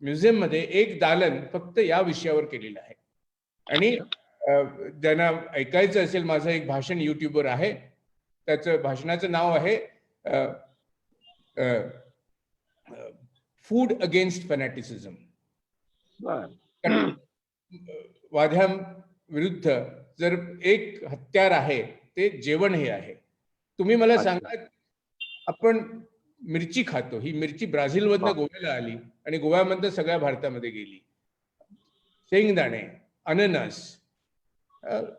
म्युझियम मध्ये एक दालन फक्त या विषयावर केलेलं आहे. आणि ज्यांना ऐकायचं असेल, माझं एक भाषण युट्यूबवर आहे, त्याचं भाषणाचं नाव आहे फूड अगेन्स्ट फॅनॅटिसिझम. वाद्या विरुद्ध जर एक हत्यार आहे ते जेवण हे आहे. तुम्ही मला सांगा, आपण मिरची खातो, ही मिरची ब्राझीलमधनं गोव्याला आली आणि गोव्यामधनं सगळ्या भारतामध्ये गेली. शेंगदाणे, अननस,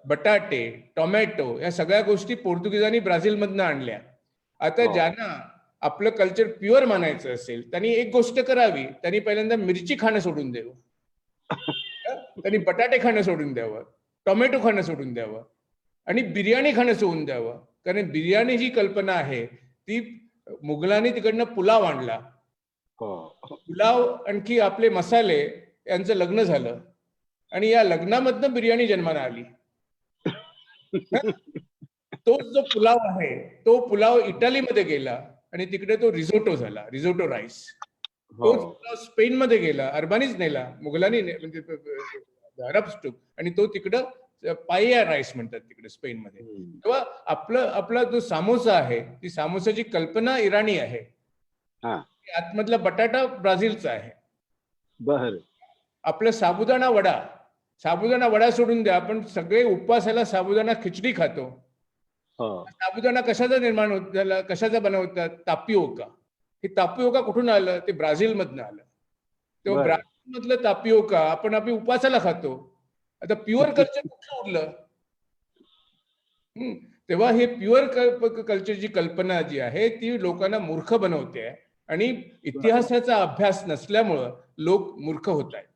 बटाटे, टोमॅटो या सगळ्या गोष्टी पोर्तुगीजांनी ब्राझीलमधनं आणल्या. आता ज्यांना आपलं कल्चर प्युअर मानायचं असेल त्यांनी एक गोष्ट करावी, त्यांनी पहिल्यांदा मिरची खाणं सोडून द्यावं, त्यांनी बटाटे खाणं सोडून द्यावं, टोमॅटो खाणं सोडून द्यावं आणि बिर्याणी खाणं सोडून द्यावं. कारण बिर्याणी जी कल्पना आहे ती मुघलांनी तिकडनं पुलाव आणला. पुलाव आणखी आपले मसाले यांचं लग्न झालं आणि या लग्नामधनं बिर्याणी जन्माला आली. तो जो पुलाव आहे तो पुलाव इटालीमध्ये गेला आणि तिकडे तो रिझोटो झाला, रिझोटो राईस. तो पुलाव स्पेनमध्ये गेला, अरबानीच नेला, मुघलांनी म्हणजे अरब, आणि तो तिकडं पाया राईस म्हणतात तिकडे स्पेनमध्ये. तेव्हा आपला जो सामोसा आहे ती सामोसाची कल्पना इराणी आहे, आतमधला बटाटा ब्राझीलचा आहे. आपला साबुदाणा वडा सोडून द्या, आपण सगळे उपवासाला साबुदाणा खिचडी खातो. साबुदाणा कशाचा निर्माण होत झाला, कशाचा बनवतात? तापियोका. हे तापियोका कुठून आलं? ते ब्राझील मधनं आलं. तेव्हा ब्राझील मधलं तापियोका आपण आपली उपवासाला खातो. आता प्युअर कल्चर कुठलं उरलं? तेव्हा हे प्युअर कल्चरची कल्पना जी आहे ती लोकांना मूर्ख बनवते आणि इतिहासाचा अभ्यास नसल्यामुळं लोक मूर्ख होत आहेत.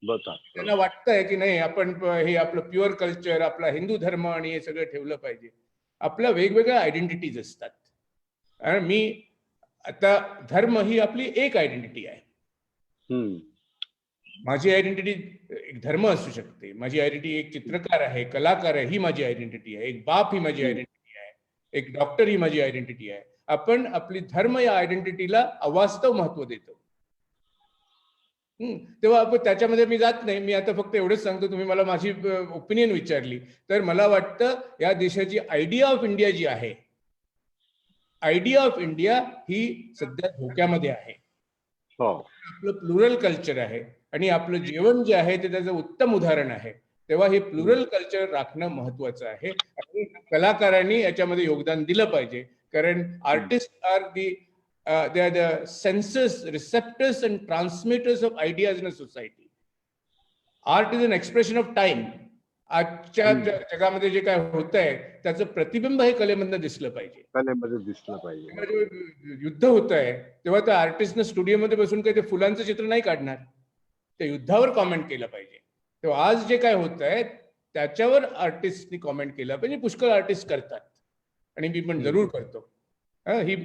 त्यांना वाटतंय की नाही आपण हे आपलं प्युअर कल्चर, आपला हिंदू धर्म आणि हे सगळं ठेवलं पाहिजे. आपल्या वेगवेगळ्या आयडेंटिटीज असतात. आणि मी आता धर्म ही आपली एक आयडेंटिटी आहे. माझी आयडेंटिटी एक धर्म असू शकते, माझी आयडेंटिटी एक चित्रकार आहे, कलाकार आहे, ही माझी आयडेंटिटी आहे. एक बाप ही माझी आयडेंटिटी आहे, एक डॉक्टर ही माझी आयडेंटिटी आहे. आपण आपली धर्म या आयडेंटिटीला अवास्तव महत्व देतो. तेव्हा आपण त्याच्यामध्ये मी जात नाही. मी आता फक्त एवढंच सांगतो, तुम्ही मला माझी ओपिनियन विचारली तर मला वाटतं या देशाची आयडिया ऑफ इंडिया जी आहे, आयडिया ऑफ इंडिया ही सध्या धोक्यामध्ये आहे. आपलं प्लुरल कल्चर आहे आणि आपलं जेवण जे आहे ते त्याचं उत्तम उदाहरण आहे. तेव्हा हे प्लुरल कल्चर राखणं महत्वाचं आहे आणि कलाकारांनी याच्यामध्ये योगदान दिलं पाहिजे. कारण artist are they are the sensors, receptors and transmitters of ideas in a society. Art is an expression of time. आजच्या जगामध्ये जे काय होत आहे त्याचं प्रतिबिंब हे कलेमधनं दिसलं पाहिजे, कलेमध्ये दिसलं पाहिजे. युद्ध होत आहे तेव्हा त्या आर्टिस्टनं स्टुडिओमध्ये बसून काही ते फुलांचं चित्र नाही काढणार, त्या युद्धावर कॉमेंट केलं पाहिजे. तेव्हा आज जे काय होत आहे त्याच्यावर आर्टिस्टनी कॉमेंट केलं पाहिजे. पुष्कळ आर्टिस्ट करतात आणि मी पण जरूर करतो. ही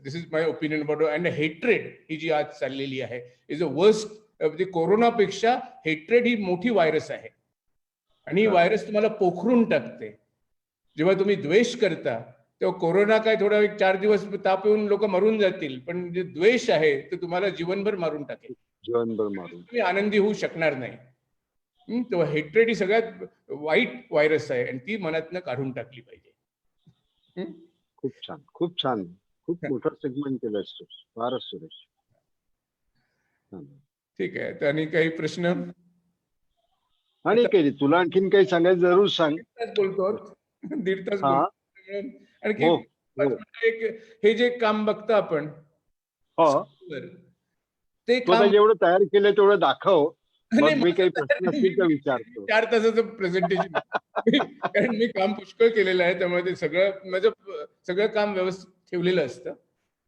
this is my opinion about. And hatred ही जी आज चाललेली आहे इज अ वर्स्ट. म्हणजे कोरोनापेक्षा हेट्रेड ही मोठी व्हायरस आहे आणि ही व्हायरस तुम्हाला पोखरून टाकते. जेव्हा तुम्ही द्वेष करता तेव्हा कोरोना काय थोडा 4 दिवस ताप येऊन लोक मरून जातील, पण जे द्वेष आहे ते तुम्हाला जीवनभर मारून टाकेल, जीवनभर मारून तुम्ही आनंदी होऊ शकणार नाही. तेव्हा हेट्रेड ही सगळ्यात वाईट व्हायरस आहे आणि ती मनातनं काढून टाकली पाहिजे. खूप छान, खूप छान, खूप मोठा सेगमेंट केलाय फारच सुरेश. ठीक आहे, तर आणि काही प्रश्न? आणि काही तुला आणखीन काही सांगायचं जरूर सांग. बोलतो 1.5 तास आणखी एक हे जे काम बघतो आपण ते काम जेवढं तयार केलंय तेवढं दाखव मग मी काही प्रश्न असतील तर विचारतो. 4 तासाचं प्रेझेंटेशन कारण मी काम पुष्कळ केलेलं आहे, त्यामुळे ते सगळं माझं सगळं काम व्यवस्थित ठेवलेलं असतं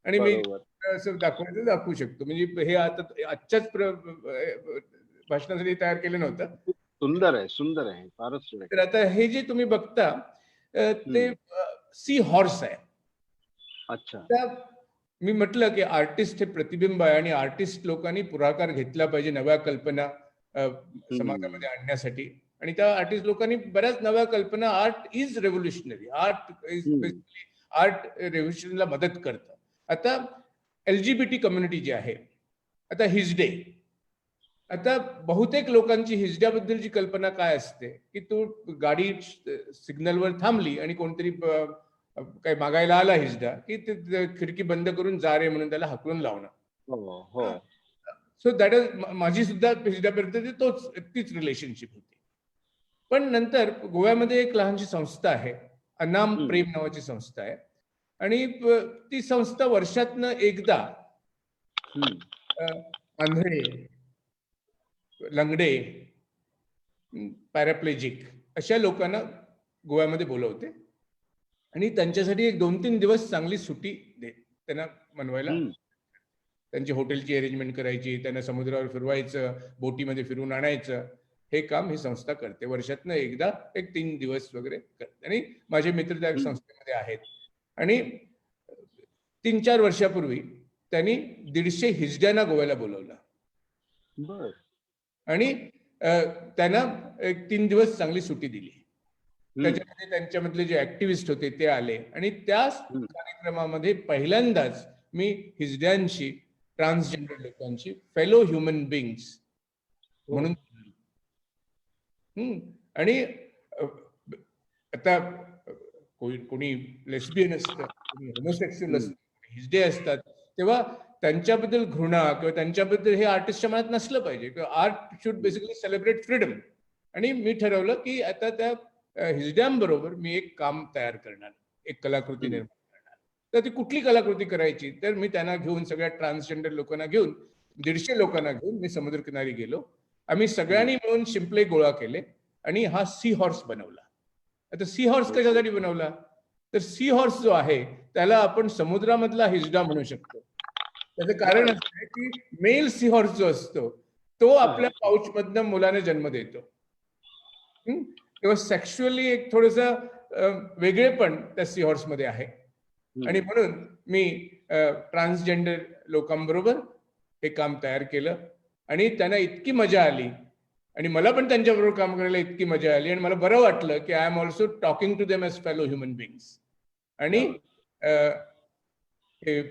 आणि मी बरोबर. असं दाखवू शकतो. म्हणजे हे आता आजच्याच भाषणासाठी तयार केलं नव्हतं. सुंदर आहे, सुंदर आहे. फारच सुंदर. तर आता हे जे तुम्ही बघता ते सी हॉर्स आहे. अच्छा. त्या मी म्हटलं की आर्टिस्ट हे प्रतिबिंब आहे आणि आर्टिस्ट लोकांनी पुढाकार घेतला पाहिजे नव्या कल्पना समाजामध्ये आणण्यासाठी. आणि त्या आर्टिस्ट लोकांनी बऱ्याच नव्या कल्पना, art is revolutionary, art is basically art रेव्होल्युशनला मदत करतं. आता LGBT कम्युनिटी जी आहे, आता हिजडे, आता बहुतेक लोकांची हिजड्याबद्दलची कल्पना काय असते की तू गाडी सिग्नलवर थांबली आणि कोणतरी काही मागायला आला हिजडा की ते खिडकी बंद करून जा रे म्हणून त्याला हाकलून लावणं. हो, हो. सो दॅट इज माझी सुद्धा हिजड्यापर्यंत तीच रिलेशनशिप होती. पण नंतर गोव्यामध्ये एक लहानशी संस्था आहे, अनाम प्रेम नावाची संस्था आहे आणि ती संस्था वर्षातनं एकदा आंधळे, लंगडे, पॅराप्लेजिक अशा लोकांना गोव्यामध्ये बोलवते आणि त्यांच्यासाठी एक 2-3 दिवस चांगली सुट्टी त्यांना मनवायला, त्यांची हॉटेलची अरेंजमेंट करायची, त्यांना समुद्रावर फिरवायचं, बोटीमध्ये फिरून आणायचं, हे काम ही संस्था करते. वर्षातनं एकदा एक 3 दिवस वगैरे करते आणि माझे मित्र त्या संस्थेमध्ये आहेत. आणि 3-4 वर्षापूर्वी त्यांनी 150 हिजड्यांना गोव्याला बोलवलं आणि त्यांना एक 3 दिवस चांगली सुट्टी दिली. त्याच्यामध्ये त्यांच्यामधले जे ऍक्टिव्हिस्ट होते ते आले आणि त्या कार्यक्रमामध्ये पहिल्यांदाच मी हिजड्यांशी, ट्रान्सजेंडर लोकांची, फेलो ह्युमन बीइंग्स म्हणून आणि आता कोणी लेस्बियन असतं, कोणी होमोसेक्सुअल असतं, हिजडे असतात, तेव्हा त्यांच्याबद्दल घृणा किंवा त्यांच्याबद्दल हे आर्टिस्टच्या मनात नसलं पाहिजे. Art should basically celebrate freedom. आणि मी ठरवलं की आता त्या हिजड्यांबरोबर मी एक काम तयार करणार, एक कलाकृती निर्माण करणार. तर ती कुठली कलाकृती करायची, तर मी त्यांना घेऊन, सगळ्या ट्रान्सजेंडर लोकांना घेऊन, 150 लोकांना घेऊन मी समुद्रकिनारी गेलो. आम्ही सगळ्यांनी मिळून शिंपले गोळा केले आणि हा सी हॉर्स बनवला. आता सी हॉर्स कशासाठी बनवला, तर सी हॉर्स जो आहे त्याला आपण समुद्रामधला हिजडा म्हणू शकतो. त्याचं कारण असं आहे की मेल सी हॉर्स जो असतो तो आपल्या पाऊच मधनं मुलाने जन्म देतो. तेव्हा सेक्शुअली एक थोडस वेगळेपण त्या सी हॉर्स मध्ये आहे आणि म्हणून मी ट्रान्सजेंडर लोकांबरोबर हे काम तयार केलं आणि त्यांना इतकी मजा आली आणि मला पण त्यांच्याबरोबर काम करायला इतकी मजा आली आणि मला बरं वाटलं की I am also talking to them as fellow human beings. आणि हे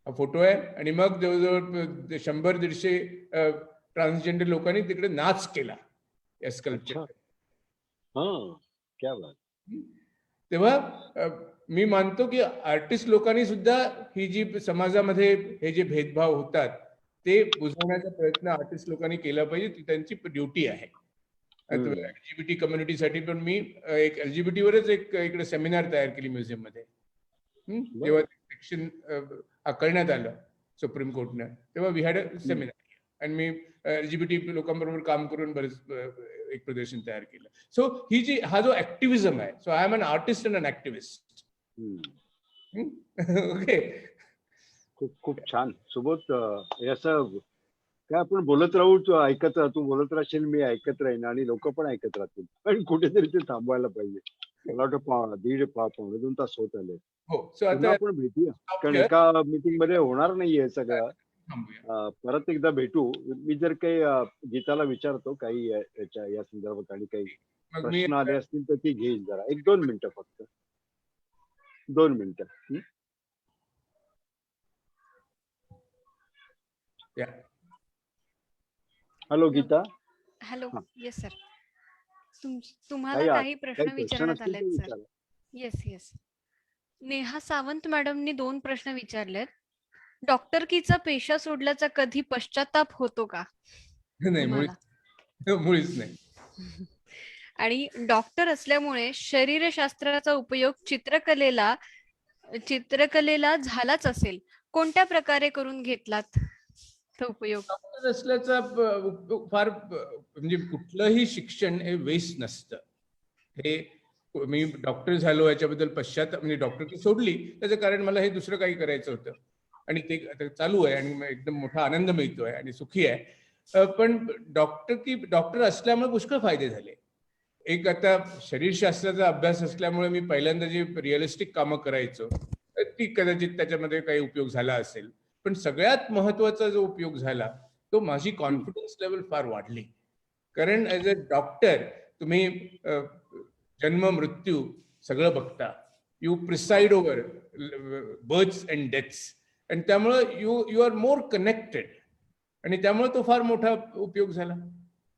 फोटो आहे आणि मग जवळजवळ 100-150 ट्रान्सजेंडर लोकांनी तिकडे नाच केला या स्कल्पचर. तेव्हा मी मानतो की आर्टिस्ट लोकांनी सुद्धा ही जी समाजामध्ये हे जे भेदभाव होतात ते बुजवण्याचा प्रयत्न आर्टिस्ट लोकांनी केला पाहिजे, ती त्यांची ड्युटी आहे. LGBT कम्युनिटीसाठी पण मी एक LGBT वरच एक इकडे सेमिनार तयार केली म्युझियम मध्ये. जेव्हा सेक्शन करण्यात आलं सुप्रीम कोर्टने, तेव्हा वी हॅड अ सेमिनार आणि मी LGBT लोकांबरोबर काम करून बरेच एक प्रदर्शन तयार केलं. सो ही जी हा जो ऍक्टिव्हिझम आहे, so I am an artist and an activist. Okay, खूप खूप छान सुबोध. असं काय आपण बोलत राहू, तू ऐकत राह, तू बोलत राहशील, मी ऐकत राहीन आणि लोक पण ऐकत राहतील. पण कुठेतरी ते थांबवायला पाहिजे. मला वाटतं 1.5-2 तास होत आले. हो. सो पुन्हा आता आपण भेटूया, कारण एका मीटिंग मध्ये होणार नाहीये सगळं. परत एकदा भेटू. मी जर काही गीताला विचारतो काही या संदर्भात आणि काही मग मी प्रश्न आले असतील तर ती घेईल. जरा 1-2 मिनिटं, फक्त 2 मिनिटं. Hello Geeta. Hello. Yes sir. तुम्हाला काही प्रश्न विचारण्यात आलेत sir? Yes yes. Neha Sawant मॅडमनी 2 प्रश्न विचारलेत. डॉक्टरकीचा पेशा सोडल्याचा कधी पश्चाताप होतो का? नाही, मुळीच नाही. आणि डॉक्टर असल्यामुळे शरीरशास्त्राचा उपयोग चित्रकलेला झालाच असेल, कोणत्या प्रकारे करून घेतलात? तो उपयोग. डॉक्टर असल्याचा उपयोग फार म्हणजे कुठलंही शिक्षण हे वेस्ट नसतं. हे मी डॉक्टर झालो याच्याबद्दल पश्चाताप म्हणजे डॉक्टरकी सोडली त्याचं कारण मला हे दुसरं काही करायचं होतं आणि ते आता चालू आहे आणि मग एकदम मोठा आनंद मिळतोय आणि सुखी आहे. पण डॉक्टर असल्यामुळे पुष्कळ फायदे झाले. एक आता शरीरशास्त्राचा अभ्यास असल्यामुळे मी पहिल्यांदा जी रिअलिस्टिक कामं करायचो ती कदाचित त्याच्यामध्ये काही उपयोग झाला असेल. पण सगळ्यात महत्वाचा जो उपयोग झाला तो माझी कॉन्फिडन्स लेवल फार वाढली. कारण ऍज अ डॉक्टर तुम्ही जन्म मृत्यू सगळं बघता. You preside over births and deaths आणि त्यामुळं you you are more connected आणि त्यामुळे तो फार मोठा उपयोग झाला.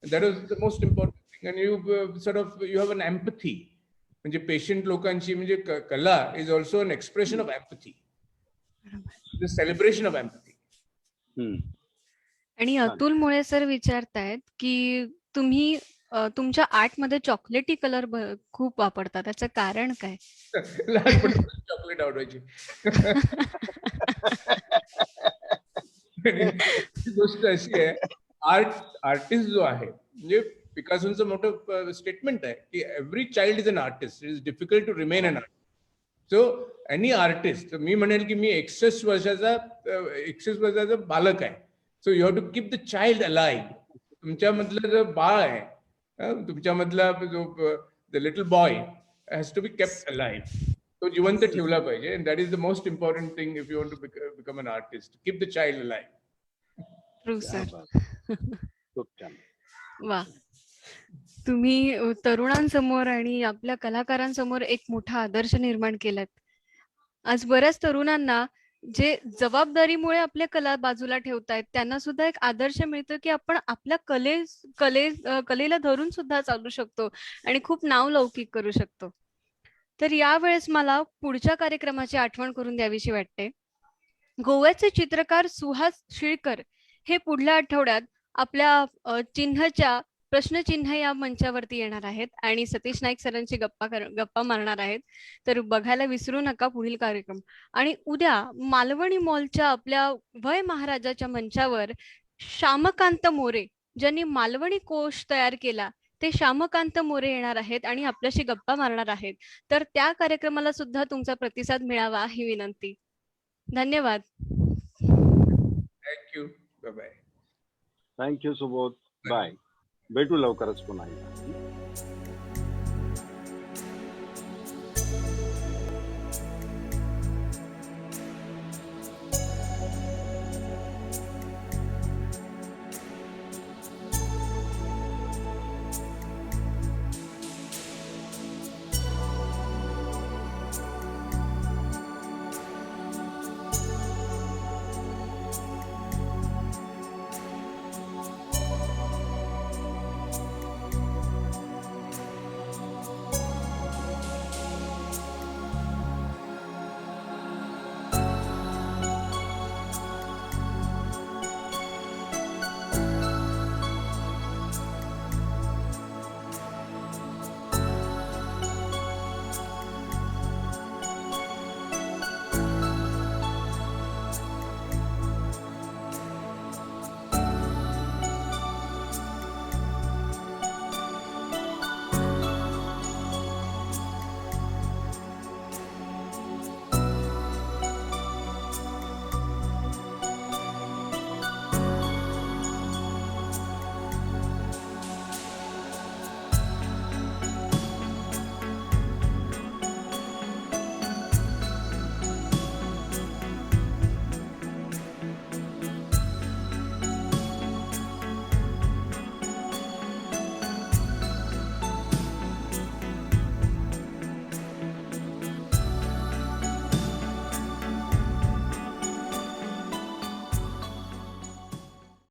That was the most important thing and you sort of you have an empathy. म्हणजे पेशंट लोकांची म्हणजे कला is also an expression of empathy, the celebration of empathy. आणि अतुल मुळे सर विचारतायत की तुम्ही तुमच्या आर्टमध्ये चॉकलेटी कलर खूप वापरता, त्याचं कारण काय? लहानपणी चॉकलेट आवडायची. ही गोष्ट अशी आहे, आर्टिस्ट जो आहे म्हणजे पिकासोचं मोठं स्टेटमेंट आहे की every child is an artist. It is difficult to remain an artist. So any artist, मी म्हणेल की मी 61 वर्षाचा बालक आहे. So you have to keep the child alive. तुमच्यामधलं जो बाळ आहे, तुमच्यामधला जो the little boy has to be kept alive. तो जिवंत ठेवला पाहिजे. And that is the most important thing if you want to become an artist. Keep the child alive. True sir. खूप छान. वा. तुम्ही तरुणांसमोर आणि आपल्या कलाकारांसमोर एक मोठा आदर्श निर्माण केलात. आज बऱ्याच तरुणांना जे जबाबदारीमुळे आपल्या कला बाजूला ठेवतायत त्यांना सुद्धा एक आदर्श मिळतो की आपण आपल्या कलेला धरून सुद्धा चालू शकतो आणि खूप नावलौकिक करू शकतो. तर यावेळेस मला पुढच्या कार्यक्रमाची आठवण करून द्यावीशी वाटते. गोव्याचे चित्रकार सुहास शिळकर हे पुढल्या आठवड्यात आपल्या चिन्हच्या प्रश्नचिन्ह या मंचावरती येणार आहेत आणि सतीश नाईक सरांची गप्पा मारणार आहेत. तर बघायला विसरू नका पुढील कार्यक्रम. आणि उद्या मालवणी मॉलच्या आपल्या वय महाराजाच्या मंचावर श्यामकांत मोरे, ज्यांनी मालवणी कोश तयार केला, ते श्यामकांत मोरे येणार आहेत आणि आपल्याशी गप्पा मारणार आहेत. तर त्या कार्यक्रमाला सुद्धा तुमचा प्रतिसाद मिळावा ही विनंती. धन्यवाद. Thank you. Bye bye. Thank you Subodh. Bye. भेटू लवकरच पुन्हा.